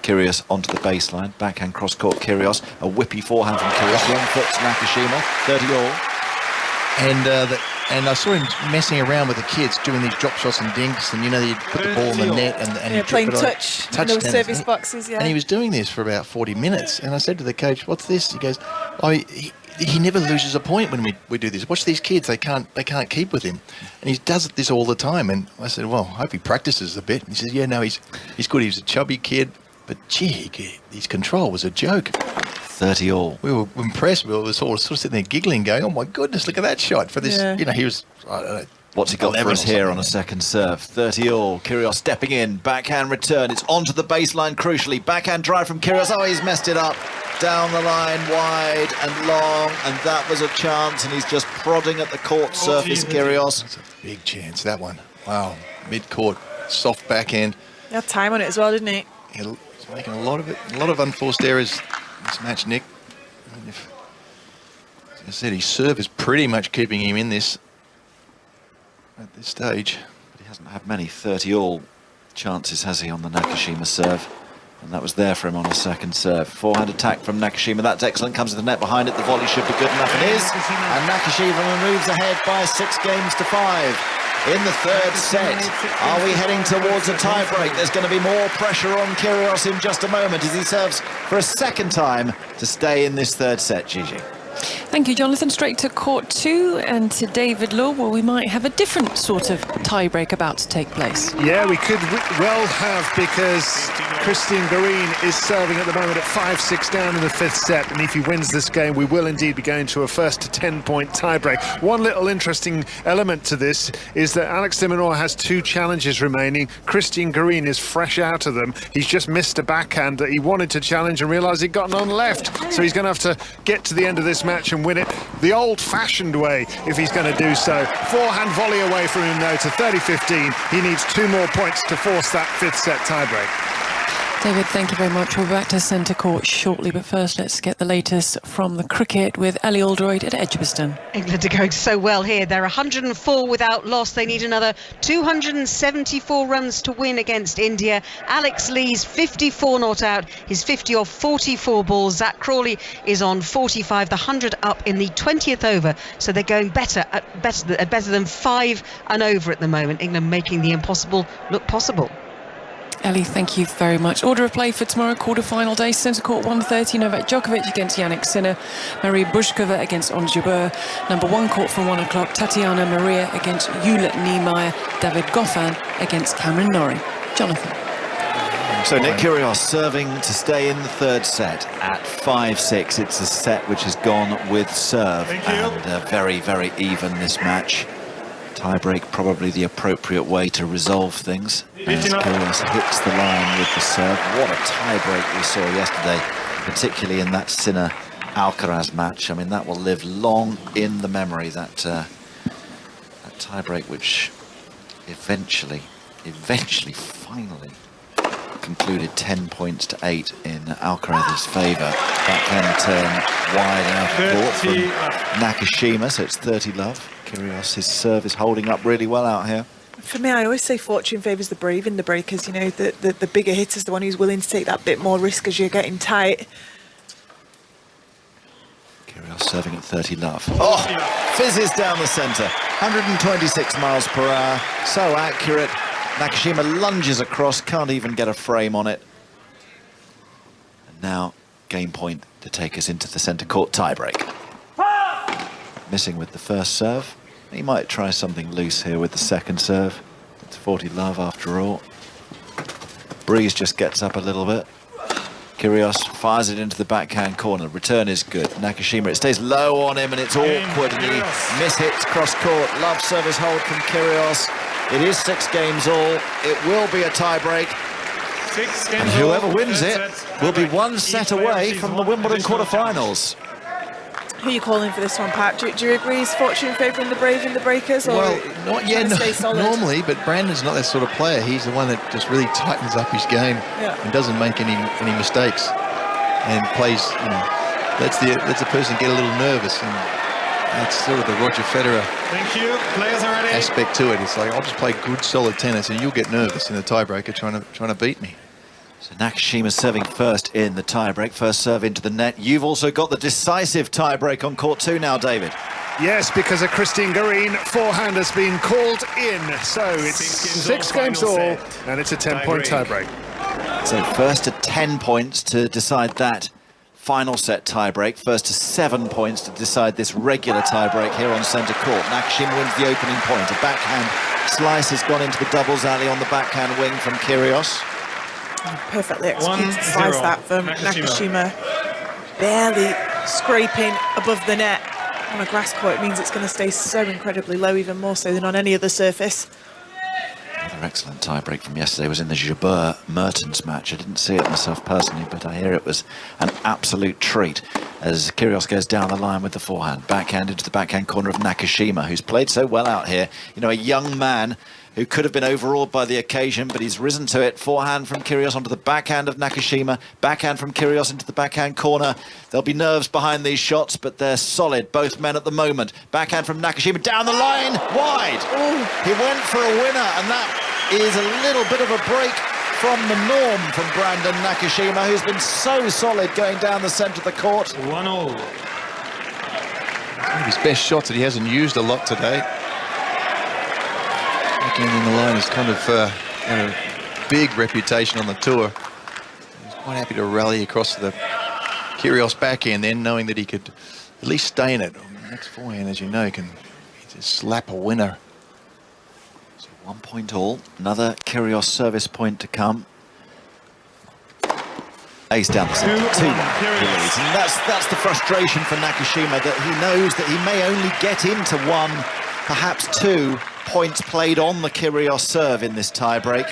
Kyrgios onto the baseline, backhand cross-court Kyrgios, a whippy forehand from Kyrgios, long foot to Nakashima, 30-all. And I saw him messing around with the kids, doing these drop shots and dinks, and you know, he'd put the ball in the net and he'd playing touch those service boxes, yeah. And he was doing this for about 40 minutes. And I said to the coach, "What's this?" He goes, "Oh, he never loses a point when we do this. Watch these kids; they can't keep with him." And he does this all the time. And I said, "Well, I hope he practices a bit." And he says, "Yeah, no, he's good. He was a chubby kid, but gee, his control was a joke." 30-all. We were impressed. We were sort of sitting there giggling, going, "Oh my goodness, look at that shot!" For this, yeah. You know, he was. I don't know, what's he got for us here on a second serve? 30-all. Kyrgios stepping in, backhand return. It's onto the baseline. Crucially, backhand drive from Kyrgios. Oh, he's messed it up. Down the line, wide and long, and that was a chance. And he's just prodding at the court surface. Kyrgios. That's a big chance. That one. Wow, mid-court, soft backhand. He had time on it as well, didn't he? He's making a lot of unforced errors. This match, Nick. I mean, as I said, his serve is pretty much keeping him in this at this stage. But he hasn't had many 30-all chances, has he, on the Nakashima serve? And that was there for him on a second serve. Forehand attack from Nakashima. That's excellent. Comes to the net behind it. The volley should be good enough. It is. And Nakashima moves ahead by 6 games to 5. in the third set. Are we heading towards a tie-break? There's going to be more pressure on Kyrgios in just a moment as he serves for a second time to stay in this third set, Gigi. Thank you, Jonathan. Straight to court 2 and to David Law, where we might have a different sort of tie-break about to take place. Yeah, we could well have, because Christian Garin is serving at the moment at 5-6 down in the fifth set, and if he wins this game, we will indeed be going to a first to 10-point tie-break. One little interesting element to this is that Alex de Minaur has 2 challenges remaining. Christian Garin is fresh out of them. He's just missed a backhand that he wanted to challenge and realised he'd gotten on left, so he's going to have to get to the end of this match and win it the old-fashioned way if he's going to do so. Forehand volley away from him though to 30-15. He needs 2 more points to force that fifth set tiebreak. David, thank you very much. We'll be back to centre court shortly, but first let's get the latest from the cricket with Ellie Aldroyd at Edgbaston. England are going so well here. They're 104 without loss. They need another 274 runs to win against India. Alex Lee's 54 not out. His 50 off 44 balls. Zach Crawley is on 45, the 100 up in the 20th over. So they're going better than 5 and over at the moment. England making the impossible look possible. Ellie, thank you very much. Order of play for tomorrow, quarter-final day. Centre court 1:30, Novak Djokovic against Yannick Sinner. Marie Bushkova against Ons Jabeur. Number 1 court from 1 o'clock, Tatiana Maria against Jule Niemeyer. David Goffin against Cameron Norrie. Jonathan. So Nick Kyrgios serving to stay in the third set at 5-6. It's a set which has gone with serve, and very, very even this match. Tie-break probably the appropriate way to resolve things as Kyrgios hits the line with the serve. What a tie-break we saw yesterday, particularly in that Sinner-Alcaraz match. I mean, that will live long in the memory, that tie-break which eventually, finally concluded 10 points to 8 in Alcaraz's favour. Backhand turn wide out of court from Nakashima, so it's 30-love. Kyrgios, his serve is holding up really well out here. For me, I always say fortune favours the brave in the breakers. You know, the bigger hitter's the one who's willing to take that bit more risk as you're getting tight. Kyrgios serving at 30-love. Oh, fizzes down the centre. 126 miles per hour, so accurate. Nakashima lunges across, can't even get a frame on it. And now, game point to take us into the centre court tiebreak. Missing with the first serve. He might try something loose here with the second serve. It's 40-love after all. Breeze just gets up a little bit. Kyrgios fires it into the backhand corner. Return is good. Nakashima, it stays low on him and it's awkward, and he mishits cross court. Love service hold from Kyrgios. It is 6 games all. It will be a tie-break. And whoever wins it will be 1 set away from the Wimbledon quarter-finals. Who are you calling for this one, Pat? Do you agree is fortune favouring the brave in the breakers? Or normally, but Brandon's not that sort of player. He's the one that just really tightens up his game and doesn't make any mistakes, and plays, you know, lets the person get a little nervous, and that's sort of the Roger Federer aspect to it. It's like, I'll just play good, solid tennis, and you'll get nervous in the tiebreaker trying to beat me. So Nakashima serving first in the tiebreak. First serve into the net. You've also got the decisive tiebreak on court 2 now, David. Yes, because a Christian Garin forehand has been called in. So it's 6 games all, and it's a 10-point tiebreak. So first to 10 points to decide that final set tiebreak. First to 7 points to decide this regular tiebreak here on centre court. Nakashima wins the opening point. A backhand slice has gone into the doubles alley on the backhand wing from Kyrgios. Perfectly executed slice that from Nakashima. Barely scraping above the net. On a grass court, it means it's going to stay so incredibly low, even more so than on any other surface. Another excellent tiebreak from yesterday was in the Jabeur-Mertens match. I didn't see it myself personally, but I hear it was an absolute treat as Kyrgios goes down the line with the forehand. Backhand into the backhand corner of Nakashima, who's played so well out here. You know, a young man who could have been overawed by the occasion, but he's risen to it. Forehand from Kyrgios onto the backhand of Nakashima. Backhand from Kyrgios into the backhand corner. There'll be nerves behind these shots, but they're solid, both men at the moment. Backhand from Nakashima, down the line, wide. Ooh. He went for a winner, and that is a little bit of a break from the norm from Brandon Nakashima, who's been so solid going down the centre of the court. 1-all. One of his best shots that he hasn't used a lot today. backhand on the line. He's kind of had a big reputation on the tour. He's quite happy to rally across the Kyrgios backhand then, knowing that he could at least stay in it. Next forehand, as you know, can just slap a winner. So 1 point all. Another Kyrgios service point to come. Ace down the centre, 2-1 he leads. And that's the frustration for Nakashima, that he knows that he may only get into 1, perhaps 2 points played on the Kyrgios serve in this tie-break.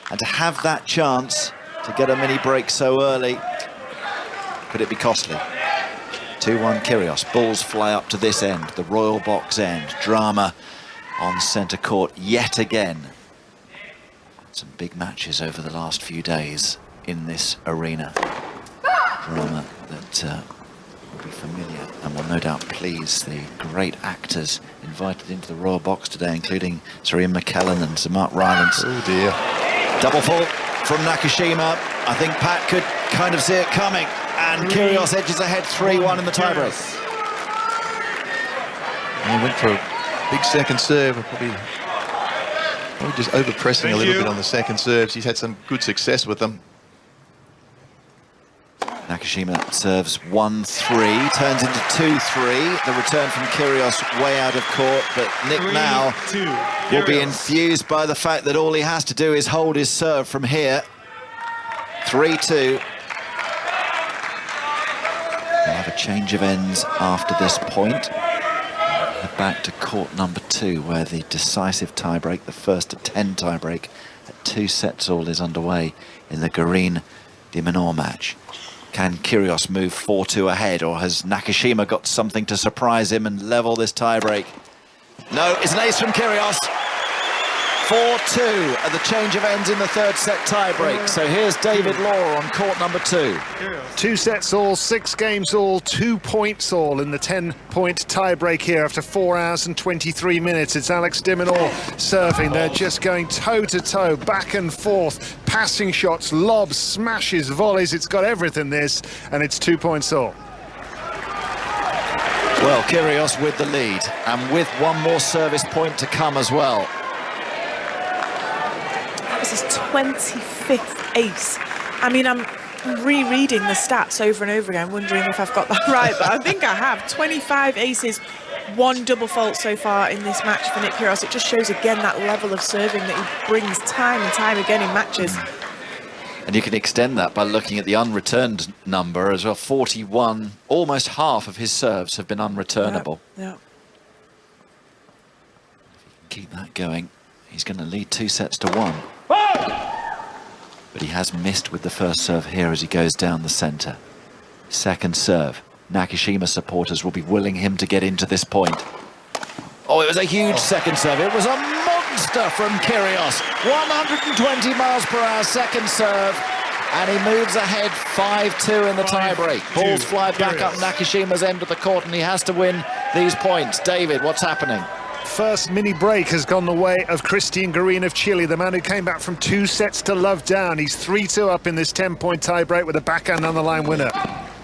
And to have that chance to get a mini break so early, could it be costly? 2-1 Kyrgios. Balls fly up to this end, the royal box end. Drama on centre court yet again. Some big matches over the last few days in this arena. Drama that will be familiar and will no doubt please the great actors invited into the royal box today, including Sir Ian McKellen and Sir Mark Rylance. Oh dear. Double fault from Nakashima. I think Pat could kind of see it coming, and Kyrgios edges ahead 3-1 in the tiebreak. He went for a big second serve, probably just over-pressing a little bit on the second serves. He's had some good success with them. Nakashima serves 1-3, turns into 2-3. The return from Kyrgios way out of court, but Nick now will be infused by the fact that all he has to do is hold his serve from here. 3-2. We'll have a change of ends after this point. Head back to court number 2, where the decisive tiebreak, the first of 10 tiebreak at 2 sets all, is underway in the Garin de Menor match. Can Kyrgios move 4-2 ahead, or has Nakashima got something to surprise him and level this tiebreak? No, it's an ace from Kyrgios. 4-2 at the change of ends in the third set tiebreak. So here's David Law on court number 2. 2 sets all, 6 games all, 2 points all in the 10-point tiebreak here after 4 hours and 23 minutes. It's Alex de Minaur serving. They're just going toe-to-toe, back and forth, passing shots, lobs, smashes, volleys. It's got everything, this, and it's 2 points all. Well, Kyrgios with the lead, and with one more service point to come as well. This is 25th ace. I mean, I'm rereading the stats over and over again, wondering if I've got that right, but I think I have. 25 aces, 1 double fault so far in this match for Nick Kyrgios. It just shows again that level of serving that he brings time and time again in matches. And you can extend that by looking at the unreturned number as well. 41, almost half of his serves have been unreturnable. Yeah. Keep that going. He's going to lead 2 sets to 1. But he has missed with the first serve here as he goes down the centre. Second serve. Nakashima supporters will be willing him to get into this point. Oh, it was a huge second serve. It was a monster from Kyrgios. 120 miles per hour second serve. And he moves ahead 5-2 in the tiebreak. Balls fly back up Nakashima's end of the court, and he has to win these points. David, what's happening? First mini break has gone the way of Cristian Garin of Chile, the man who came back from 2 sets to love down. He's 3-2 up in this 10-point tiebreak with a backhand on the line winner.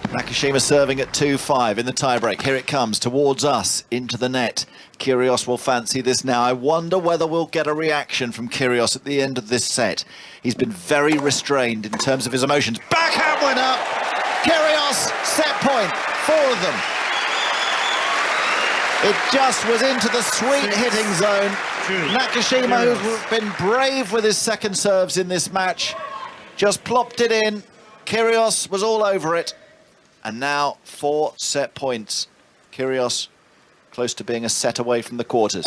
Nakashima serving at 2-5 in the tiebreak. Here it comes towards us, into the net. Kyrgios will fancy this now. I wonder whether we'll get a reaction from Kyrgios at the end of this set. He's been very restrained in terms of his emotions. Backhand winner! Kyrgios, set point, 4 of them. It just was into the sweet hitting zone. Nakashima, who's been brave with his second serves in this match, just plopped it in. Kyrgios was all over it. And now 4 set points. Kyrgios close to being a set away from the quarters.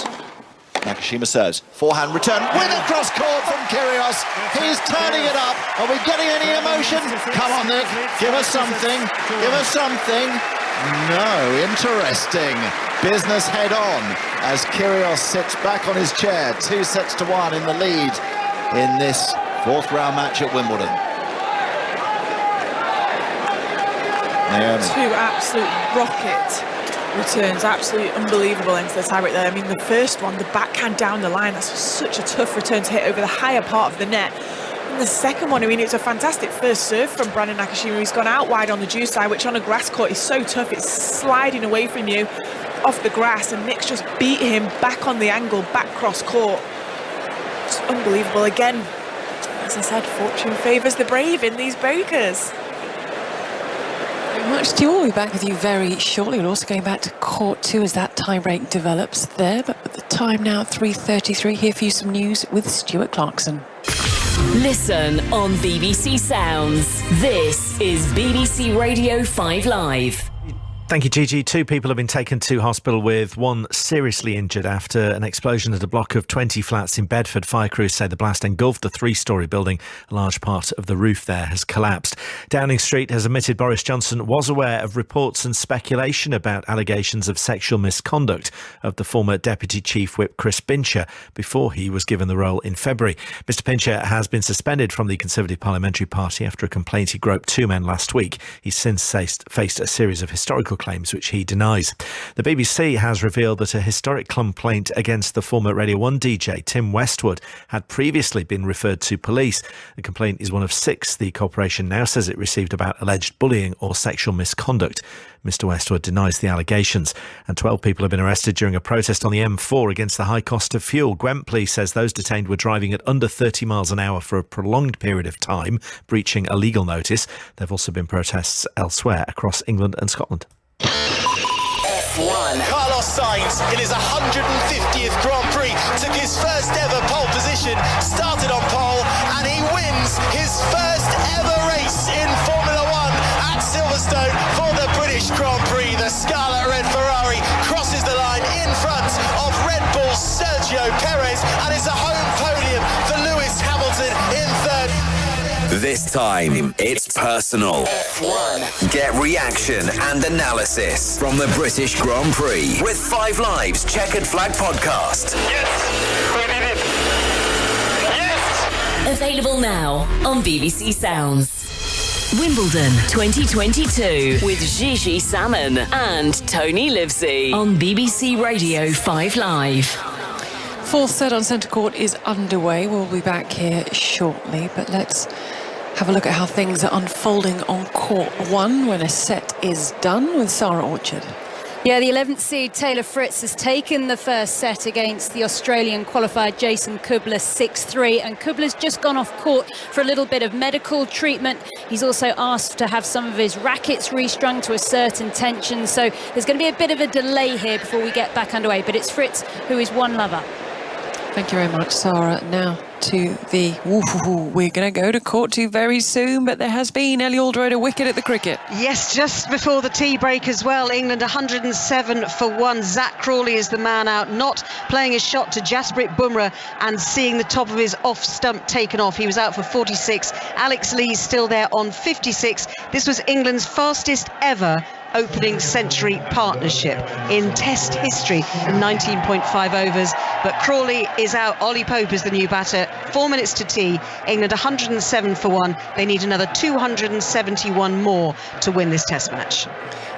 Nakashima serves. Forehand return. With cross court from Kyrgios. He's turning it up. Are we getting any emotion? Come on, Nick. Give us something. Give us something. No, interesting. Business head on as Kyrgios sits back on his chair. 2 sets to 1 in the lead in this 4th round match at Wimbledon. Naomi. 2 absolute rocket returns, absolutely unbelievable into the tiebreak there. I mean, the first one, the backhand down the line, that's such a tough return to hit over the higher part of the net. And the second one, I mean, it's a fantastic first serve from Brandon Nakashima. He's gone out wide on the deuce side, which on a grass court is so tough. It's sliding away from you off the grass, and Nick's just beat him back on the angle, back cross court. just unbelievable. Again, as I said, fortune favours the brave in these breakers. Very much, Stu. We'll be back with you very shortly. We're also going back to court 2 as that tie-break develops there. But at the time now, 3:33, here for you some news with Stuart Clarkson. Listen on BBC Sounds. This is BBC Radio 5 Live. Thank you, Gigi. 2 people have been taken to hospital with one seriously injured after an explosion at a block of 20 flats in Bedford. Fire crews say the blast engulfed the 3-storey building. A large part of the roof there has collapsed. Downing Street has admitted Boris Johnson was aware of reports and speculation about allegations of sexual misconduct of the former Deputy Chief Whip Chris Pincher before he was given the role in February. Mr Pincher has been suspended from the Conservative Parliamentary Party after a complaint he groped 2 men last week. He's since faced a series of historical claims which he denies. The BBC has revealed that a historic complaint against the former Radio 1 DJ Tim Westwood had previously been referred to police. The complaint is one of 6 the corporation now says it received about alleged bullying or sexual misconduct. Mr Westwood denies the allegations, and 12 people have been arrested during a protest on the M4 against the high cost of fuel. Gwent Police says those detained were driving at under 30 miles an hour for a prolonged period of time, breaching a legal notice. There have also been protests elsewhere across England and Scotland. F1. Carlos Sainz in his 150th Grand Prix took his first ever pole position, started on pole, and he wins his first ever race in Formula 1 at Silverstone for the British Grand Prix. The Scarlet Red Ferrari crosses the line in front of Red Bull's Sergio Perez, and it's a home podium for Lewis Hamilton in third. This time, it's personal. F1. Get reaction and analysis from the British Grand Prix with 5 Live's Checkered Flag podcast. Yes! We did it! Yes! Available now on BBC Sounds. Wimbledon 2022 with Gigi Salmon and Tony Livesey on BBC Radio 5 Live. 4th set on centre court is underway. We'll be back here shortly, but let's have a look at how things are unfolding on court 1 when a set is done with Sarah Orchard. Yeah, the 11th seed Taylor Fritz has taken the first set against the Australian qualifier Jason Kubler 6-3, and Kubler's just gone off court for a little bit of medical treatment. He's also asked to have some of his rackets restrung to a certain tension, so there's going to be a bit of a delay here before we get back underway, but it's Fritz who is one lover. Thank you very much, Sarah. Now to the we're going to go to court 2 very soon, but there has been Ellie Alderweireld a wicket at the cricket. Yes, just before the tea break as well. England 107 for 1. Zach Crawley is the man out, not playing his shot to Jasprit Bumrah and seeing the top of his off stump taken off. He was out for 46. Alex Lee's still there on 56. This was England's fastest ever opening century partnership in Test history in 19.5 overs. But Crawley is out. Ollie Pope is the new batter. 4 minutes to tea. England 107 for 1. They need another 271 more to win this Test match.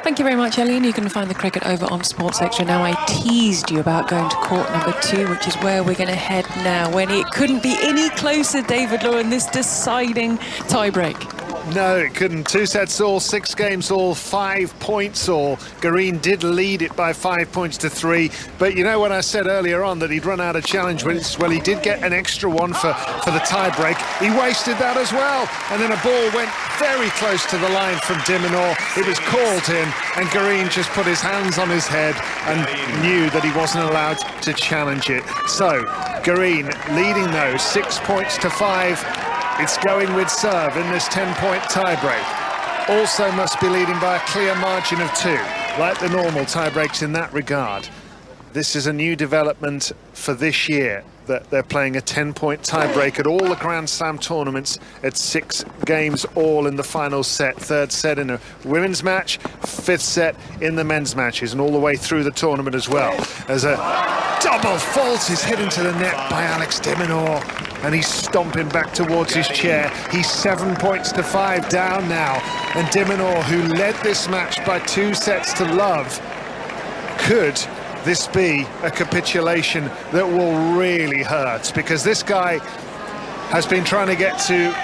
Thank you very much, Ellie. And you can find the cricket over on Sports Extra. Now, I teased you about going to court number 2, which is where we're going to head now, when it couldn't be any closer, David Law, in this deciding tie-break. No, it couldn't. 2 sets all, 6 games all, 5 points all. Green did lead it by 5 points to 3. But you know what I said earlier on, that he'd run out of challenge. Well, he did get an extra one for the tie-break. He wasted that as well. And then a ball went very close to the line from de Minaur. It was called in, and Green just put his hands on his head and knew that he wasn't allowed to challenge it. So, Green leading those 6 points to 5. It's going with serve in this 10-point tie-break. Also must be leading by a clear margin of 2, like the normal tie-breaks in that regard. This is a new development for this year, that they're playing a 10-point tie-break at all the Grand Slam tournaments at 6 games all in the final set. 3rd set in a women's match, 5th set in the men's matches, and all the way through the tournament as well. As a double fault is hit into the net by Alex de Minaur, and he's stomping back towards his chair. He's 7 points to 5 down now, and de Minaur, who led this match by 2 sets to love, could this be a capitulation that will really hurt? Because this guy has been trying to get to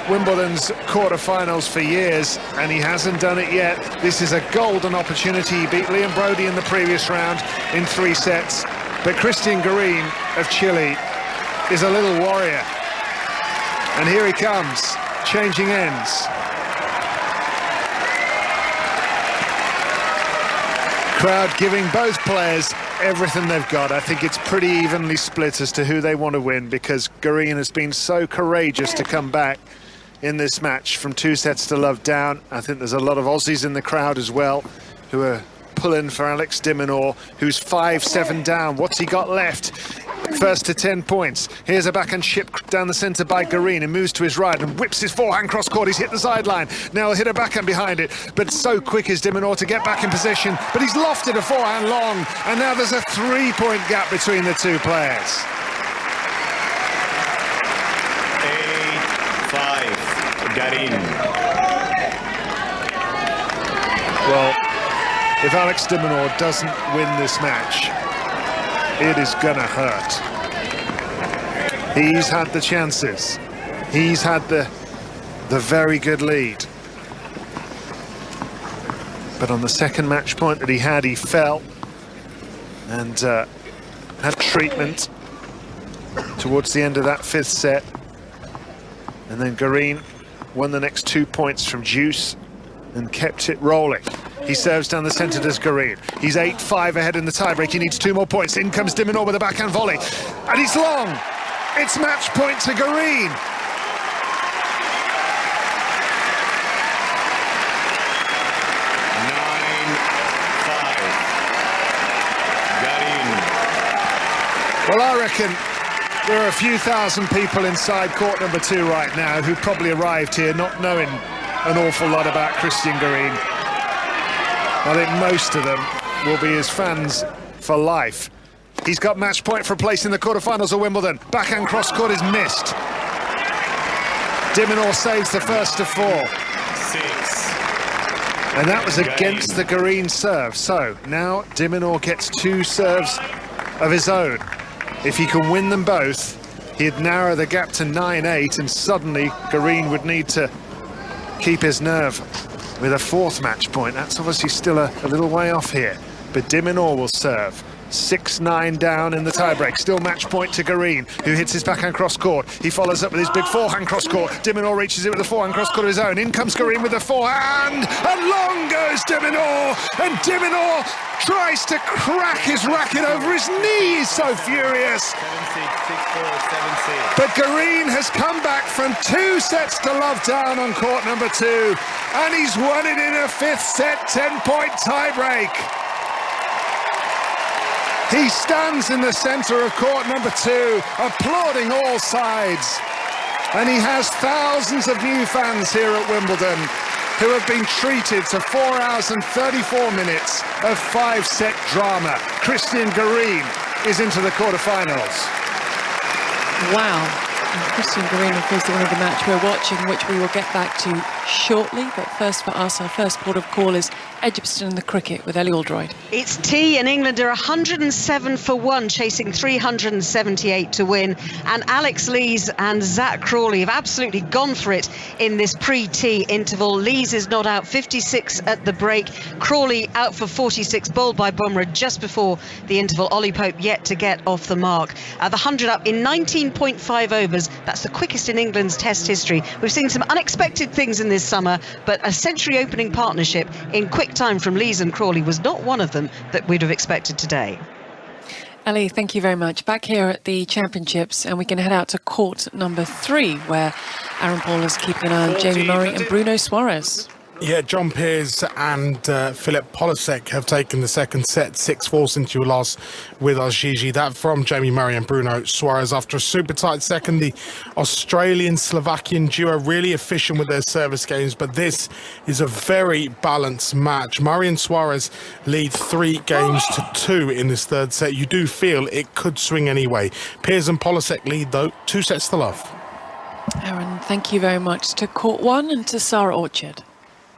Wimbledon's quarterfinals for years, and he hasn't done it yet. This is a golden opportunity. He beat Liam Brody in the previous round in 3 sets. But Christian Garin of Chile is a little warrior. And here he comes, changing ends. Crowd giving both players everything they've got. I think it's pretty evenly split as to who they want to win, because Garin has been so courageous to come back in this match from 2 sets to love down. I think there's a lot of Aussies in the crowd as well who are pulling for Alex de Minaur, who's 5-7 down. What's he got left? First to 10 points. Here's a backhand chip down the centre by Garin, and moves to his right and whips his forehand cross court. He's hit the sideline. Now he'll hit a backhand behind it, but so quick is de Minaur to get back in position, but he's lofted a forehand long, and now there's a 3-point gap between the two players. 8-5, Garin. Well, if Alex de Minaur doesn't win this match, it is gonna hurt. He's had the chances. He's had the very good lead. But on the second match point that he had, he fell and had treatment towards the end of that 5th set. And then Garin won the next 2 points from Juice and kept it rolling. He serves down the centre, does Garin. He's 8-5 ahead in the tiebreak. He needs 2 more points. In comes de Minaur with a backhand volley. And it's long. It's match point to Garin. Well, I reckon there are a few thousand people inside court number 2 right now who probably arrived here not knowing an awful lot about Christian Garin. I think most of them will be his fans for life. He's got match point for a place in the quarterfinals of Wimbledon. Backhand cross court is missed. De Minaur saves the first of 4. 6. And that was against the Garin serve. So now de Minaur gets 2 serves of his own. If he can win them both, he'd narrow the gap to 9-8, and suddenly Garin would need to keep his nerve with a 4th match point. That's obviously still a little way off here, but de Minaur will serve. 6-9 down in the tiebreak. Still match point to Garin, who hits his backhand cross court. He follows up with his big forehand cross court. De Minaur reaches it with a forehand cross court of his own. In comes Garin with the forehand, and long goes de Minaur, and de Minaur tries to crack his racket over his knee. He's so furious. 7-6, 6-4, 7-6. But Garin has come back from 2 sets to love down on court number 2, and he's won it in a 5th set 10-point tiebreak. He stands in the centre of court number 2, applauding all sides. And he has thousands of new fans here at Wimbledon who have been treated to 4 hours and 34 minutes of 5-set drama. Christian Garin is into the quarterfinals. Wow. And Christian Garin, of course, the winner of the match we're watching, which we will get back to shortly. But first for us, our first port of call is Edgbaston and the cricket with Ellie Aldroyd. It's tea, and England are 107 for 1, chasing 378 to win. And Alex Lees and Zach Crawley have absolutely gone for it in this pre-tea interval. Lees is not out, 56 at the break. Crawley out for 46, bowled by Bumrah just before the interval. Ollie Pope yet to get off the mark. The 100 up in 19.5 overs. That's the quickest in England's Test history. We've seen some unexpected things in this summer, but a century-opening partnership in quick time from Lees and Crawley was not one of them that we'd have expected today. Ellie, thank you very much. Back here at the Championships, and we can head out to court number 3, where Aaron Paul is keeping an eye on Jamie Murray and Bruno Suarez. Yeah, John Peers and Philip Polasek have taken the second set, 6-4 since you were last with us, Gigi. That from Jamie Murray and Bruno Suarez after a super tight second. The Australian-Slovakian duo really efficient with their service games, but this is a very balanced match. Murray and Suarez lead 3-2 in this third set. You do feel it could swing anyway. Peers and Polasek lead, though, 2 sets to love. Aaron, thank you very much. To court 1 and to Sarah Orchard.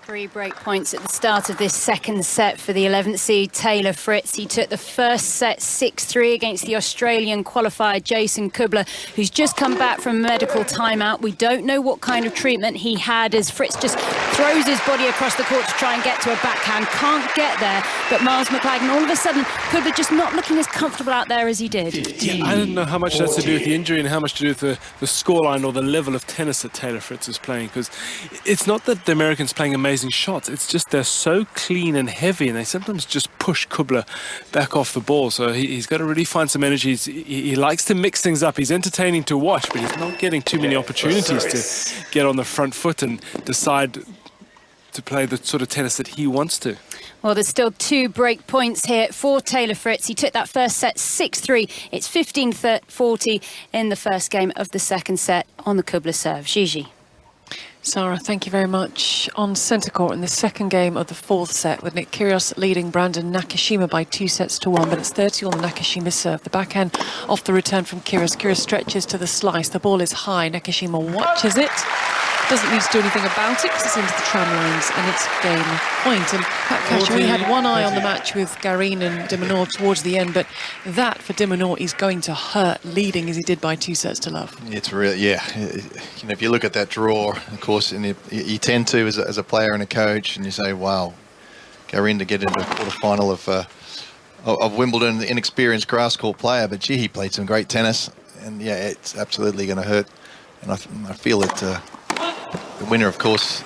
3 break points at the start of this second set for the 11th seed Taylor Fritz. He took the first set 6-3 against the Australian qualifier Jason Kubler, who's just come back from a medical timeout. We don't know what kind of treatment he had, as Fritz just throws his body across the court to try and get to a backhand. Can't get there, but Miles McLagan, all of a sudden, Kubler just not looking as comfortable out there as he did. Yeah, I don't know how much that's to do with the injury and how much to do with the scoreline or the level of tennis that Taylor Fritz is playing, because it's not that the Americans playing amazing shots, it's just they're so clean and heavy, and they sometimes just push Kubler back off the ball. So he's got to really find some energy. He likes to mix things up. He's entertaining to watch, but he's not getting too many opportunities to get on the front foot and decide to play the sort of tennis that he wants to. Well, there's still 2 break points here for Taylor Fritz. He took that first set 6-3. It's 15-40 in the first game of the second set on the Kubler serve. Gigi. Sarah, thank you very much. On centre court in the second game of the fourth set, with Nick Kyrgios leading Brandon Nakashima by 2-1, but it's 30 on the Nakashima serve. The backhand off the return from Kyrgios. Kyrgios stretches to the slice. The ball is high. Nakashima watches it. Doesn't need to do anything about it because it's into the tram lines and it's game point. And Pat Cash only had one eye on the match with Garin and de Minaur towards the end, but that for de Minaur is going to hurt, leading as he did by 2-0. It's really, yeah. You know, if you look at that draw, of course, and you tend to as a player and a coach, and you say, wow, Garin to get into the quarterfinal of Wimbledon, the inexperienced grass court player, but gee, he played some great tennis, and yeah, it's absolutely going to hurt. And I feel that the winner, of course,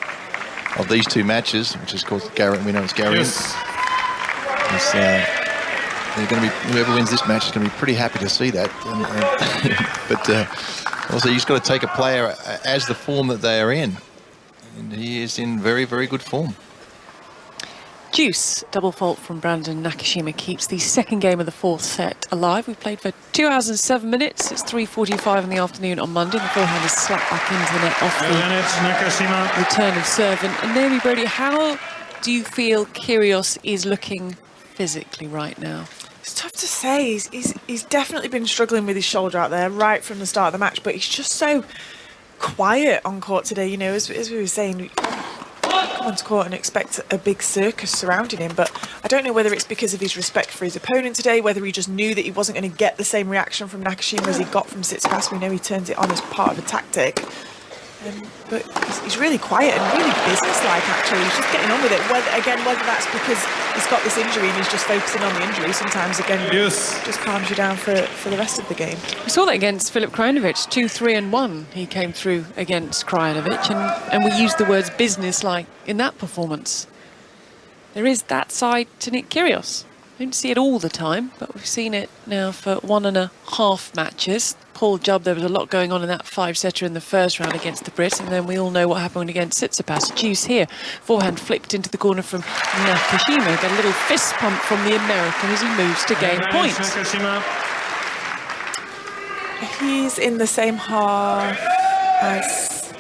of these 2 matches, which is called Garin, we know it's Garin. Yes. They're going to be, whoever wins this match is going to be pretty happy to see that. But also, you've got to take a player as the form that they are in, and he is in very, very good form. Deuce, double fault from Brandon Nakashima, keeps the second game of the fourth set alive. We've played for 2 hours and 7 minutes. It's 3:45 in the afternoon on Monday. The forehand is slapped back into the net off the return of serve. And Naomi Brody, how do you feel Kyrgios is looking physically right now? It's tough to say. He's definitely been struggling with his shoulder out there right from the start of the match, but he's just so quiet on court today. You know, as we were saying, come onto court and expect a big circus surrounding him, but I don't know whether it's because of his respect for his opponent today, whether he just knew that he wasn't going to get the same reaction from Nakashima as he got from Tsitsipas. We know he turns it on as part of a tactic, but he's really quiet and really businesslike. Actually, he's just getting on with it. Whether that's because he's got this injury and he's just focusing on the injury, sometimes again just calms you down for the rest of the game. We saw that against Filip Krajinovic, 2-3-1. He came through against Krajinovic, and we used the words business-like in that performance. There is that side to Nick Kyrgios. We don't see it all the time, but we've seen it now for 1.5 matches. Paul Jubb, there was a lot going on in that 5-setter in the first round against the Brit, and then we all know what happened against Tsitsipas. Deuce here, forehand flipped into the corner from Nakashima. Got a little fist pump from the American as he moves to game point. He's in the same half as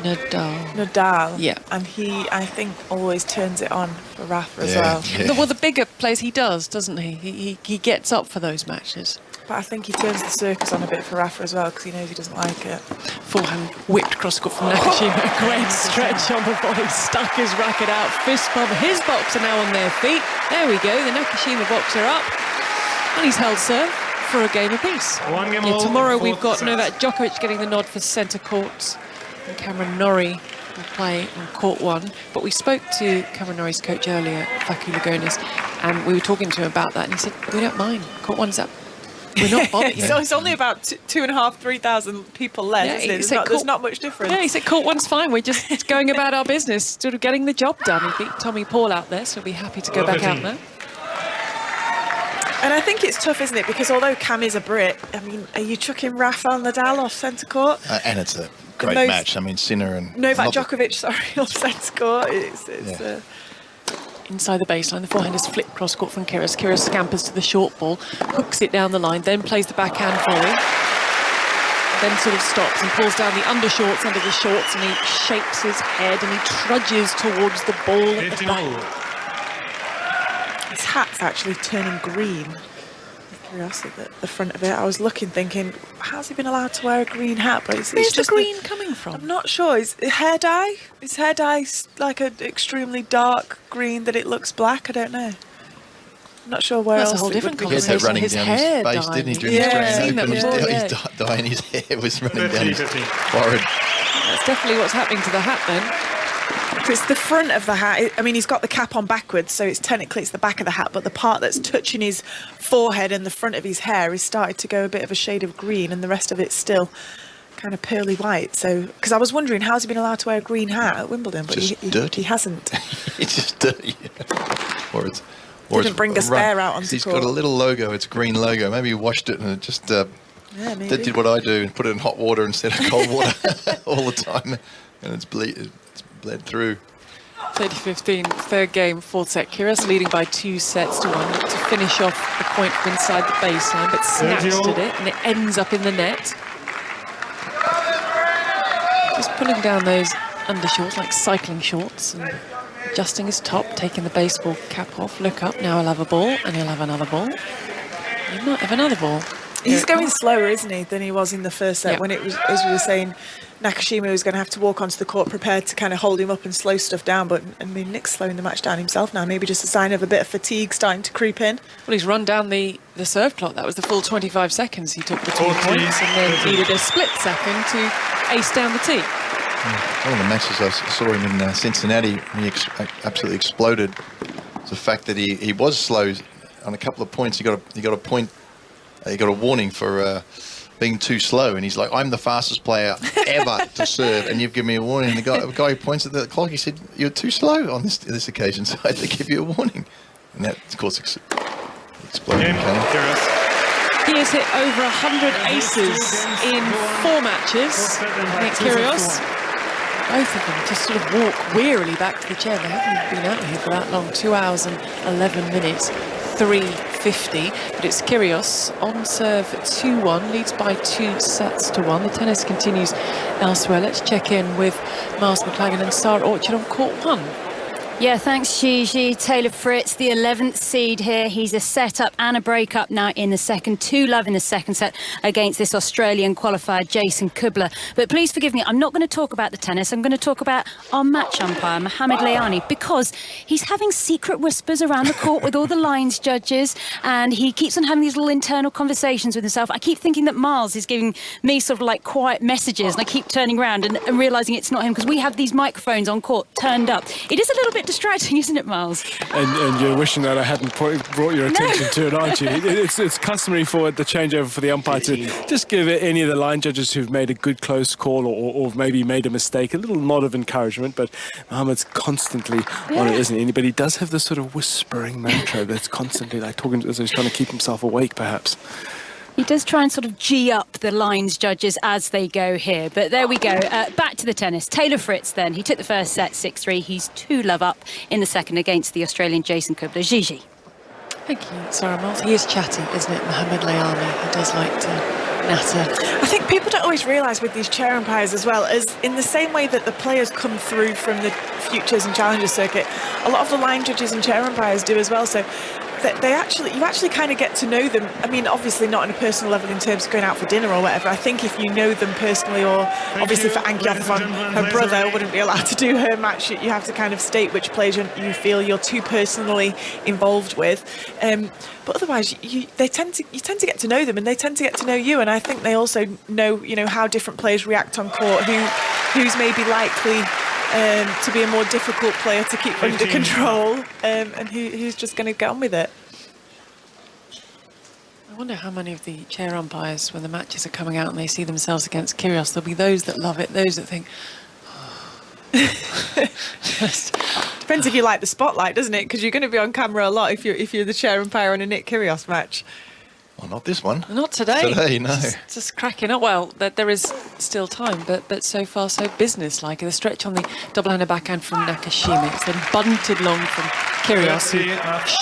Nadal. Yeah. And he, I think, always turns it on for Rafa as well. Yeah. Well, the bigger plays he does, doesn't he? He gets up for those matches. But I think he turns the circus on a bit for Rafa as well, because he knows he doesn't like it. Forehand whipped cross court from Nakashima. Great stretch on the volley. Stuck his racket out. Fist pump. His boxer now on their feet. There we go. The Nakashima boxer up. And he's held serve for a game apiece. Tomorrow we've got Novak Djokovic getting the nod for centre court. And Cameron Norrie will play in court 1. But we spoke to Cameron Norrie's coach earlier, Facu Lagonis, and we were talking to him about that, and he said, we don't mind. Court 1's up. We're not bothered. So it's only about 2,500-3,000 people less, isn't it? There's not much difference. Yeah, he said court 1's fine. We're just going about our business, sort of getting the job done. He beat Tommy Paul out there, so we'll be happy to go back out there. And I think it's tough, isn't it? Because although Cam is a Brit, I mean, are you chucking Rafael Nadal off centre court? And it's a great match. I mean, Sinner and Novak Djokovic, off centre court. Inside the baseline, the forehand is flipped cross court from Kyrgios. Kyrgios scampers to the short ball, hooks it down the line, then plays the backhand volley, then sort of stops and pulls down the undershorts under the shorts, and he shakes his head and he trudges towards the ball at the back. His hat's actually turning green. Kyrgios at the front of it. I was looking, thinking, how's he been allowed to wear a green hat? But it's Where's just the green coming from? I'm not sure. Is it hair dye? Is hair dye like an extremely dark green that it looks black? I don't know. I'm not sure where That's else a whole it different would be. He had that running His down hair his face, dye. didn't he? During Yeah. the I've seen Australian that Open, before, his dye in his hair was running down his forehead. That's definitely what's happening to the hat then. It's the front of the hat. I mean, he's got the cap on backwards, so it's technically the back of the hat, but the part that's touching his forehead and the front of his hair is started to go a bit of a shade of green, and the rest of it's still kind of pearly white. So, because I was wondering, how's he been allowed to wear a green hat at Wimbledon? But he hasn't. It's just dirty. Didn't bring a spare out onto He's court. got a little logo. It's a green logo. Maybe he washed it and it just maybe. did what I do and put it in hot water instead of cold water all the time, and it's bled through. 30-15, third game, fourth set. Kyrgios leading by 2-1 to finish off the point from inside the baseline, but snatched at it, and it ends up in the net. Just pulling down those undershorts, like cycling shorts, and adjusting his top, taking the baseball cap off. Look up, now he'll have a ball, and he'll have another ball. He might have another ball. He's going slower, isn't he, than he was in the first set, when it was, as we were saying, Nakashima was going to have to walk onto the court prepared to kind of hold him up and slow stuff down. But I mean, Nick's slowing the match down himself now. Maybe just a sign of a bit of fatigue starting to creep in. Well, he's run down the serve clock. That was the full 25 seconds he took the 2 points, and then needed a split second to ace down the tee. One of the matches I saw him in Cincinnati, he absolutely exploded. It's the fact that he was slow on a couple of points. He got a point. He got a warning for being too slow, and he's like, "I'm the fastest player ever to serve, and you've given me a warning." And the guy who points at the clock, he said, "You're too slow on this occasion, so I had to give you a warning." And that, of course, exploded. He has hit over 100 aces in 4 matches. Nick Kyrgios. Both of them just sort of walk wearily back to the chair. They haven't been out here for that long. 2 hours and 11 minutes. 3:50, but it's Kyrgios on serve 2-1, leads by 2-1. The tennis continues elsewhere. Let's check in with Miles McLagan and Sarah Orchard on court 1. Yeah, thanks, Gigi. Taylor Fritz, the 11th seed here. He's a set-up and a break-up now in the second. 2-love in the second set against this Australian qualifier, Jason Kubler. But please forgive me, I'm not going to talk about the tennis. I'm going to talk about our match umpire, Mohamed Layani, because he's having secret whispers around the court with all the lines judges, and he keeps on having these little internal conversations with himself. I keep thinking that Miles is giving me sort of like quiet messages, and I keep turning around and realising it's not him, because we have these microphones on court turned up. It is a little bit distracting, isn't it, Miles? And you're wishing that I hadn't brought your attention to it, aren't you? It's customary for the changeover for the umpire to just give any of the line judges who've made a good close call or maybe made a mistake a little nod of encouragement, but Mohamed's constantly on it, isn't he? But he does have this sort of whispering mantra that's constantly like talking as though he's trying to keep himself awake, perhaps. He does try and sort of G up the lines judges as they go here. But there we go. Back to the tennis. Taylor Fritz then. He took the first set 6-3. He's 2-love up in the second against the Australian Jason Kubler. Gigi. Thank you, Sarah Miles. He is chatty, isn't it, Mohamed Layani? He does like to natter. I think people don't always realise with these chair umpires as well, as in the same way that the players come through from the Futures and Challengers circuit, a lot of the line judges and chair umpires do as well. So you actually kind of get to know them. I mean, obviously not on a personal level in terms of going out for dinner or whatever. I think if you know them personally, or obviously for Anki Othman, her brother wouldn't be allowed to do her match. You have to kind of state which players you feel you're too personally involved with. But otherwise, you tend to get to know them, and they tend to get to know you. And I think they also know, how different players react on court, who's maybe likely to be a more difficult player to keep under control, and who's just going to get on with it. I wonder how many of the chair umpires, when the matches are coming out and they see themselves against Kyrgios, there'll be those that love it, those that think, Depends if you like the spotlight, doesn't it? Because you're going to be on camera a lot if you're the chair umpire on a Nick Kyrgios match. Well, not this one. Not today. Today, no. Just cracking up. Well, there is still time, but so far so business-like. The stretch on the double-hander backhand from Nakashima. It's then bunted long from Kyrgios, who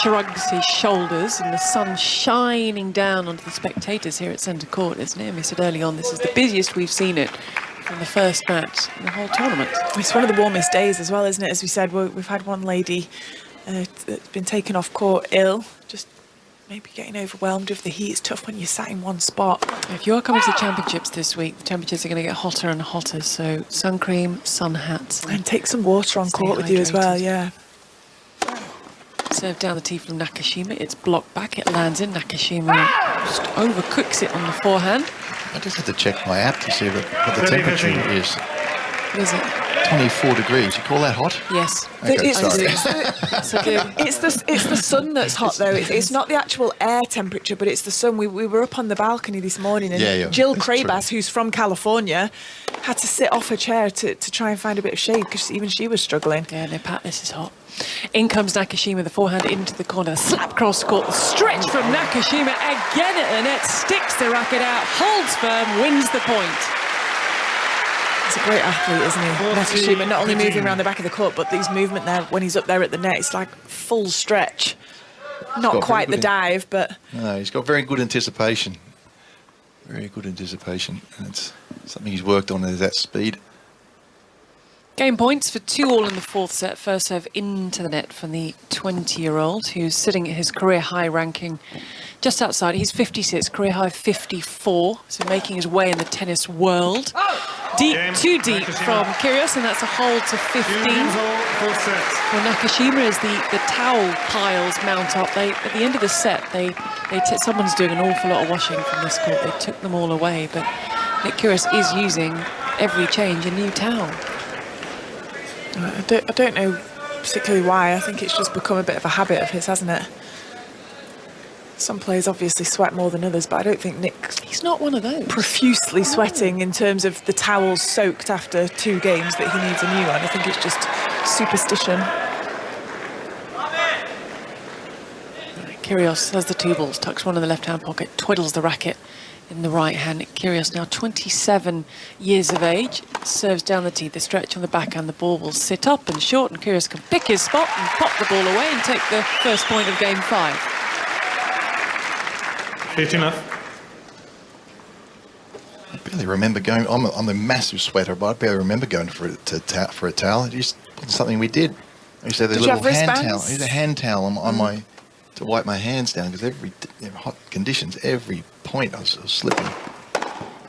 shrugs his shoulders, and the sun shining down onto the spectators here at centre court, isn't it? And we said early on, this is the busiest we've seen it from the first match in the whole tournament. It's one of the warmest days as well, isn't it? As we said, we've had one lady that's been taken off court ill, just maybe getting overwhelmed with the heat. It's tough when you're sat in one spot. If you are coming to the championships this week, the temperatures are going to get hotter and hotter, so sun cream, sun hats. And take some water on court with you as well, yeah. Serve down the tee from Nakashima. It's blocked back, it lands in. Nakashima just overcooks it on the forehand. I just had to check my app to see what the temperature is. What is it? 24 degrees. You call that hot? Yes. Okay, sorry. It's the sun that's hot though. It's not the actual air temperature, but it's the sun. We were up on the balcony this morning, and Jill Krabas, who's from California, had to sit off her chair to try and find a bit of shade because even she was struggling. Yeah, no, Pat, this is hot. In comes Nakashima, the forehand into the corner, slap cross court, the stretch from Nakashima again at the net, sticks the racket out, holds firm, wins the point. He's a great athlete, isn't he? Nakashima, not only moving around the back of the court, but his movement there when he's up there at the net, it's like full stretch. Not quite the dive, but... No, he's got very good anticipation. Very good anticipation. And it's something he's worked on, is that speed. Game points for 2-2 in the fourth set. First serve into the net from the 20-year-old, who's sitting at his career high ranking just outside. He's 56, career high 54, so making his way in the tennis world. Too deep from Kyrgios, and that's a hold to 15. Well, Nakashima, as the towel piles mount up, at the end of the set, someone's doing an awful lot of washing from this court. They took them all away, but Nick Kyrgios is using every change a new towel. I don't know particularly why. I think it's just become a bit of a habit of his, hasn't it? Some players obviously sweat more than others, but I don't think he's not one of those. Profusely sweating in terms of the towels soaked after 2 games that he needs a new one. I think it's just superstition. Kyrgios has the 2 balls, tucks one in the left-hand pocket, twiddles the racket in the right hand. Kyrgios, now 27 years of age, serves down the tee, the stretch on the backhand, the ball will sit up and short, and Kyrgios can pick his spot and pop the ball away and take the first point of game 5. 15 up. I barely remember going. I'm a massive sweater, but I barely remember going for a towel. It just wasn't something we did. I used to have a little hand towel. I used a hand towel on my to wipe my hands down because hot conditions, every point I was slipping.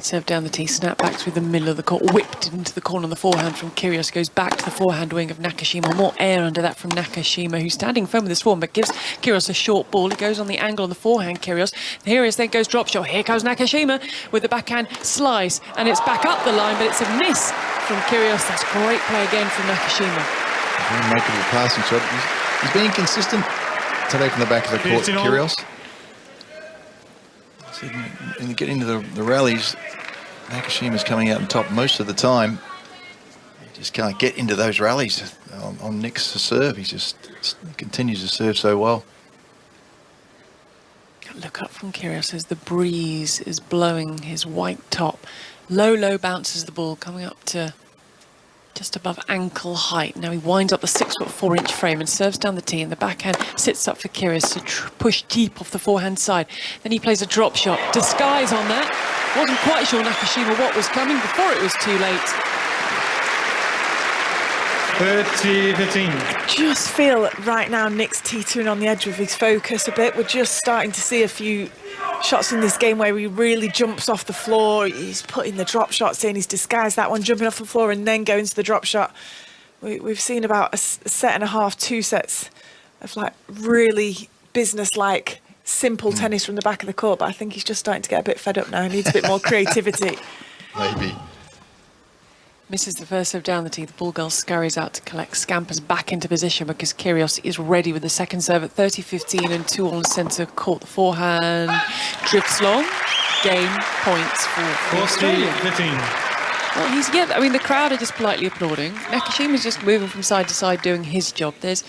Serve down the tee, snap back through the middle of the court, whipped into the corner of the forehand from Kyrgios, goes back to the forehand wing of Nakashima. More air under that from Nakashima, who's standing firm with his forehand, but gives Kyrgios a short ball. He goes on the angle on the forehand, Kyrgios. Kyrgios then goes drop shot. Here comes Nakashima with the backhand slice, and it's back up the line, but it's a miss from Kyrgios. That's great play again from Nakashima. Very makeable passing shot. He's being consistent today from the back of the court, Kyrgios. When you get into the rallies, Nakashima's coming out on top most of the time. He just can't get into those rallies on Nick's serve. He just continues to serve so well. Look up from Kyrgios as the breeze is blowing his white top. Low bounces the ball, coming up to just above ankle height. Now he winds up the 6'4" frame and serves down the tee, and the backhand sits up for Kyrgios to push deep off the forehand side. Then he plays a drop shot, disguise on that. Wasn't quite sure Nakashima what was coming before it was too late. 30-15. Just feel right now Nick's teetering on the edge of his focus a bit. We're just starting to see a few shots in this game where he really jumps off the floor. He's putting the drop shots in. He's disguised that one, jumping off the floor and then going to the drop shot. We've seen about a set and a half, 2 sets of like really business-like, simple tennis from the back of the court. But I think he's just starting to get a bit fed up now. He needs a bit more creativity. Maybe. Misses the first serve down the tee. The ball girl scurries out to collect, scampers back into position because Kyrgios is ready with the second serve at 30-15 and 2 on the centre court. The forehand drifts long. Game points for Australia. 40-15. Well, the crowd are just politely applauding. Nakashima's just moving from side to side doing his job. There's,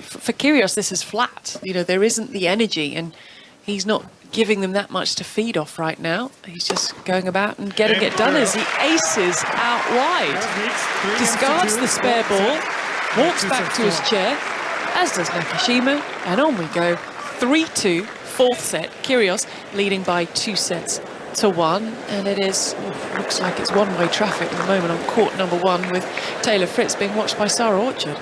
for Kyrgios, this is flat. There isn't the energy, and he's not giving them that much to feed off right now. He's just going about and getting it done as he aces out wide. Discards the spare ball, walks back to his chair, as does Nakashima, and on we go. 3-2, fourth set. Kyrgios leading by 2-1, and it looks like it's one-way traffic at the moment on court number 1 with Taylor Fritz being watched by Sarah Orchard.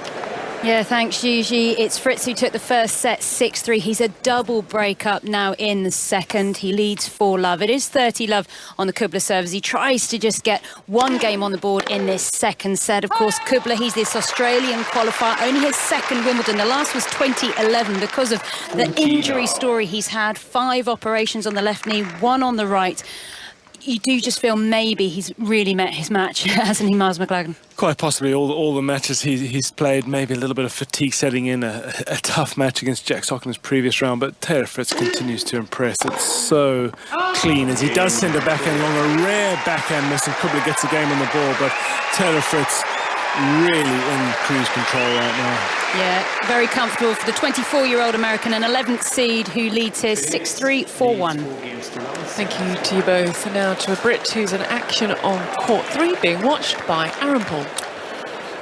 Yeah, thanks, Gigi. It's Fritz who took the first set 6-3. He's a double break-up now in the second. He leads 4-love. It is 30-love on the Kubler serve as he tries to just get one game on the board in this second set. Of course, Kubler, he's this Australian qualifier, only his second Wimbledon. The last was 2011 because of the injury story he's had. 5 operations on the left knee, 1 on the right. You do just feel maybe he's really met his match, hasn't he, Miles McLagan? Quite possibly all the matches he's played, maybe a little bit of fatigue setting in, a tough match against Jack Sock in his previous round, but Taylor Fritz continues to impress. It's so clean as he does send a backhand on a rare backhand miss and Kubler gets a game on the ball, but Taylor Fritz really in cruise control right now. Yeah, very comfortable for the 24-year-old American, an 11th seed who leads here 6-3, 4-1. Thank you to you both. And now to a Brit who's in action on court 3, being watched by Aaron Paul.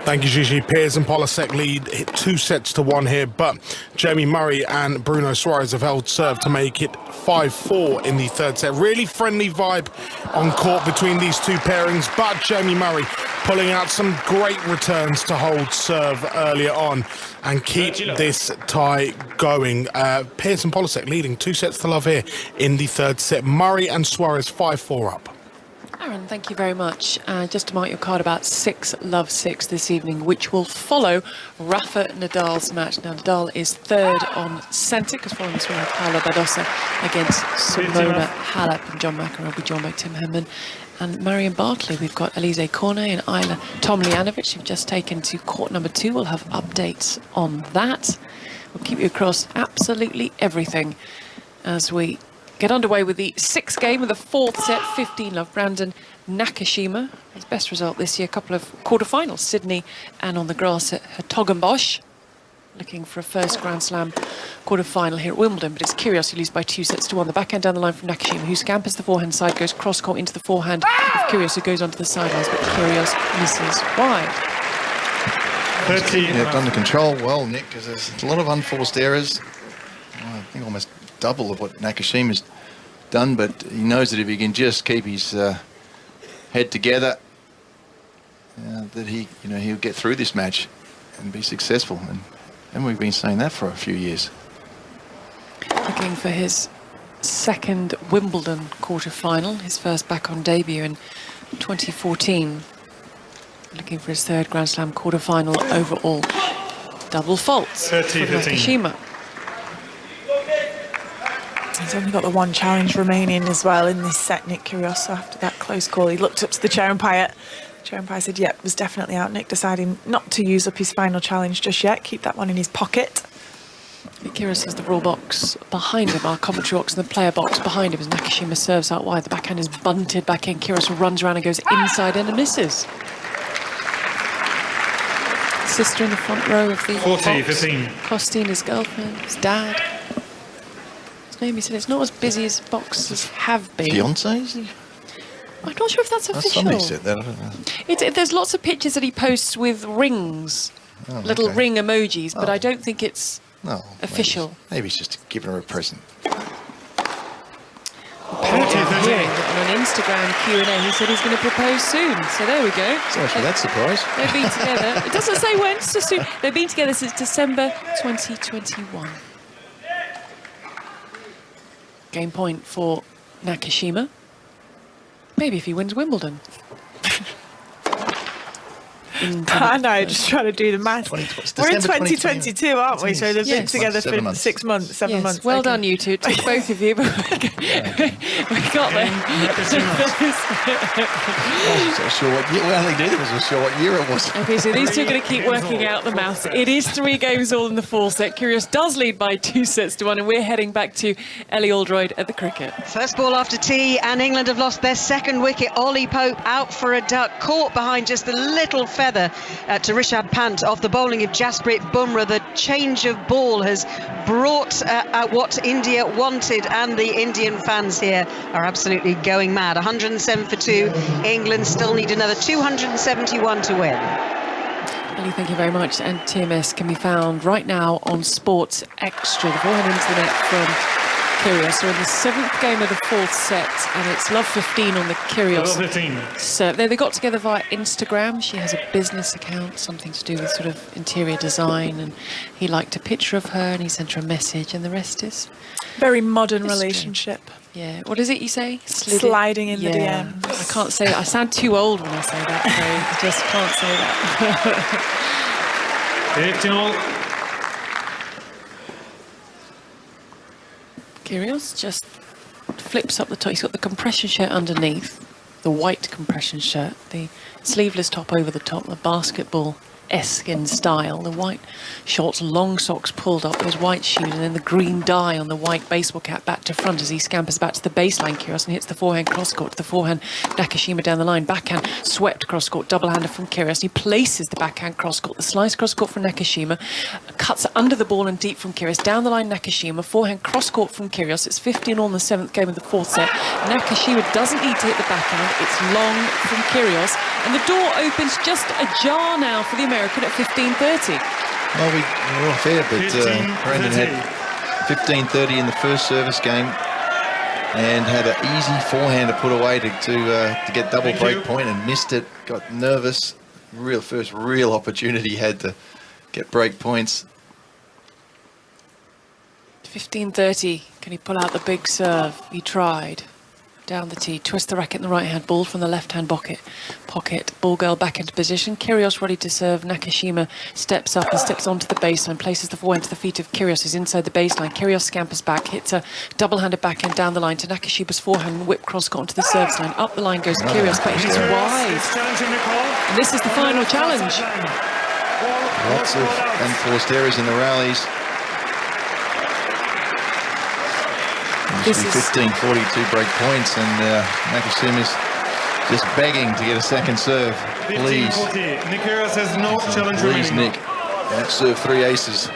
Thank you, Gigi. Piers and Polasek lead 2-1 here, but Jamie Murray and Bruno Suarez have held serve to make it 5-4 in the third set. Really friendly vibe on court between these two pairings, but Jamie Murray pulling out some great returns to hold serve earlier on and keep this tie going. Piers and Polasek leading 2-0 here in the third set. Murray and Suarez 5-4 up. Aaron, thank you very much. Just to mark your card, about 6-6 this evening, which will follow Rafa Nadal's match. Now, Nadal is third on centre, because following this we have Paula Badosa against Simona Halep, and John McEnroe will be joined by Tim Henman and Marion Bartley. We've got Elise Cornet and Isla Tomljanovic who've just taken to court number 2. We'll have updates on that. We'll keep you across absolutely everything as we get underway with the 6th game of the 4th set. 15-love. Brandon Nakashima, his best result this year, a couple of quarterfinals, Sydney and on the grass at Hertogenbosch. Looking for a first Grand Slam quarterfinal here at Wimbledon, but it's Kyrgios who leads by 2-1. The backhand down the line from Nakashima, who scampers the forehand side, goes cross-court into the forehand of Kyrgios, who goes onto the sidelines, but Kyrgios misses wide. 13. Yeah, under control well, Nick, because there's a lot of unforced errors. I think almost double of what Nakashima's done, but he knows that if he can just keep his head together, that he'll get through this match and be successful. And we've been saying that for a few years. Looking for his second Wimbledon quarter-final, his first back-on debut in 2014. Looking for his third Grand Slam quarter-final overall. Double faults for Nakashima. He's only got the one challenge remaining as well in this set, Nick Kyrgios. So after that close call, he looked up to the chair umpire. The chair umpire said, yep, was definitely out. Nick deciding not to use up his final challenge just yet, keep that one in his pocket. Kyrgios has the rule box behind him, our commentary box and the player box behind him as Nakashima serves out wide. The backhand is bunted back in. Kyrgios runs around and goes inside in and misses. Sister in the front row of the 40-15. Costin, his girlfriend, his dad. He said it's not as busy as boxes have been. Fiancé? I'm not sure if that's official. Somebody said that, I don't know. There's lots of pictures that he posts with rings, little ring emojis, but I don't think it's official. Maybe he's just giving her a present. Apparently, I'm hearing that on an Instagram Q&A, he said he's going to propose soon. So there we go. Sorry for that surprise. They've been together. It doesn't say when, so soon. They've been together since December 2021. Game point for Nakashima. Maybe if he wins Wimbledon. I know, just trying to do the math. We're in 2022, aren't we? So they've been together for 6 months, 7 months. Well done, you two. It took both of you, but we got there. I wasn't sure what year it was. Okay, so these two are going to keep working out the maths. It is 3 games all in the 4th set. Kyrgios does lead by 2-1, and we're heading back to Ellie Aldroyd at the cricket. First ball after tea, and England have lost their second wicket. Ollie Pope out for a duck, caught behind just a little feather to Rishabh Pant off the bowling of Jasprit Bumrah. The change of ball has brought what India wanted, and the Indian fans here are absolutely going mad. 107 for 2. England still need another 271 to win. Ellie, thank you very much. And TMS can be found right now on Sports Extra. The forehand into the net from Kyrgios are in the 7th game of the 4th set, and it's love 15 on the Kyrgios. Love 15. So they got together via Instagram. She has a business account, something to do with sort of interior design, and he liked a picture of her and he sent her a message, and the rest is very modern relationship. Yeah. What is it you say? Sliding in the DMs. I can't say that. I sound too old when I say that. I just can't say that. 15-all. Kyrgios just flips up the top. He's got the compression shirt underneath, the white compression shirt, the sleeveless top over the top, the basketball-esque in style, the white shorts, long socks pulled up, those white shoes, and then the green dye on the white baseball cap back to front as he scampers back to the baseline, Kyrgios, and hits the forehand cross-court to the forehand Nakashima down the line. Backhand swept cross-court, double-hander from Kyrgios. He places the backhand cross-court, the slice cross-court from Nakashima, cuts under the ball and deep from Kyrgios, down the line Nakashima, forehand cross-court from Kyrgios. It's 15-all in the 7th game of the 4th set. Nakashima doesn't need to hit the backhand. It's long from Kyrgios, and the door opens just ajar now for the American at 15:30. Well, we're off air, but Brandon had 15:30 in the first service game and had an easy forehand to put away to get double break point and missed it. Got nervous. First real opportunity had to get break points. 15:30. Can he pull out the big serve? He tried. Down the tee, twist the racket in the right hand, ball from the left hand pocket, ball girl back into position. Kyrgios ready to serve. Nakashima steps up and steps onto the baseline, places the forehand to the feet of Kyrgios, who's inside the baseline. Kyrgios scampers back, hits a double-handed backhand down the line to Nakashima's forehand, whip cross got onto the service line. Up the line goes Kyrgios, but he's wide. And this is the final challenge. Lots of unforced errors in the rallies. This is 15:42 break points, and Nakashima's just begging to get a second serve. Please. 15-40. Nick Kyrgios has no challenge Please, remaining. Nick. Don't serve 3 aces.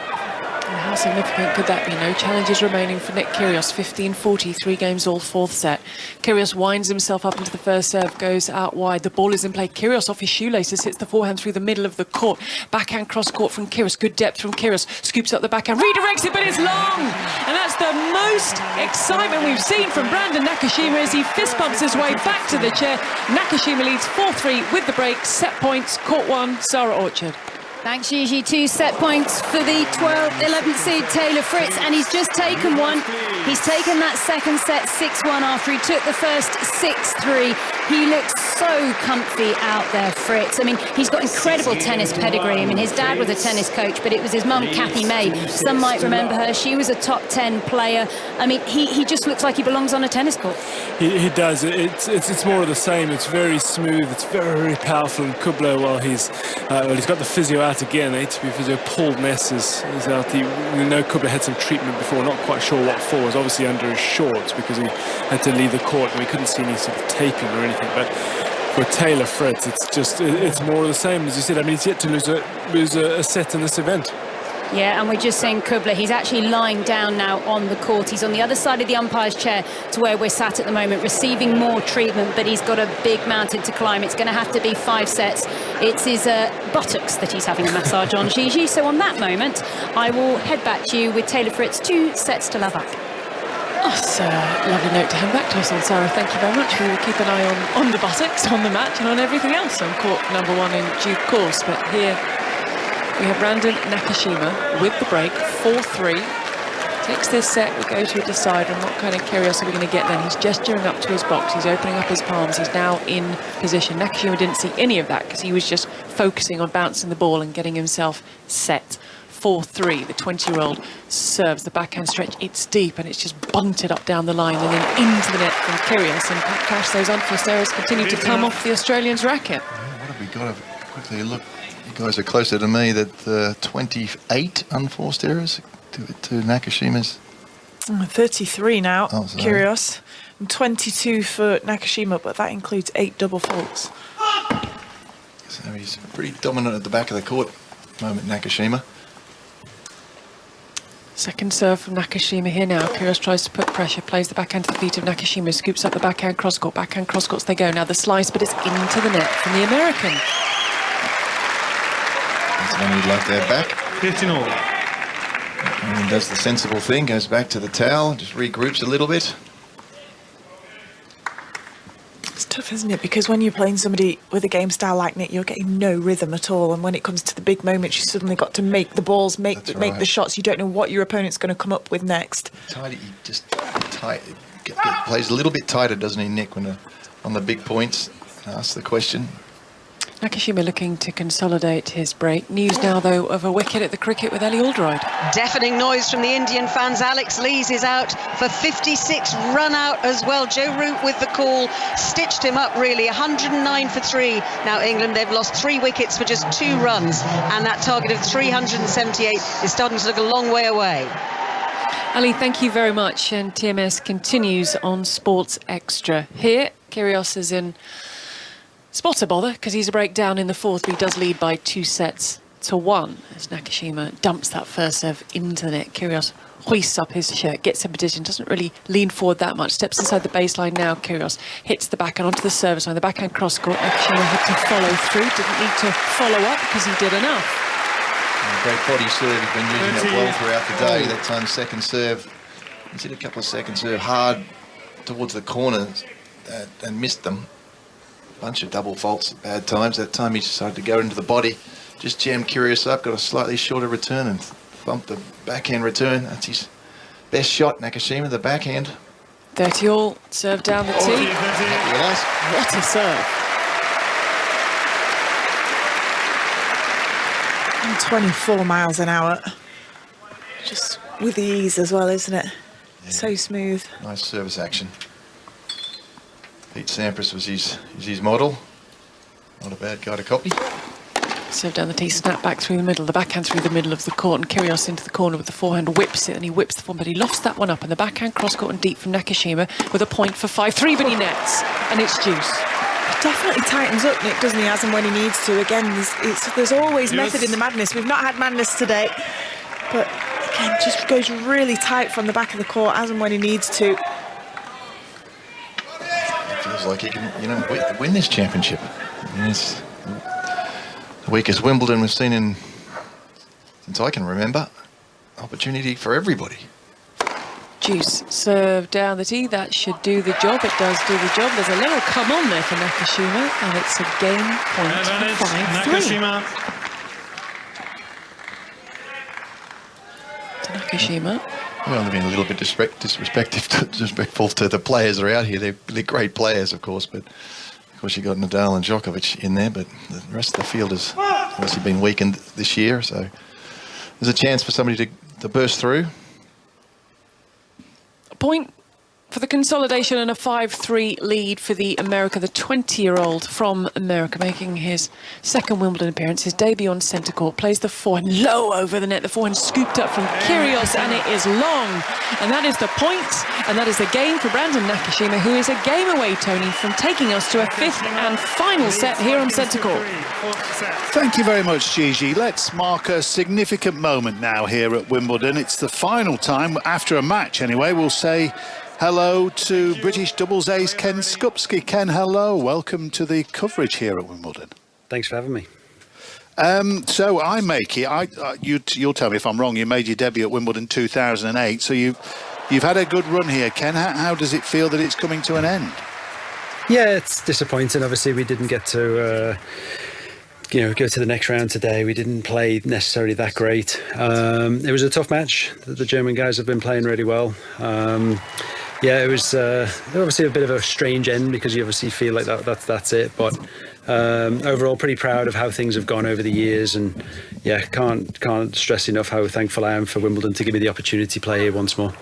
And how significant could that be? No challenges remaining for Nick Kyrgios. 15-40, 3 games all 4th set. Kyrgios winds himself up into the first serve, goes out wide. The ball is in play. Kyrgios off his shoelaces, hits the forehand through the middle of the court. Backhand cross-court from Kyrgios. Good depth from Kyrgios. Scoops up the backhand, redirects it, but it's long! And that's the most excitement we've seen from Brandon Nakashima as he fist bumps his way back to the chair. Nakashima leads 4-3 with the break. Set points, court 1, Sarah Orchard. Thanks, Gigi. 2 set points for the 11th seed Taylor Fritz, and he's just taken one. He's taken that second set 6-1 after he took the first 6-3. He looks so comfy out there, Fritz. I mean, he's got incredible tennis pedigree. I mean, his dad was a tennis coach, but it was his mum, Kathy May. Some might remember her. She was a top 10 player. I mean, he just looks like he belongs on a tennis court. He does. It's more of the same. It's very smooth. It's very powerful. And Kubler, well, he's got the physio out again. The ATP physio Paul Ness is out. We know Kubler had some treatment before. Not quite sure what for. It was obviously under his shorts because he had to leave the court and we couldn't see any sort of taping or anything. But for Taylor Fritz, it's more of the same. As you said, I mean, he's yet to lose a set in this event. Yeah, and we're just saying Kubler, he's actually lying down now on the court. He's on the other side of the umpire's chair to where we're sat at the moment, receiving more treatment, but he's got a big mountain to climb. It's going to have to be 5 sets. It's his buttocks that he's having a massage on, Gigi. So on that moment, I will head back to you with Taylor Fritz, 2 sets to love up. Oh, it's a lovely note to hand back to us on, Sarah. Thank you very much. We will keep an eye on the buttocks, on the match, and on everything else on court number 1 in due course. But here we have Brandon Nakashima with the break, 4-3. Takes this set, we go to a decider, and what kind of Kyrgios are we going to get then? He's gesturing up to his box, he's opening up his palms, he's now in position. Nakashima didn't see any of that because he was just focusing on bouncing the ball and getting himself set. 4-3, the 20-year-old serves the backhand stretch. It's deep and it's just bunted up down the line and then into the net from Kyrgios. And Pat Cash, those unforced errors continue to come off the Australian's racket. What have we got? Quickly look. You guys are closer to me. That 28 unforced errors to Nakashima's. 33 now, Kyrgios, and 22 for Nakashima, but that includes 8 double faults. So he's pretty dominant at the back of the court at the moment, Nakashima. Second serve from Nakashima here now. Kyrgios tries to put pressure, plays the backhand to the feet of Nakashima, scoops up the backhand cross-court. Backhand cross-courts they go. Now the slice, but it's into the net from the American. That's one we'd like to have back. 15-all. And does the sensible thing, goes back to the towel, just regroups a little bit. It's tough, isn't it? Because when you're playing somebody with a game style like Nick, you're getting no rhythm at all. And when it comes to the big moments, you suddenly got to make the balls, make the shots. You don't know what your opponent's going to come up with next. He just plays a little bit tighter, doesn't he, Nick, when on the big points? Ask the question. Nakashima looking to consolidate his break. News now, though, of a wicket at the cricket with Ellie Alderide. Deafening noise from the Indian fans. Alex Lees is out for 56, run out as well. Joe Root with the call, stitched him up really. 109 for 3. Now England, they've lost 3 wickets for just 2 runs, and that target of 378 is starting to look a long way away. Ali, thank you very much. And TMS continues on Sports Extra. Here, Kyrgios is in spot a bother because he's a breakdown in the 4th, but he does lead by 2-1 as Nakashima dumps that first serve into the net. Kyrgios hoists up his shirt, gets in position, doesn't really lean forward that much, steps inside the baseline now. Kyrgios hits the backhand onto the service line, the backhand cross court. Nakashima had to follow through, didn't need to follow up because he did enough. Great body serve, he's been using it well throughout the day. That time second serve, he's hit a couple of second serve hard towards the corners and missed them. Bunch of double faults at bad times. That time he decided to go into the body, just jammed Kyrgios up, got a slightly shorter return and bumped the backhand return. That's his best shot, Nakashima, the backhand. 30 all, serve down the tee. Happy with us. What a serve. And 24 miles an hour. Just with ease as well, isn't it? Yeah. So smooth. Nice service action. Pete Sampras was his model. Not a bad guy to copy. Serve down the tee, snap back through the middle, the backhand through the middle of the court, and Kyrgios into the corner with the forehand, whips it, and he whips the forehand, but he lofts that one up, and the backhand cross-court and deep from Nakashima with a point for 5-3, but he nets, and it's juice. He definitely tightens up, Nick, doesn't he, as and when he needs to. Again, there's always method in the madness. We've not had madness today, but again, just goes really tight from the back of the court as and when he needs to. Feels like he can, win this championship. I mean, it's the weakest Wimbledon we've seen since I can remember. Opportunity for everybody. Juice, serve down the tee, that should do the job. It does do the job. There's a little come on there for Nakashima, and it's a game point for 5-3. Nakashima. Well, they've been a little bit disrespectful to the players that are out here. They're great players, of course, but of course you got Nadal and Djokovic in there, but the rest of the field has obviously been weakened this year, so there's a chance for somebody to burst through. A point for the consolidation and a 5-3 lead for the 20-year-old from America, making his second Wimbledon appearance, his debut on centre court, plays the forehand low over the net, the forehand scooped up from Kyrgios, and it is long, and that is the point, and that is the game for Brandon Nakashima, who is a game away, Tony, from taking us to a 5th and final set here on centre court. Thank you very much, Gigi. Let's mark a significant moment now here at Wimbledon. It's the final time, after a match anyway, we'll say hello to British doubles ace Ken Skupski. Ken, hello. Welcome to the coverage here at Wimbledon. Thanks for having me. So I make it. You'll tell me if I'm wrong. You made your debut at Wimbledon 2008. So you've had a good run here, Ken. How does it feel that it's coming to an end? Yeah, it's disappointing. Obviously, we didn't get to go to the next round today. We didn't play necessarily that great. It was a tough match. The German guys have been playing really well. Yeah, it was obviously a bit of a strange end because you obviously feel like that's it. But overall, pretty proud of how things have gone over the years, and yeah, can't stress enough how thankful I am for Wimbledon to give me the opportunity to play here once more.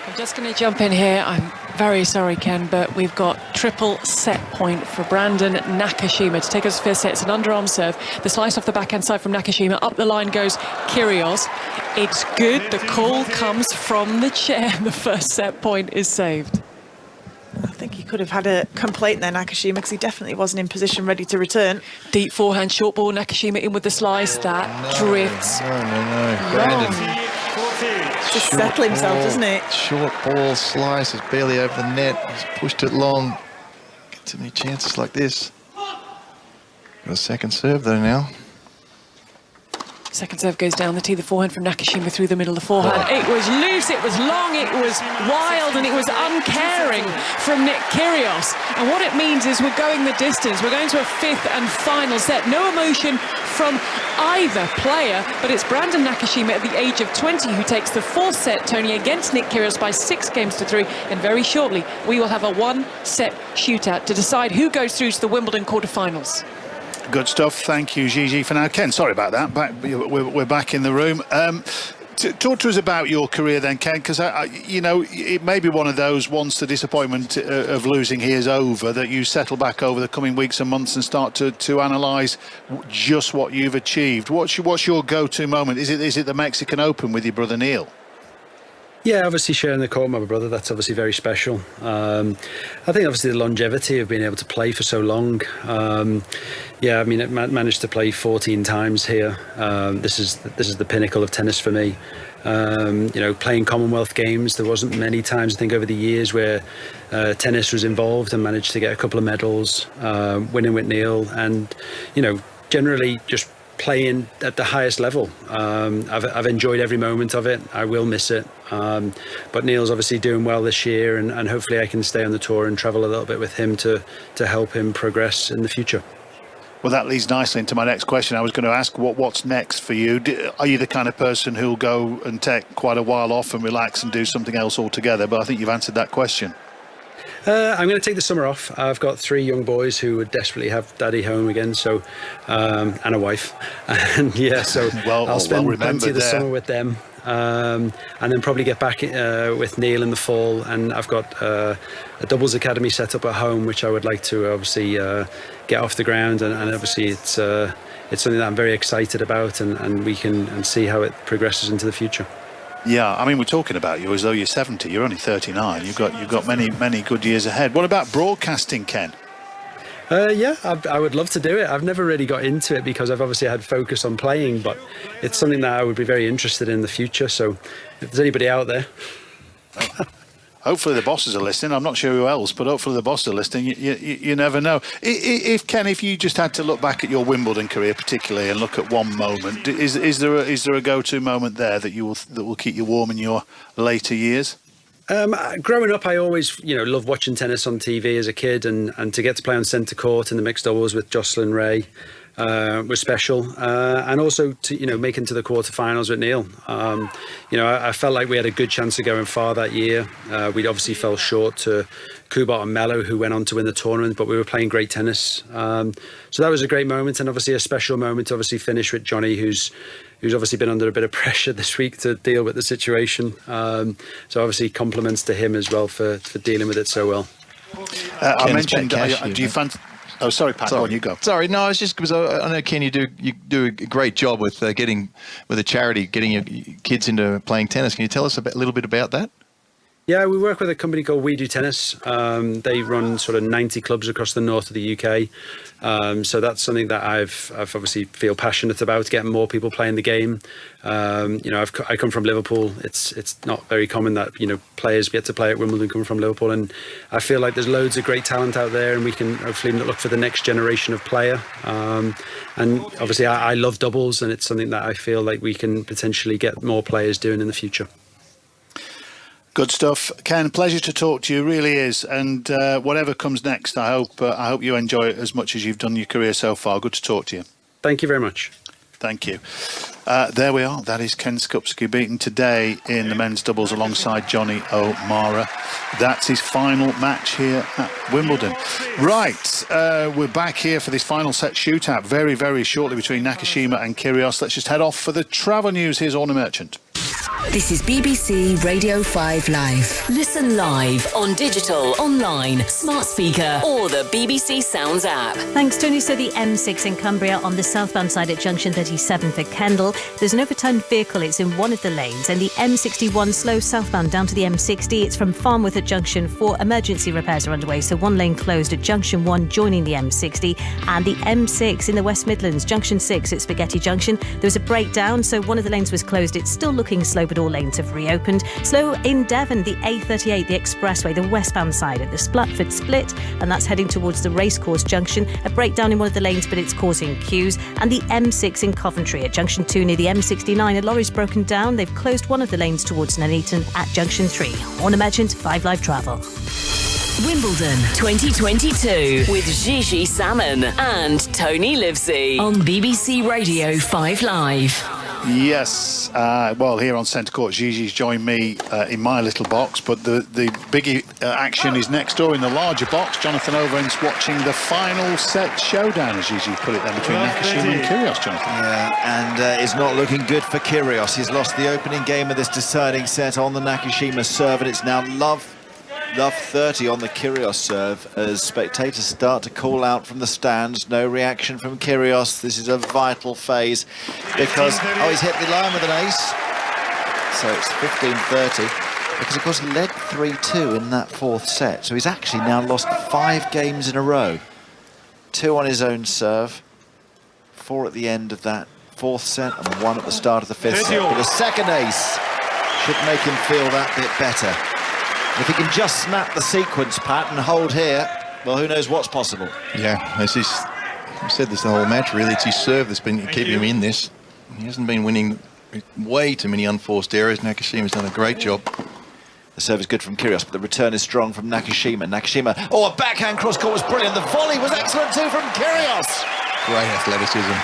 I'm just going to jump in here. I'm very sorry, Ken, but we've got triple set point for Brandon Nakashima to take us to 5th set. It's an underarm serve. The slice off the backhand side from Nakashima. Up the line goes Kyrgios. It's good. The call comes from the chair. The first set point is saved. I think he could have had a complaint there, Nakashima, because he definitely wasn't in position ready to return. Deep forehand, short ball, Nakashima in with the slice. That drifts. No. Brandon. Just settle himself, doesn't it? Short ball slice is barely over the net. He's pushed it long. Get too many chances like this. Got a second serve though now. Second serve goes down the tee, the forehand from Nakashima through the middle of the forehand. It was loose, it was long, it was wild, and it was uncaring from Nick Kyrgios. And what it means is we're going the distance. We're going to a fifth and final set. No emotion from either player, but it's Brandon Nakashima at the age of 20 who takes the fourth set, Tony, against Nick Kyrgios by 6-3. And very shortly, we will have a one-set shootout to decide who goes through to the Wimbledon quarterfinals. Good stuff. Thank you, Gigi, for now. Ken, sorry about that. We're back in the room. Talk to us about your career then, Ken, because, it may be one of those, once the disappointment of losing here is over, that you settle back over the coming weeks and months and start to analyse just what you've achieved. What's your go-to moment? Is it the Mexican Open with your brother Neil? Yeah, obviously sharing the court with my brother, that's obviously very special. I think obviously the longevity of being able to play for so long. I managed to play 14 times here. This is the pinnacle of tennis for me. Playing Commonwealth Games, there wasn't many times, I think, over the years where tennis was involved, and managed to get a couple of medals, winning with Neil, and, generally just playing at the highest level. I've enjoyed every moment of it. I will miss it, but Neil's obviously doing well this year, and hopefully I can stay on the tour and travel a little bit with him to help him progress in the future. Well, that leads nicely into my next question. I was going to ask what's next for you. Are you the kind of person who'll go and take quite a while off and relax and do something else altogether? But I think you've answered that question. I'm going to take the summer off. I've got 3 young boys who would desperately have daddy home again, so and a wife, and so I'll spend plenty of the summer with them, and then probably get back with Neil in the fall. And I've got a doubles academy set up at home, which I would like to obviously get off the ground, and obviously it's something that I'm very excited about, and we can see how it progresses into the future. Yeah, I mean, we're talking about you as though you're 70. You're only 39. You've got many good years ahead. What about broadcasting, Ken? I would love to do it. I've never really got into it because I've obviously had focus on playing, but it's something that I would be very interested in the future. So if there's anybody out there... Hopefully the bosses are listening. I'm not sure who else, but hopefully the bosses are listening. You never know. If you just had to look back at your Wimbledon career particularly and look at one moment, is there a go-to moment there that will keep you warm in your later years? Growing up, I always loved watching tennis on TV as a kid, and to get to play on centre court in the mixed doubles with Jocelyn Ray was special, and also to making to the quarterfinals with Neil. I felt like we had a good chance of going far that year. We'd obviously fell short to Kubot and Mello, who went on to win the tournament, but we were playing great tennis. So that was a great moment, and obviously a special moment to obviously finish with Johnny, who's obviously been under a bit of pressure this week to deal with the situation. So obviously compliments to him as well for dealing with it so well. I mentioned, do you fancy... Oh, sorry, Pat. Go on, you go. Sorry, no, it's just because I know, Ken, you do a great job with getting with a charity, getting your kids into playing tennis. Can you tell us a little bit about that? Yeah, we work with a company called We Do Tennis. They run sort of 90 clubs across the north of the UK. So that's something that I've obviously feel passionate about, getting more people playing the game. I come from Liverpool. It's not very common that players get to play at Wimbledon coming from Liverpool, and I feel like there's loads of great talent out there, and we can hopefully look for the next generation of player. And obviously I love doubles, and it's something that I feel like we can potentially get more players doing in the future. Good stuff, Ken. Pleasure to talk to you, really is. And whatever comes next, I hope you enjoy it as much as you've done your career so far. Good to talk to you. Thank you very much. Thank you. There we are. That is Ken Skupski beaten today in the men's doubles alongside Johnny O'Mara. That's his final match here at Wimbledon. Right, we're back here for this final set shootout very, very shortly between Nakashima and Kyrgios. Let's just head off for the travel news. Here's Orna Merchant. This is BBC Radio 5 Live. Listen live on digital, online, smart speaker or the BBC Sounds app. Thanks, Tony. So the M6 in Cumbria on the southbound side at junction 37 for Kendal. There's an overturned vehicle. It's in one of the lanes. And the M61 slow southbound down to the M60. It's from Farnworth at junction 4. Emergency repairs are underway. So one lane closed at junction 1 joining the M60. And the M6 in the West Midlands, junction 6 at Spaghetti Junction. There was a breakdown. So one of the lanes was closed. It's still looking slow but all lanes have reopened. Slow in Devon, the A38, the expressway, the westbound side at the Splutford split, and that's heading towards the Racecourse junction. A breakdown in one of the lanes, but it's causing queues. And the M6 in Coventry at junction 2 near the M69, a lorry's broken down. They've closed one of the lanes towards Nuneaton at junction 3. Warner Merchant, 5 Live Travel. Wimbledon 2022 with Gigi Salmon and Tony Livesey on BBC Radio 5 Live. Yes, well, here on Centre Court, Gigi's joined me in my little box, but the big action is next door in the larger box. Jonathan Overend's watching the final set showdown, as Gigi put it then, between Nakashima and Kyrgios, Jonathan. Yeah, and it's not looking good for Kyrgios. He's lost the opening game of this deciding set on the Nakashima serve, and it's now Love 30 on the Kyrgios serve as spectators start to call out from the stands. No reaction from Kyrgios. This is a vital phase because, he's hit the line with an ace. So it's 15-30 because, of course, he led 3-2 in that fourth set. So he's actually now lost 5 games in a row. 2 on his own serve, 4 at the end of that fourth set and 1 at the start of the fifth set. But a second ace should make him feel that bit better. If he can just snap the sequence, Pat, and hold here, well, who knows what's possible. Yeah, I've said this the whole match, really. It's his serve that's been keeping him in this. He hasn't been winning way too many unforced errors. Nakashima's done a great job. The serve is good from Kyrgios, but the return is strong from Nakashima. Nakashima, a backhand cross-court was brilliant. The volley was excellent too from Kyrgios. Great athleticism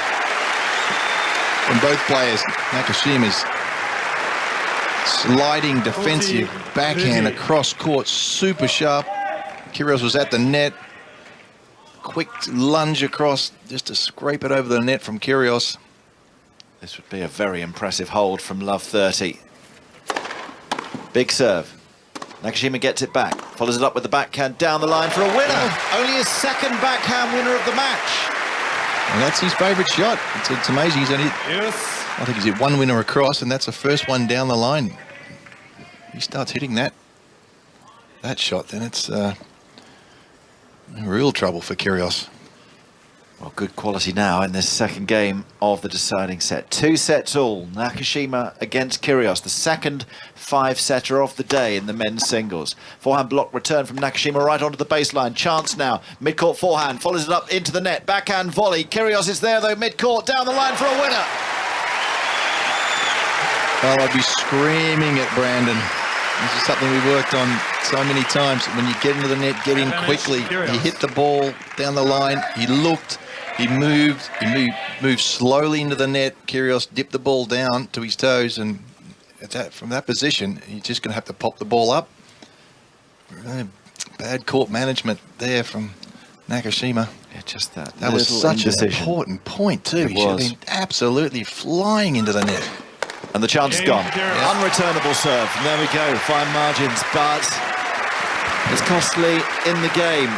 from both players. Nakashima's sliding defensive backhand across court, super sharp. Kyrgios was at the net. Quick lunge across just to scrape it over the net from Kyrgios. This would be a very impressive hold from Love 30. Big serve. Nakashima gets it back, follows it up with the backhand down the line for a winner. Only his second backhand winner of the match. And that's his favourite shot. It's amazing. He's only, I think he's hit 1 winner across, and that's the first one down the line. He starts hitting that shot, then it's real trouble for Kyrgios. Well, good quality now in this second game of the deciding set. 2 sets all. Nakashima against Kyrgios, the second 5-setter of the day in the men's singles. Forehand block return from Nakashima right onto the baseline. Chance now. Mid-court forehand, follows it up into the net. Backhand volley. Kyrgios is there though, mid-court, down the line for a winner. Well, I'd be screaming at Brandon. This is something we worked on so many times. When you get into the net, get in quickly. He hit the ball down the line. He looked. He moved slowly into the net. Kyrgios dipped the ball down to his toes, and from that position, you're just going to have to pop the ball up. Really bad court management there from Nakashima. Yeah, just that. That was such an important point too. He should have been absolutely flying into the net. And the chance is gone. Unreturnable serve. And there we go. Fine margins, but it's costly in the game.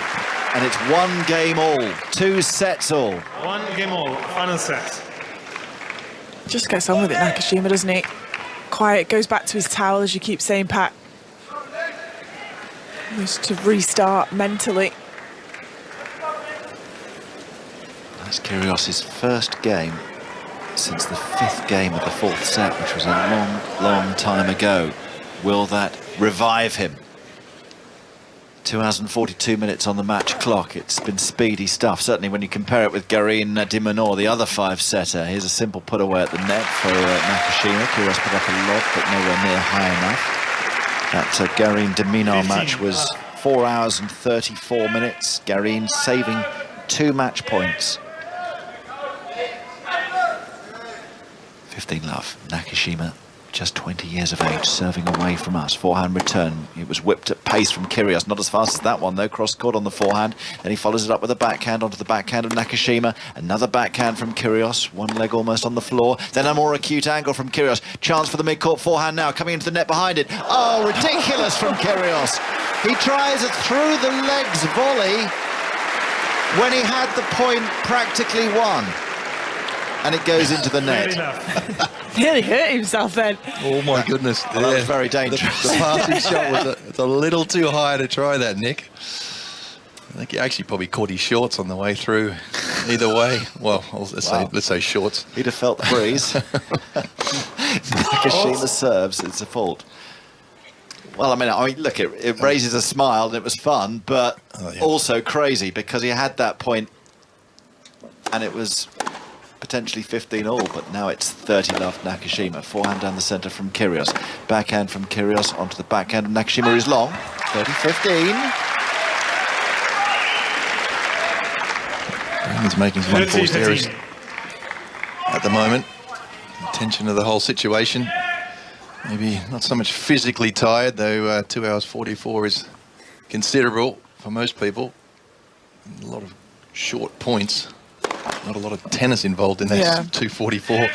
And it's 1 game all. 2 sets all. 1 game all. Final set. Just gets on with it, Nakashima, doesn't he? Quiet, goes back to his towel, as you keep saying, Pat. Just to restart mentally. That's Kyrgios' first game since the 5th game of the 4th set, which was a long, long time ago. Will that revive him? 2 hours and 42 minutes on the match clock. It's been speedy stuff, certainly when you compare it with Garin de Minaur, the other 5-setter. Here's a simple put away at the net for Nakashima. Kyrgios put up a lob, but nowhere near high enough. That Garin de Minaur match was 4 hours and 34 minutes. Garin saving 2 match points. 15 love. Nakashima, just 20 years of age, serving away from us. Forehand return. It was whipped at pace from Kyrgios. Not as fast as that one, though. Cross-court on the forehand. Then he follows it up with a backhand onto the backhand of Nakashima. Another backhand from Kyrgios. 1 leg almost on the floor. Then a more acute angle from Kyrgios. Chance for the mid-court forehand now. Coming into the net behind it. Oh, ridiculous from Kyrgios. He tries a through-the-legs volley when he had the point practically won. And it goes into the net. Nearly hurt himself then. Oh my goodness. Well, that was very dangerous. The passing shot was a little too high to try that, Nick. I think he actually probably caught his shorts on the way through. Either way, well, let's say shorts. He'd have felt the breeze. Nakashima serves, it's a fault. Well, I mean, look, it raises a smile and it was fun, but also crazy because he had that point and it was potentially 15-all, but now it's 30-love Nakashima. Forehand down the centre from Kyrgios. Backhand from Kyrgios onto the backhand of Nakashima is long. 30-15. He's making some unforced errors at the moment. The tension of the whole situation. Maybe not so much physically tired, though 2 hours 44 is considerable for most people. A lot of short points. Not a lot of tennis involved in that 2:44.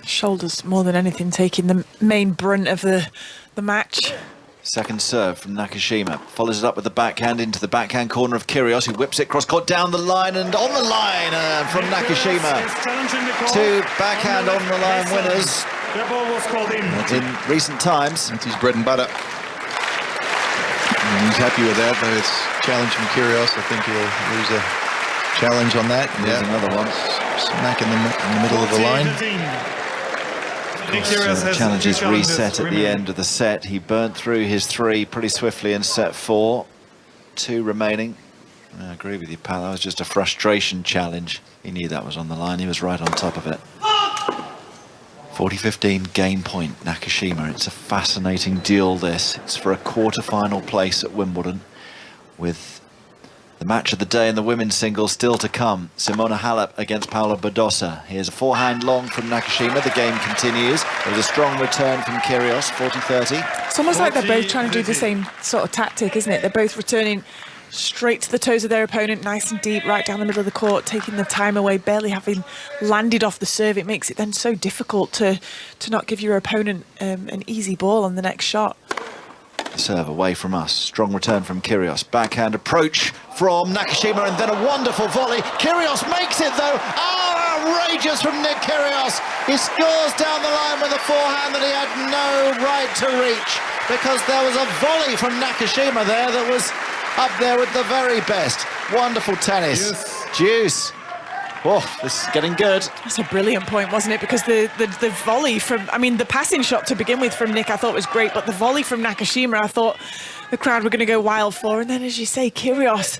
Shoulders more than anything taking the main brunt of the match. Second serve from Nakashima. Follows it up with the backhand into the backhand corner of Kyrgios, who whips it cross court down the line and on the line from Nakashima. 2 backhand on the line winners in recent times. That's his bread and butter. And he's happy with that, though it's challenge from Kyrgios. I think he'll lose a challenge on that. There's another one. Smack in the middle of the line. The challenges reset at the end of the set. He burnt through his 3 pretty swiftly in set 4. 2 remaining. I agree with you, pal. That was just a frustration challenge. He knew that was on the line. He was right on top of it. 40-15 game point, Nakashima. It's a fascinating duel, this. It's for a quarter-final place at Wimbledon, with the match of the day in the women's singles still to come. Simona Halep against Paula Badosa. Here's a forehand long from Nakashima. The game continues. There was a strong return from Kyrgios, 40-30. It's almost like they're both trying to do the same sort of tactic, isn't it? They're both returning straight to the toes of their opponent, nice and deep, right down the middle of the court, taking the time away, barely having landed off the serve. It makes it then so difficult to not give your opponent an easy ball on the next shot. The serve away from us. Strong return from Kyrgios. Backhand approach from Nakashima and then a wonderful volley. Kyrgios makes it though. Oh, outrageous from Nick Kyrgios. He scores down the line with a forehand that he had no right to reach because there was a volley from Nakashima there that was up there with the very best. Wonderful tennis. Juice. Oh, this is getting good. That's a brilliant point, wasn't it? Because the volley from, I mean, the passing shot to begin with from Nick I thought was great, but the volley from Nakashima I thought the crowd were going to go wild for. And then, as you say, Kyrgios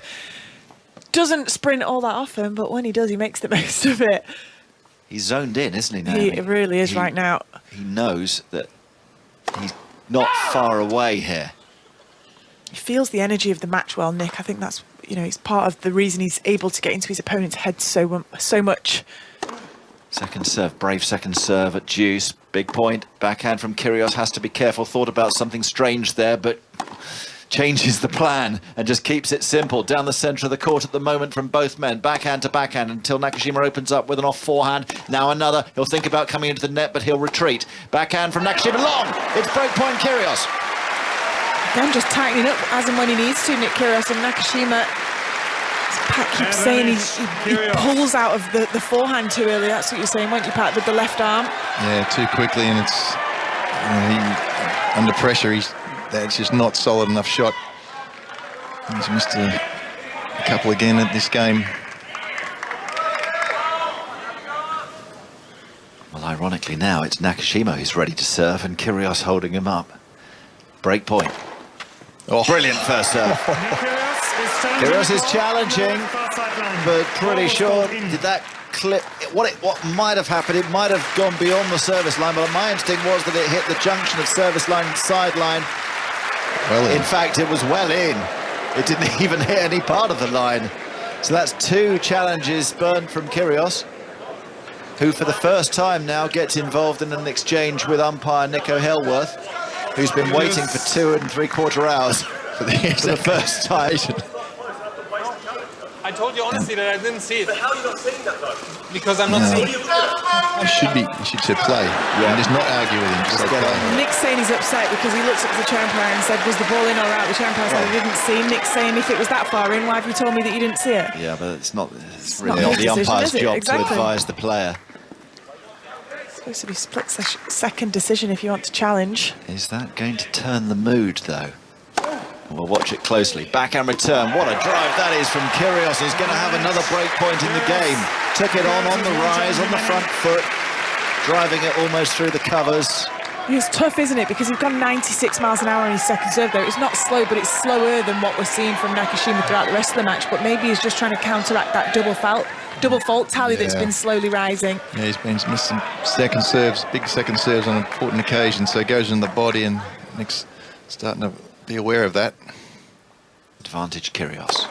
doesn't sprint all that often, but when he does, he makes the most of it. He's zoned in, isn't he, Naomi? He really is right now. He knows that he's not far away here. He feels the energy of the match well, Nick. I think that's, it's part of the reason he's able to get into his opponent's head so much. Second serve, brave second serve at deuce. Big point. Backhand from Kyrgios, has to be careful. Thought about something strange there, but changes the plan and just keeps it simple. Down the centre of the court at the moment from both men. Backhand to backhand until Nakashima opens up with an off forehand. Now another. He'll think about coming into the net, but he'll retreat. Backhand from Nakashima, long. It's break point Kyrgios. Again, just tightening up as and when he needs to, Nick Kyrgios. And Nakashima, as Pat keeps saying, he pulls out of the forehand too early. That's what you're saying, weren't you, Pat, with the left arm? Yeah, too quickly, and it's under pressure. That's just not solid enough shot. He's missed a couple again at this game. Well, ironically now, it's Nakashima who's ready to serve and Kyrgios holding him up. Break point. Oh. Brilliant first serve. Kyrgios is challenging, but pretty sure did that clip. What might have happened? It might have gone beyond the service line, but my instinct was that it hit the junction of service line and sideline. Well in. In fact, it was well in. It didn't even hit any part of the line. So that's 2 challenges burned from Kyrgios, who for the first time now gets involved in an exchange with umpire Nico Hellworth, who's been waiting for 2 3/4 hours for the first time. I told you honestly that I didn't see it. But how are you not seeing that though? Because I'm not seeing it. You should say play. Yeah. And just not argue with him. Just say play. Nick's saying he's upset because he looked at the chair umpire and said, was the ball in or out? The chair umpire said, I didn't see. Nick's saying, if it was that far in, why have you told me that you didn't see it? Yeah, but it's really not the umpire's job to advise the player. It's supposed to be split-second decision if you want to challenge. Is that going to turn the mood, though? We'll watch it closely. Backhand return. What a drive that is from Kyrgios. He's going to have another break point in the game. Took it on the rise, on the front foot. driving it almost through the covers. It's tough, isn't it? Because he's gone 96 miles an hour on his second serve there. It's not slow, but it's slower than what we're seeing from Nakashima throughout the rest of the match. But maybe he's just trying to counteract that double fault tally that's been slowly rising. Yeah, he's been missing second serves, big second serves on important occasions. So it goes in the body, and Nick's starting to be aware of that. Advantage Kyrgios.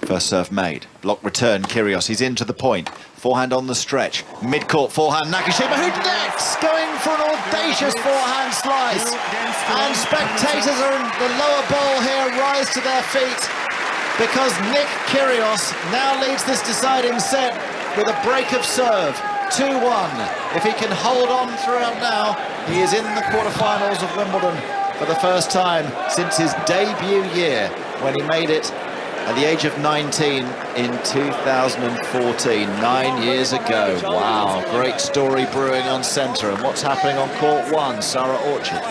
First serve made. Block return Kyrgios. He's into the point. Forehand on the stretch. Mid-court forehand. Nakashima who nets, going for an audacious forehand slice. And spectators are in the lower bowl here rise to their feet because Nick Kyrgios now leads this deciding set with a break of serve. 2-1. If he can hold on throughout now, he is in the quarterfinals of Wimbledon for the first time since his debut year when he made it at the age of 19 in 2014, 9 years ago. Wow, great story brewing on centre. And what's happening on court one, Sarah Orchard?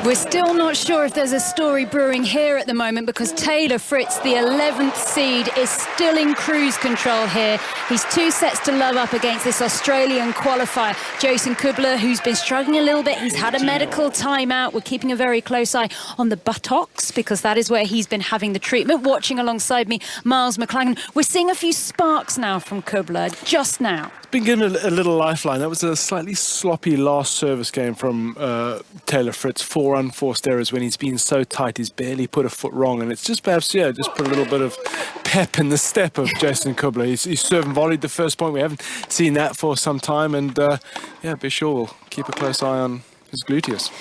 We're still not sure if there's a story brewing here at the moment because Taylor Fritz, the 11th seed, is still in cruise control here. He's 2 sets to love up against this Australian qualifier, Jason Kubler, who's been struggling a little bit. He's had a medical timeout. We're keeping a very close eye on the buttocks because that is where he's been having the treatment. Watching alongside me, Miles McClagan. We're seeing a few sparks now from Kubler, just now. Been given a little lifeline. That was a slightly sloppy last service game from Taylor Fritz. 4 unforced errors when he's been so tight. He's barely put a foot wrong, and it's just perhaps just put a little bit of pep in the step of Jason Kubler. He's served and volleyed the first point. We haven't seen that for some time, and be sure we'll keep a close eye on his gluteus.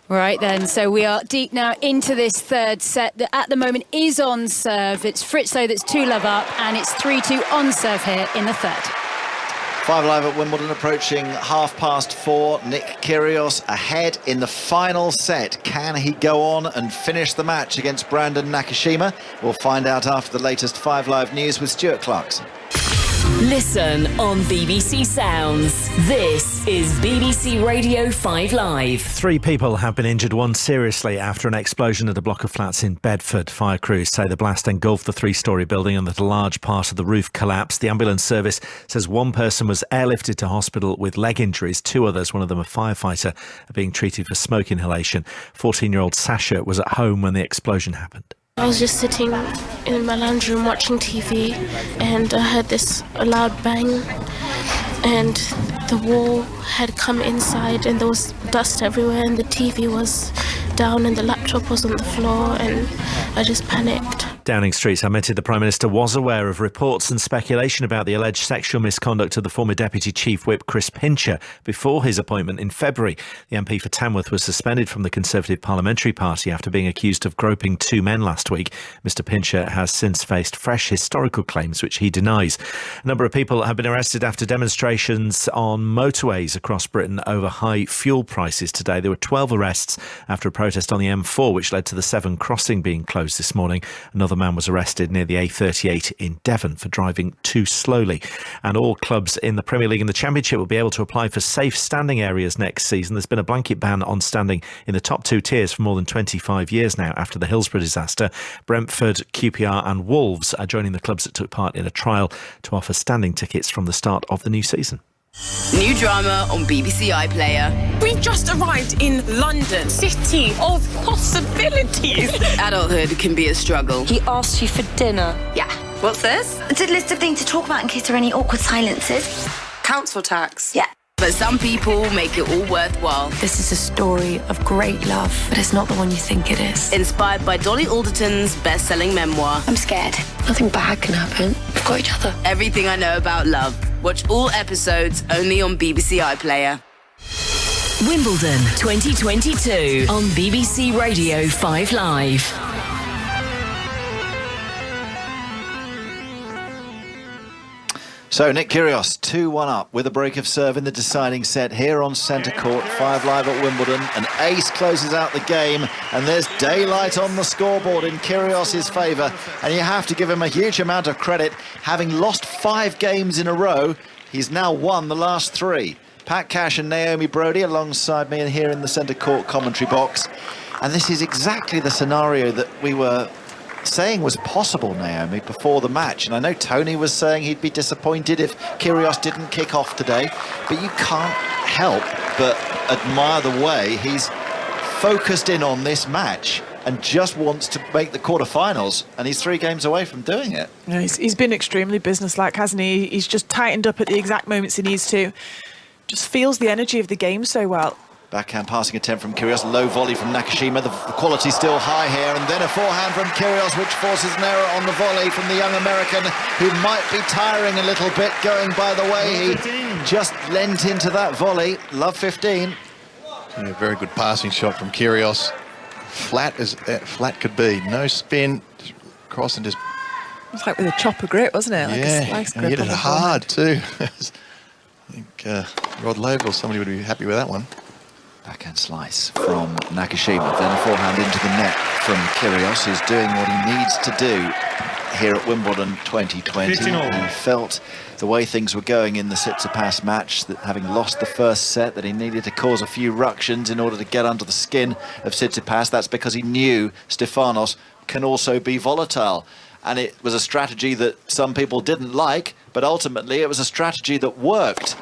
Right then, so we are deep now into this third set that at the moment is on serve. It's Fritz though that's 2 love up, and it's 3-2 on serve here in the third. 5 live at Wimbledon, approaching 4:30. Nick Kyrgios ahead in the final set. Can he go on and finish the match against Brandon Nakashima? We'll find out after the latest 5 Live news with Stuart Clarkson. Listen on BBC Sounds. This is BBC Radio 5 Live. 3 people have been injured, one seriously, after an explosion at a block of flats in Bedford. Fire crews say the blast engulfed the 3-storey building and that a large part of the roof collapsed. The ambulance service says one person was airlifted to hospital with leg injuries. 2 others, one of them a firefighter, are being treated for smoke inhalation. 14-year-old Sasha was at home when the explosion happened. I was just sitting in my lounge room watching TV, and I heard this loud bang, and the wall had come inside, and there was dust everywhere, and the TV was down and the laptop was on the floor, and I just panicked. Downing Street's admitted the Prime Minister was aware of reports and speculation about the alleged sexual misconduct of the former Deputy Chief Whip Chris Pincher before his appointment in February. The MP for Tamworth was suspended from the Conservative Parliamentary Party after being accused of groping 2 men last week. Mr Pincher has since faced fresh historical claims, which he denies. A number of people have been arrested after demonstrations on motorways across Britain over high fuel prices today. There were 12 arrests after a protest on the M4, which led to the Severn crossing being closed this morning. Another man was arrested near the A38 in Devon for driving too slowly. And all clubs in the Premier League and the Championship will be able to apply for safe standing areas next season. There's been a blanket ban on standing in the top 2 tiers for more than 25 years now after the Hillsborough disaster. Brentford, QPR and Wolves are joining the clubs that took part in a trial to offer standing tickets from the start of the new season. New drama on BBC iPlayer. We've just arrived in London, city of possibilities. Adulthood can be a struggle. He asked you for dinner. Yeah. What's this? It's a list of things to talk about in case there are any awkward silences. Council tax. Yeah. But some people make it all worthwhile. This is a story of great love, but it's not the one you think it is. Inspired by Dolly Alderton's best-selling memoir. I'm scared. Nothing bad can happen. We've got each other. Everything I Know About Love. Watch all episodes only on BBC iPlayer. Wimbledon 2022 on BBC Radio 5 Live. So Nick Kyrgios 2-1 up with a break of serve in the deciding set here on centre court. 5 live at Wimbledon. An ace closes out the game, and there's daylight on the scoreboard in Kyrgios' favour, and you have to give him a huge amount of credit. Having lost 5 games in a row, he's now won the last 3. Pat Cash and Naomi Brodie alongside me and here in the centre court commentary box, and this is exactly the scenario that we were saying was possible, Naomi, before the match. And I know Tony was saying he'd be disappointed if Kyrgios didn't kick off today, but you can't help but admire the way he's focused in on this match and just wants to make the quarterfinals, and he's 3 games away from doing it. Yeah, he's been extremely businesslike, hasn't he? He's just tightened up at the exact moments he needs to. Just feels the energy of the game so well. Backhand passing attempt from Kyrgios, low volley from Nakashima, the quality still high here, and then a forehand from Kyrgios, which forces an error on the volley from the young American, who might be tiring a little bit, going by the way he just lent into that volley. Love 15. Yeah, very good passing shot from Kyrgios. Flat as flat could be. No spin, just cross and just... It was like with a chopper grip, wasn't it? Like yeah, a slice and grip. he hit it hard too. I think Rod Laver or somebody would be happy with that one. Backhand slice from Nakashima, then a forehand into the net from Kyrgios, who's doing what he needs to do here at Wimbledon 2020. He felt the way things were going in the Tsitsipas match, that having lost the first set, that he needed to cause a few ructions in order to get under the skin of Tsitsipas. That's because he knew Stefanos can also be volatile. And it was a strategy that some people didn't like, but ultimately it was a strategy that worked.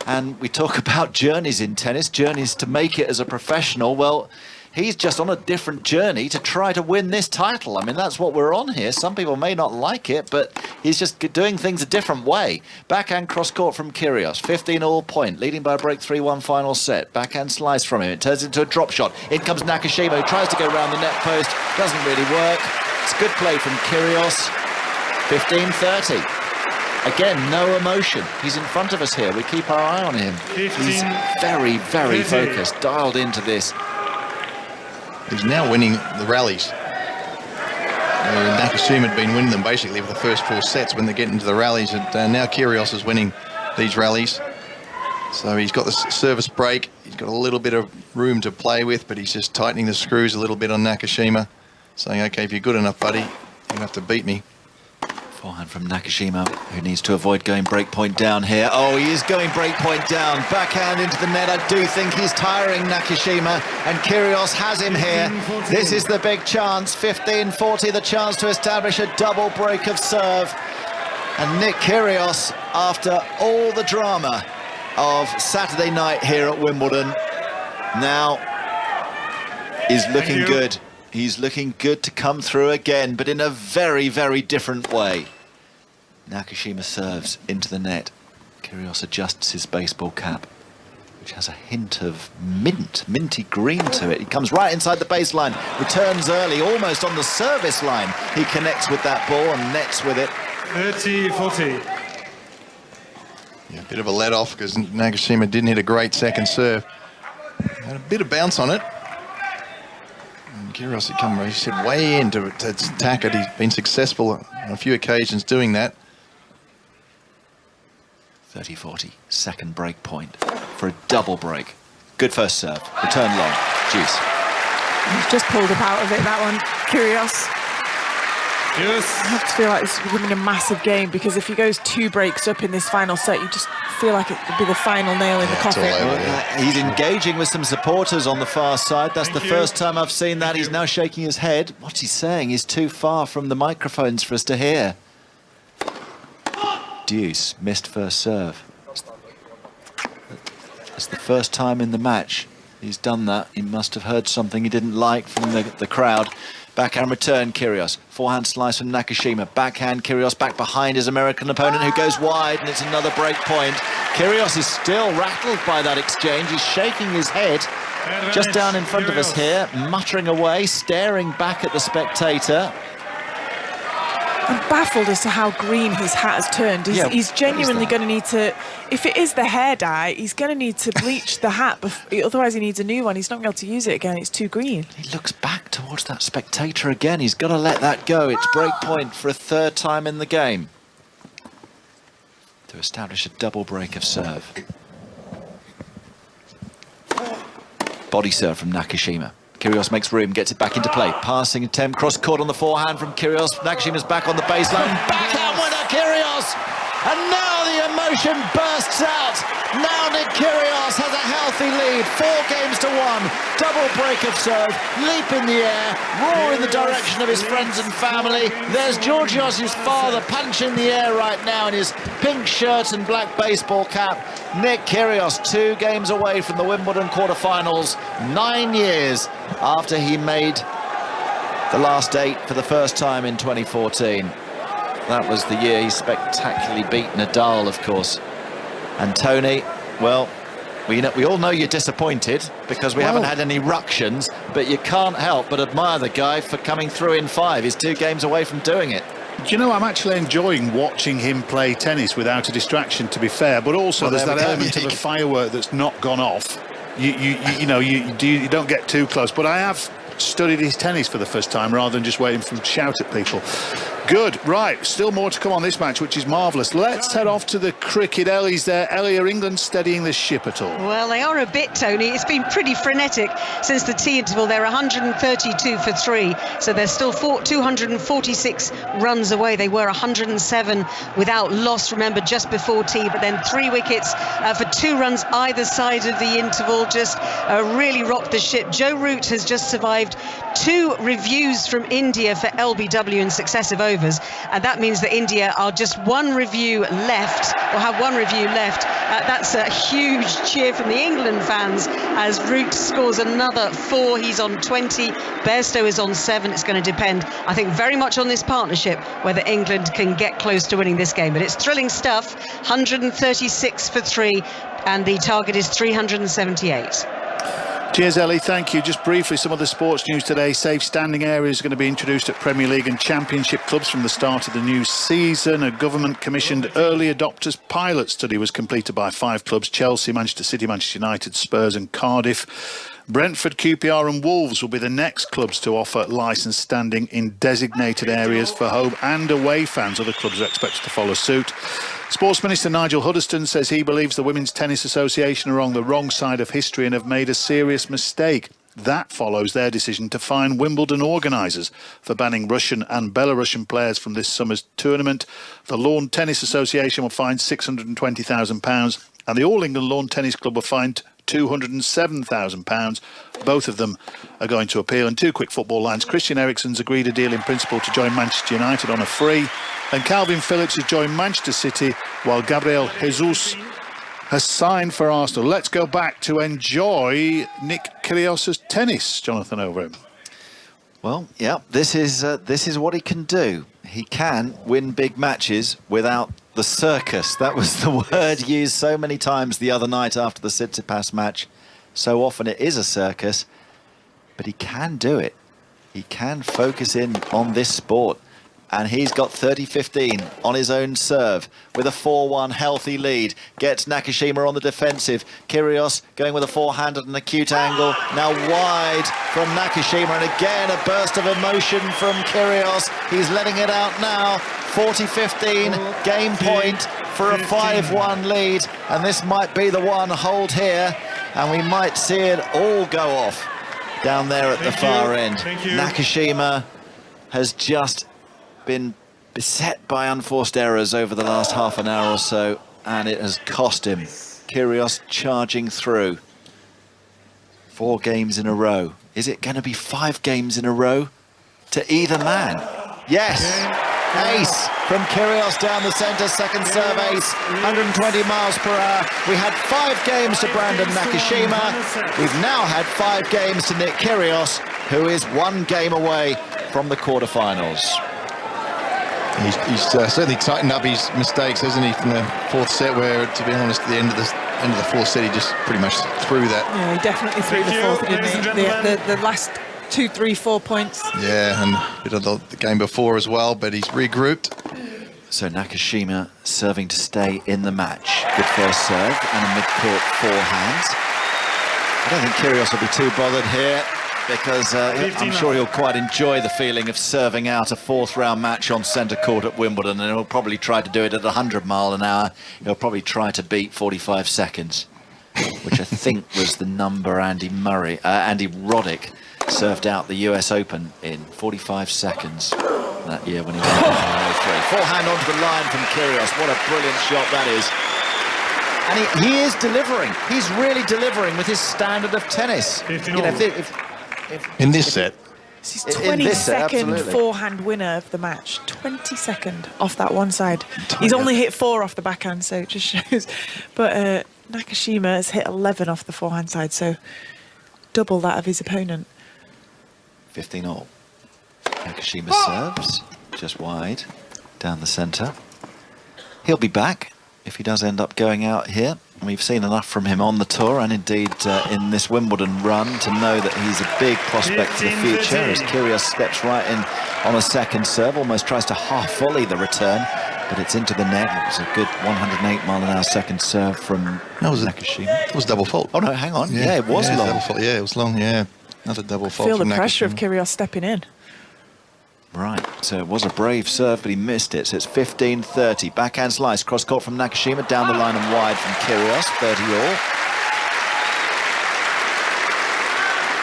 And we talk about journeys in tennis, journeys to make it as a professional. Well, he's just on a different journey to try to win this title. I mean, that's what we're on here. Some people may not like it, but he's just doing things a different way. Backhand cross-court from Kyrgios, 15-all point, leading by a break 3-1 final set. Backhand slice from him. It turns into a drop shot. In comes Nakashima, who tries to go around the net post. Doesn't really work. It's good play from Kyrgios. 15-30. Again, no emotion. He's in front of us here. We keep our eye on him. He's very, very focused, dialed into this. He's now winning the rallies. Nakashima had been winning them basically for the first 4 sets when they get into the rallies, and now Kyrgios is winning these rallies. So he's got the service break. He's got a little bit of room to play with, but he's just tightening the screws a little bit on Nakashima, saying, okay, if you're good enough, buddy, you have to beat me. Forehand from Nakashima, who needs to avoid going break point down here. Oh, he is going break point down. Backhand into the net. I do think he's tiring Nakashima, and Kyrgios has him here. This is the big chance. 15-40, the chance to establish a double break of serve. And Nick Kyrgios, after all the drama of Saturday night here at Wimbledon, now is looking good. He's looking good to come through again, but in a very, very different way. Nakashima serves into the net. Kyrgios adjusts his baseball cap, which has a hint of minty green to it. He comes right inside the baseline, returns early, almost on the service line. He connects with that ball and nets with it. 30-40. Yeah, a bit of a let-off because Nakashima didn't hit a great second serve. Had a bit of bounce on it. Kyrgios had come, he said, way in to attack it. He's been successful on a few occasions doing that. 30-40, second break point for a double break. Good first serve, return long, juice. He's just pulled up out of it, that one, Kyrgios. Yes. I have to feel like this is becoming a massive game, because if he goes 2 breaks up in this final set, you just feel like it could be the final nail in the coffin. He's engaging with some supporters on the far side. That's the first time I've seen that. He's now shaking his head. What's he saying? He's too far from the microphones for us to hear. Deuce, missed first serve. It's the first time in the match he's done that. He must have heard something he didn't like from the crowd. Backhand return, Kyrgios. Forehand slice from Nakashima. Backhand, Kyrgios back behind his American opponent, who goes wide, and it's another break point. Kyrgios is still rattled by that exchange. He's shaking his head just down in front of us here, muttering away, staring back at the spectator. I'm baffled as to how green his hat has turned. He's genuinely going to need to, if it is the hair dye, he's going to need to bleach the hat. Otherwise he needs a new one. He's not going to be able to use it again. It's too green. He looks back towards that spectator again. He's got to let that go. It's break point for a 3rd time in the game to establish a double break of serve. Body serve from Nakashima. Kyrgios makes room, gets it back into play. Passing attempt, cross-court on the forehand from Kyrgios. Nakashima's back on the baseline. Backhand winner, Kyrgios! And now the emotion bursts out. Now Nick Kyrgios has a healthy lead, 4 games to 1. Double break of serve, leap in the air, roar in the direction of his friends and family. There's Georgios' father punching the air right now in his pink shirt and black baseball cap. Nick Kyrgios 2 games away from the Wimbledon quarterfinals, 9 years after he made the last 8 for the first time in 2014. That was the year he spectacularly beat Nadal, of course. And Tony, well, we all know you're disappointed because we haven't had any ructions, but you can't help but admire the guy for coming through in 5. He's 2 games away from doing it. Do you know, I'm actually enjoying watching him play tennis without a distraction, to be fair, but also there's that element of a firework that's not gone off. You don't get too close, but I have studied his tennis for the first time rather than just waiting for him to shout at people. Good, right, still more to come on this match, which is marvellous. Let's head off to the cricket. Ellie's there. Ellie, are England steadying the ship at all? Well, they are a bit, Tony. It's been pretty frenetic since the tea interval. They're 132 for 3, so they're still 246 runs away. They were 107 without loss, remember, just before tea, but then 3 wickets for 2 runs either side of the interval. Just really rocked the ship. Joe Root has just survived 2 reviews from India for LBW in successive overs. And that means that India are just 1 review left, or have 1 review left. That's a huge cheer from the England fans as Root scores another 4. He's on 20. Bairstow is on 7. It's going to depend, I think, very much on this partnership whether England can get close to winning this game. But it's thrilling stuff. 136 for 3, and the target is 378. Cheers, Ellie. Thank you. Just briefly, some of the sports news today. Safe standing areas are going to be introduced at Premier League and Championship clubs from the start of the new season. A government-commissioned early adopters pilot study was completed by 5 clubs: Chelsea, Manchester City, Manchester United, Spurs and Cardiff. Brentford, QPR and Wolves will be the next clubs to offer licence standing in designated areas for home and away fans. Other clubs are expected to follow suit. Sports Minister Nigel Huddleston says he believes the Women's Tennis Association are on the wrong side of history and have made a serious mistake. That follows their decision to fine Wimbledon organisers for banning Russian and Belarusian players from this summer's tournament. The Lawn Tennis Association will fine £620,000 and the All England Lawn Tennis Club will fine £207,000. Both of them are going to appeal. And 2 quick football lines. Christian Eriksen's agreed a deal in principle to join Manchester United on a free. And Calvin Phillips has joined Manchester City while Gabriel Jesus has signed for Arsenal. Let's go back to enjoy Nick Kyrgios' tennis, Jonathan Overham. Well, yeah, this is what he can do. He can win big matches without the circus. That was the word used so many times the other night after the Tsitsipas match. So often it is a circus, but he can do it. He can focus in on this sport. And he's got 30-15 on his own serve with a 4-1 healthy lead. Gets Nakashima on the defensive. Kyrgios going with a forehand at an acute angle. Now wide from Nakashima. And again, a burst of emotion from Kyrgios. He's letting it out now. 40-15 game point for a 5-1 lead. And this might be the one. Hold here. And we might see it all go off down there at the far end. Nakashima has just been beset by unforced errors over the last half an hour or so, and it has cost him. Kyrgios charging through. 4 games in a row. Is it going to be 5 games in a row to either man? Yes! Ace from Kyrgios down the centre, second serve ace, 120 miles per hour. We had 5 games to Brandon Nakashima. We've now had 5 games to Nick Kyrgios, who is 1 game away from the quarterfinals. He's certainly tightened up his mistakes, hasn't he, from the 4th set, where, to be honest, at the end of the 4th set, he just pretty much threw that. Yeah, he definitely threw the 4th, didn't he? The last 2, 3, 4 points. Yeah, and a bit of the game before as well, but he's regrouped. So Nakashima serving to stay in the match. Good first serve and a mid-court forehand. I don't think Kyrgios will be too bothered here, because I'm sure he'll quite enjoy the feeling of serving out a 4th round match on centre court at Wimbledon, and he'll probably try to do it at 100 miles an hour. He'll probably try to beat 45 seconds, which I think was the number Andy Roddick served out the US Open in, 45 seconds. that year when he won 3. Forehand onto the line from Kyrgios. What a brilliant shot that is. And he is delivering. He's really delivering with his standard of tennis. You know, in this set. This is 22nd forehand winner of the match. 22nd off that one side. He's only hit 4 off the backhand, so it just shows. But Nakashima has hit 11 off the forehand side, so double that of his opponent. 15-all. Nakashima serves just wide down the centre. He'll be back if he does end up going out here. We've seen enough from him on the tour and indeed in this Wimbledon run to know that he's a big prospect for the future as Kyrgios steps right in on a second serve, almost tries to half volley the return, but it's into the net. It was a good 108-mile-an-hour second serve from Nakashima. It was double fault. Oh no, hang on. Yeah, it was long. Double fault. Yeah, it was long. Yeah, another double fault. Feel the from pressure Nakashima. of Kyrgios stepping in. Right, so it was a brave serve, but he missed it. So it's 15-30. Backhand slice, cross court from Nakashima, down the line and wide from Kyrgios, 30-all.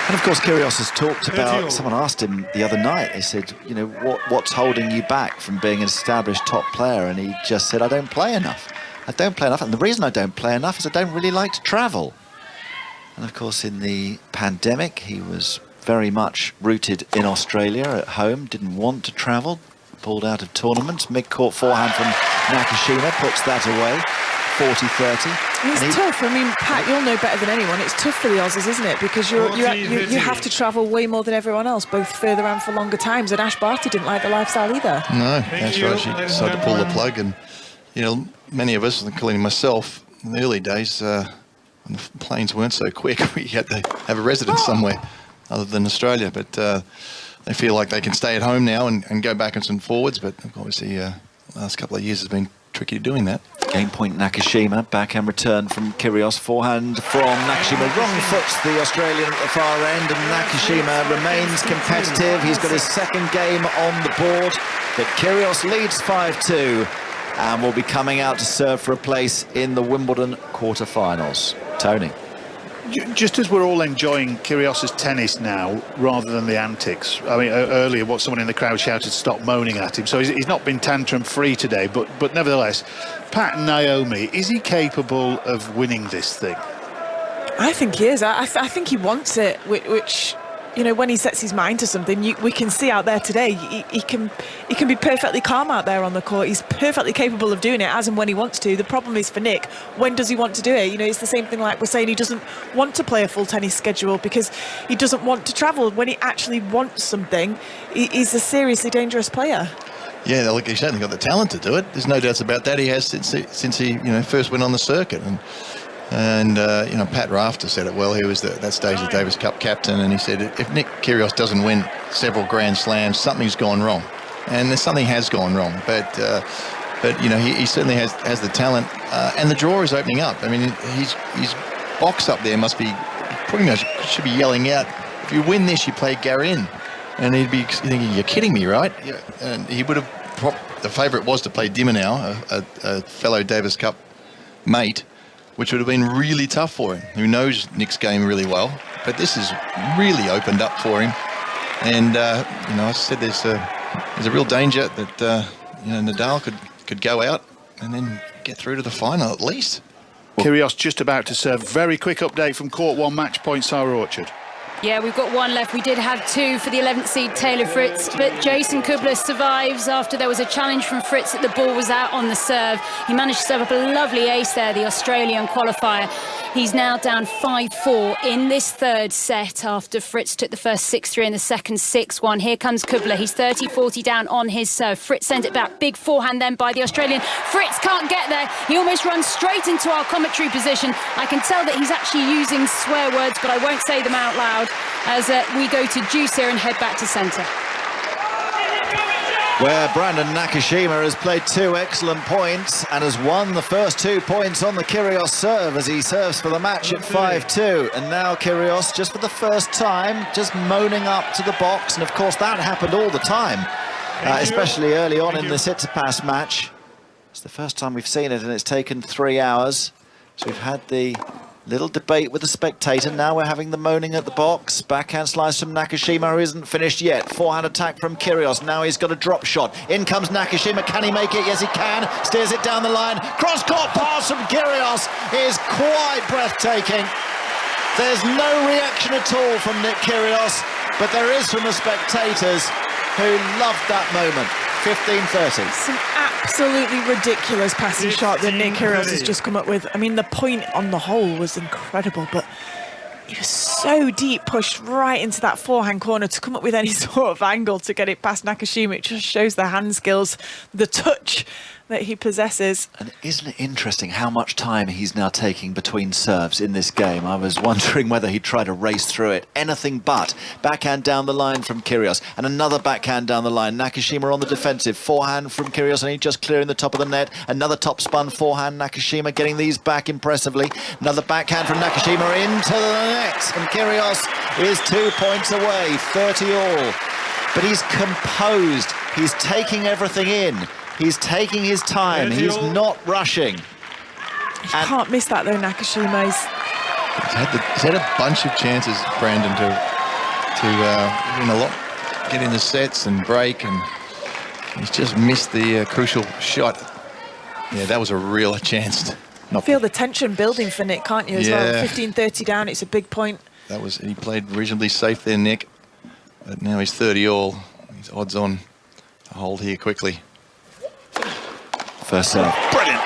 And of course, Kyrgios has talked about, someone asked him the other night, they said, you know, what's holding you back from being an established top player? And he just said, I don't play enough. I don't play enough. And the reason I don't play enough is I don't really like to travel. And of course, in the pandemic, he was very much rooted in Australia at home, didn't want to travel, pulled out of tournaments. Mid-court forehand from Nakashima puts that away, 40-30. It's tough. I mean, Pat, you'll know better than anyone. It's tough for the Aussies, isn't it? Because you have to travel way more than everyone else, both further and for longer times. And Ash Barty didn't like the lifestyle either. No, that's right. She decided to pull the plug. And, you know, many of us, including myself, in the early days, when the planes weren't so quick, we had to have a residence somewhere other than Australia, but they feel like they can stay at home now and go backwards and forwards, but obviously the last couple of years has been tricky doing that. Game point Nakashima, backhand return from Kyrgios, forehand from Nakashima, wrong foots the Australian at the far end, and Nakashima remains competitive. He's got his second game on the board, but Kyrgios leads 5-2 and will be coming out to serve for a place in the Wimbledon quarter-finals. Tony. Just as we're all enjoying Kyrgios' tennis now, rather than the antics. I mean, earlier, what someone in the crowd shouted, "Stop moaning at him." So he's not been tantrum-free today, but nevertheless, Pat and Naomi, is he capable of winning this thing? I think he is. I think he wants it, which, you know, when he sets his mind to something, we can see out there today, he can be perfectly calm out there on the court. He's perfectly capable of doing it as and when he wants to. The problem is for Nick, when does he want to do it? You know, it's the same thing like we're saying, he doesn't want to play a full tennis schedule because he doesn't want to travel. When he actually wants something, he's a seriously dangerous player. Yeah, look, he's certainly got the talent to do it. There's no doubts about that. He has since he first went on the circuit. And you know, Pat Rafter said it well. He was that stage the Davis Cup captain, and he said if Nick Kyrgios doesn't win several Grand Slams, something's gone wrong, and something has gone wrong. But you know, he certainly has the talent, and the draw is opening up. I mean, his box up there must be pretty much should be yelling out, if you win this, you play Garin, and he'd be thinking, you're kidding me, right? Yeah. And he would have. The favourite was to play Dimonau, a fellow Davis Cup mate, which would have been really tough for him, who knows Nick's game really well. But this has really opened up for him. And, you know, I said there's a real danger that, you know, Nadal could go out and then get through to the final at least. Kyrgios just about to serve. Very quick update from Court 1 match point, Sarah Orchard. Yeah, we've got one left. We did have two for the 11th seed Taylor Fritz, but Jason Kubler survives after there was a challenge from Fritz that the ball was out on the serve. He managed to serve up a lovely ace there, the Australian qualifier. He's now down 5-4 in this third set after Fritz took the first 6-3 and the second 6-1. Here comes Kubler. He's 30-40 down on his serve. Fritz sends it back. Big forehand then by the Australian. Fritz can't get there. He almost runs straight into our commentary position. I can tell that he's actually using swear words, but I won't say them out loud as we go to juice here and head back to centre. Where Brandon Nakashima has played 2 excellent points and has won the first 2 points on the Kyrgios serve as he serves for the match at 5-2. And now Kyrgios, just for the first time, just moaning up to the box. And of course that happened all the time, especially early on in the Tsitsipas match. It's the first time we've seen it, and it's taken 3 hours. So we've had the Little debate with the spectator. Now we're having the moaning at the box. Backhand slice from Nakashima, who isn't finished yet. Forehand attack from Kyrgios. Now he's got a drop shot. In comes Nakashima. Can he make it? Yes, he can. Steers it down the line. Cross-court pass from Kyrgios is quite breathtaking. There's no reaction at all from Nick Kyrgios, but there is from the spectators who loved that moment. 15-30. Some absolutely ridiculous passing shot that Nick Kyrgios has just come up with. I mean, the point on the whole was incredible, but he was so deep, pushed right into that forehand corner to come up with any sort of angle to get it past Nakashima. It just shows the hand skills, the touch that he possesses. And isn't it interesting how much time he's now taking between serves in this game? I was wondering whether he'd try to race through it. Anything but. Backhand down the line from Kyrgios, and another backhand down the line. Nakashima on the defensive. Forehand from Kyrgios, and he just clearing the top of the net. Another top spun forehand. Nakashima getting these back impressively. Another backhand from Nakashima into the net, and Kyrgios is 2 points away, 30 all. But he's composed. He's taking everything in. He's taking his time. He's not rushing. You can't miss that though, Nakashima. He's had a bunch of chances, Brandon, to win a lot, get in the sets and break, and he's just missed the crucial shot. Yeah, that was a real chance. Feel the tension building for Nick, can't you, as well? 15-30 down, it's a big point. He played reasonably safe there, Nick, but now he's 30 all. He's odds on to hold here quickly. First serve. Brilliant.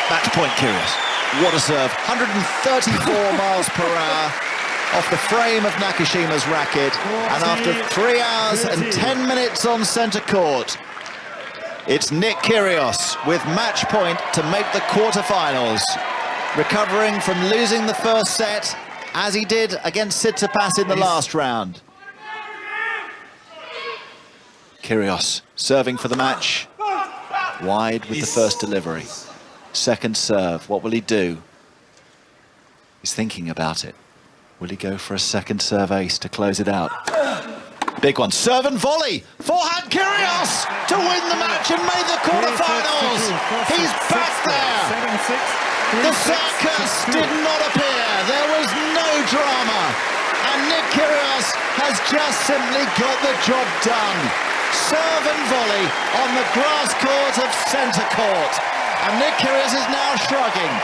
Match point, Kyrgios. What a serve. 134 miles per hour off the frame of Nakashima's racket. And after 3 hours and 10 minutes on centre court, it's Nick Kyrgios with match point to make the quarterfinals. Recovering from losing the first set, as he did against Tsitsipas in the last round. Kyrgios serving for the match. Wide with the first delivery. Second serve, what will he do? He's thinking about it. Will he go for a second serve ace to close it out? Big one, serve and volley! Forehand Kyrgios to win the match and make the quarterfinals! He's back there! The circus did not appear, there was no drama, and Nick Kyrgios has just simply got the job done. Serve and volley on the grass court of centre court. And Nick Kyrgios is now shrugging,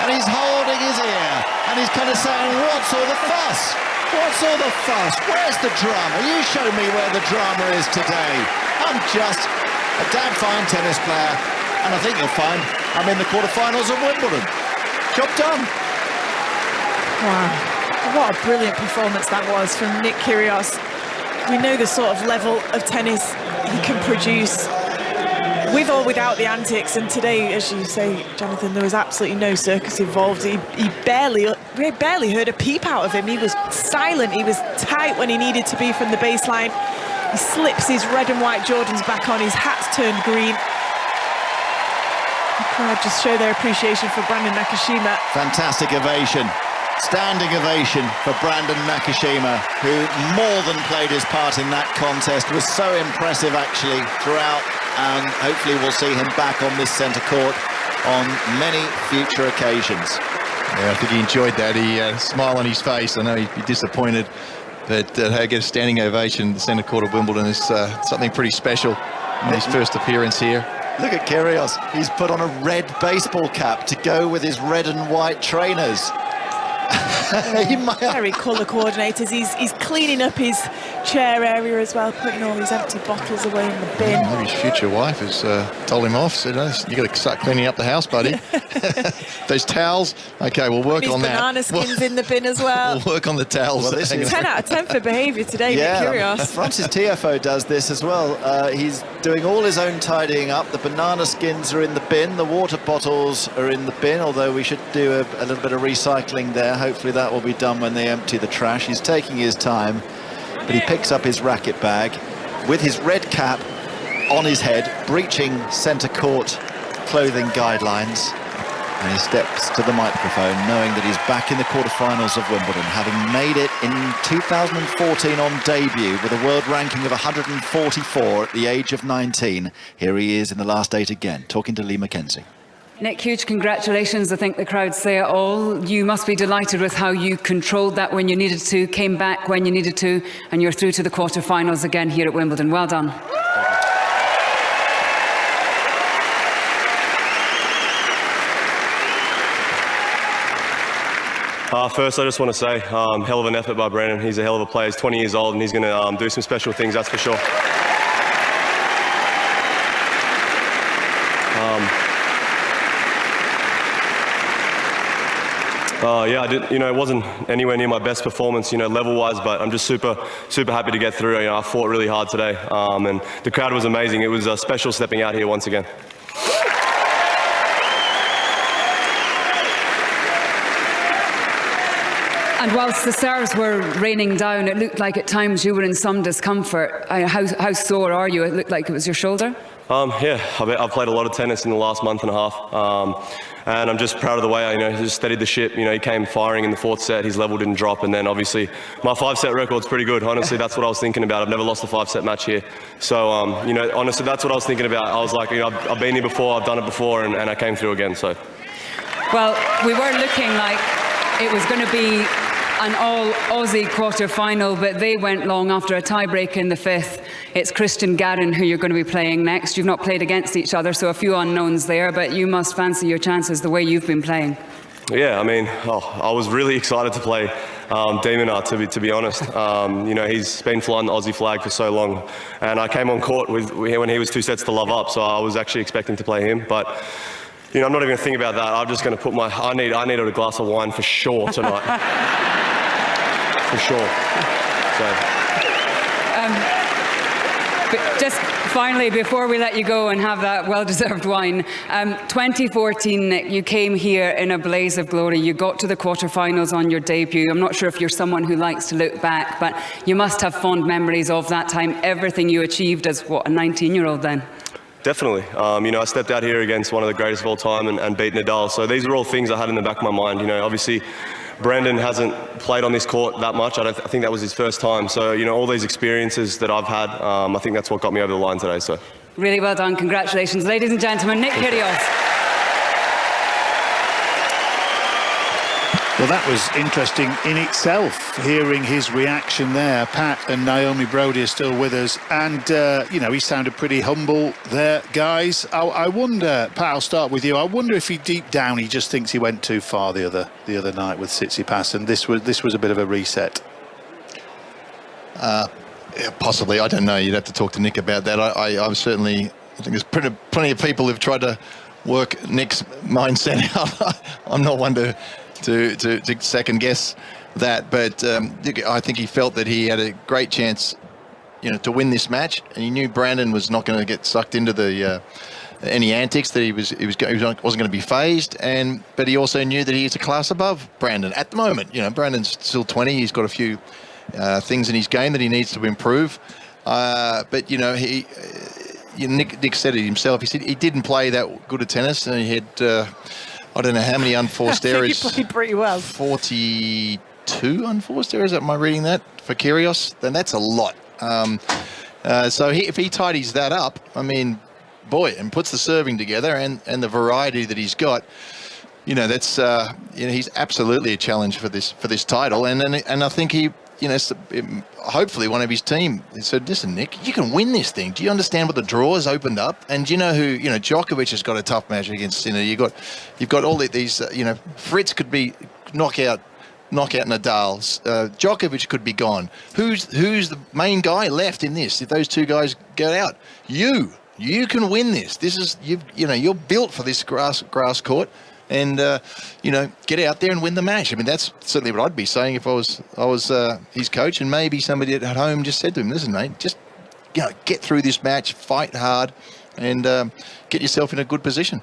and he's holding his ear, and he's kind of saying, what's all the fuss? What's all the fuss? Where's the drama? You show me where the drama is today. I'm just a damn fine tennis player, and I think you'll find I'm in the quarterfinals of Wimbledon. Job done. Wow, what a brilliant performance that was from Nick Kyrgios. We know the sort of level of tennis he can produce with or without the antics, and today, as you say, Jonathan, there was absolutely no circus involved. We barely heard a peep out of him. He was silent, he was tight when he needed to be from the baseline. He slips his red and white Jordans back on, his hat's turned green. The crowd just show their appreciation for Brandon Nakashima. Fantastic ovation. Standing ovation for Brandon Nakashima, who more than played his part in that contest, was so impressive actually throughout, and hopefully we'll see him back on this centre court on many future occasions. Yeah, I think he enjoyed that. He had a smile on his face. I know he'd be disappointed, but to get a standing ovation in the centre court of Wimbledon is something pretty special in his first appearance here. Look at Kyrgios. He's put on a red baseball cap to go with his red and white trainers. Very colour coordinators. He's cleaning up his chair area as well, putting all his empty bottles away in the bin. Maybe his future wife has told him off, said, oh, you got to start cleaning up the house, buddy. Those towels, okay, we'll work on that. Banana skins in the bin as well. We'll work on the towels. Well, 10 out of 10 for behaviour today, Nick Kyrgios. Francis Tiafoe does this as well. He's doing all his own tidying up. The banana skins are in the bin, the water bottles are in the bin, although we should do a little bit of recycling there. Hopefully that will be done when they empty the trash. He's taking his time, but he picks up his racket bag with his red cap on his head, breaching centre court clothing guidelines, and he steps to the microphone knowing that he's back in the quarterfinals of Wimbledon, having made it in 2014 on debut with a world ranking of 144 at the age of 19. Here he is in the last 8 again, talking to Lee Mackenzie. Nick, huge congratulations. I think the crowd say it all. You must be delighted with how you controlled that when you needed to, came back when you needed to, and you're through to the quarterfinals again here at Wimbledon. Well done. First, I just want to say, hell of an effort by Brandon. He's a hell of a player. He's 20 years old, and he's going to do some special things, that's for sure. Yeah, it wasn't anywhere near my best performance, level-wise, but I'm just super happy to get through. I fought really hard today, and the crowd was amazing. It was special stepping out here once again. And whilst the serves were raining down, it looked like at times you were in some discomfort. How sore are you? It looked like it was your shoulder? Yeah, I've played a lot of tennis in the last month and a half, and I'm just proud of the way I just steadied the ship. He came firing in the fourth set, his level didn't drop, and then obviously my 5-set record's pretty good. Honestly, that's what I was thinking about. I've never lost a 5-set match here. So, honestly, that's what I was thinking about. I was like, I've been here before, I've done it before, and I came through again, so. Well, we were looking like it was going to be an all-Aussie quarter-final, but they went long after a tie-break in the fifth. It's Christian Garin who you're going to be playing next. You've not played against each other, so a few unknowns there, but you must fancy your chances the way you've been playing. Yeah, I was really excited to play Demon, to be honest. He's been flying the Aussie flag for so long, and I came on court when he was 2 sets to love up, so I was actually expecting to play him, but I'm not even going to think about that. I'm just going to put I needed a glass of wine for sure tonight. For sure. But just finally, before we let you go and have that well-deserved wine, 2014, Nick, you came here in a blaze of glory. You got to the quarterfinals on your debut. I'm not sure if you're someone who likes to look back, but you must have fond memories of that time, everything you achieved as, a 19-year-old then? Definitely. I stepped out here against one of the greatest of all time and beat Nadal. So these are all things I had in the back of my mind. Obviously, Brandon hasn't played on this court that much. I think that was his first time. So, all these experiences that I've had, I think that's what got me over the line today. So, really well done. Congratulations. Ladies and gentlemen, Nick Kyrgios. Well, that was interesting in itself, hearing his reaction there. Pat and Naomi Brodie are still with us, and he sounded pretty humble there, guys. I wonder, Pat, I'll start with you. I wonder if deep down he just thinks he went too far the other night with Tsitsipas, and this was a bit of a reset. Yeah, possibly. I don't know. You'd have to talk to Nick about that. I think there's plenty of people who've tried to work Nick's mindset out. I'm not one to second guess that, but I think he felt that he had a great chance, to win this match, and he knew Brandon was not going to get sucked into the any antics, that he wasn't going to be phased, but he also knew that he is a class above Brandon at the moment. Brandon's still 20. He's got a few things in his game that he needs to improve, but Nick said it himself. He said he didn't play that good at tennis, and he had. I don't know how many unforced errors. He played pretty well. 42 unforced errors. Am I reading that for Kyrgios? Then that's a lot. So if he tidies that up, and puts the serving together and the variety that he's got, that's he's absolutely a challenge for this title. And I think he. Hopefully one of his team said, listen, Nick, you can win this thing. Do you understand what the draw has opened up? And do you know who, Djokovic has got a tough match against Sinner. You've got all these, Fritz could be knock out Nadal. Djokovic could be gone. Who's the main guy left in this? If those two guys go out, you can win this. This is, you're built for this grass court. And get out there and win the match. That's certainly what I'd be saying if I was his coach, and maybe somebody at home just said to him, "Listen, mate, just get through this match, fight hard, and get yourself in a good position."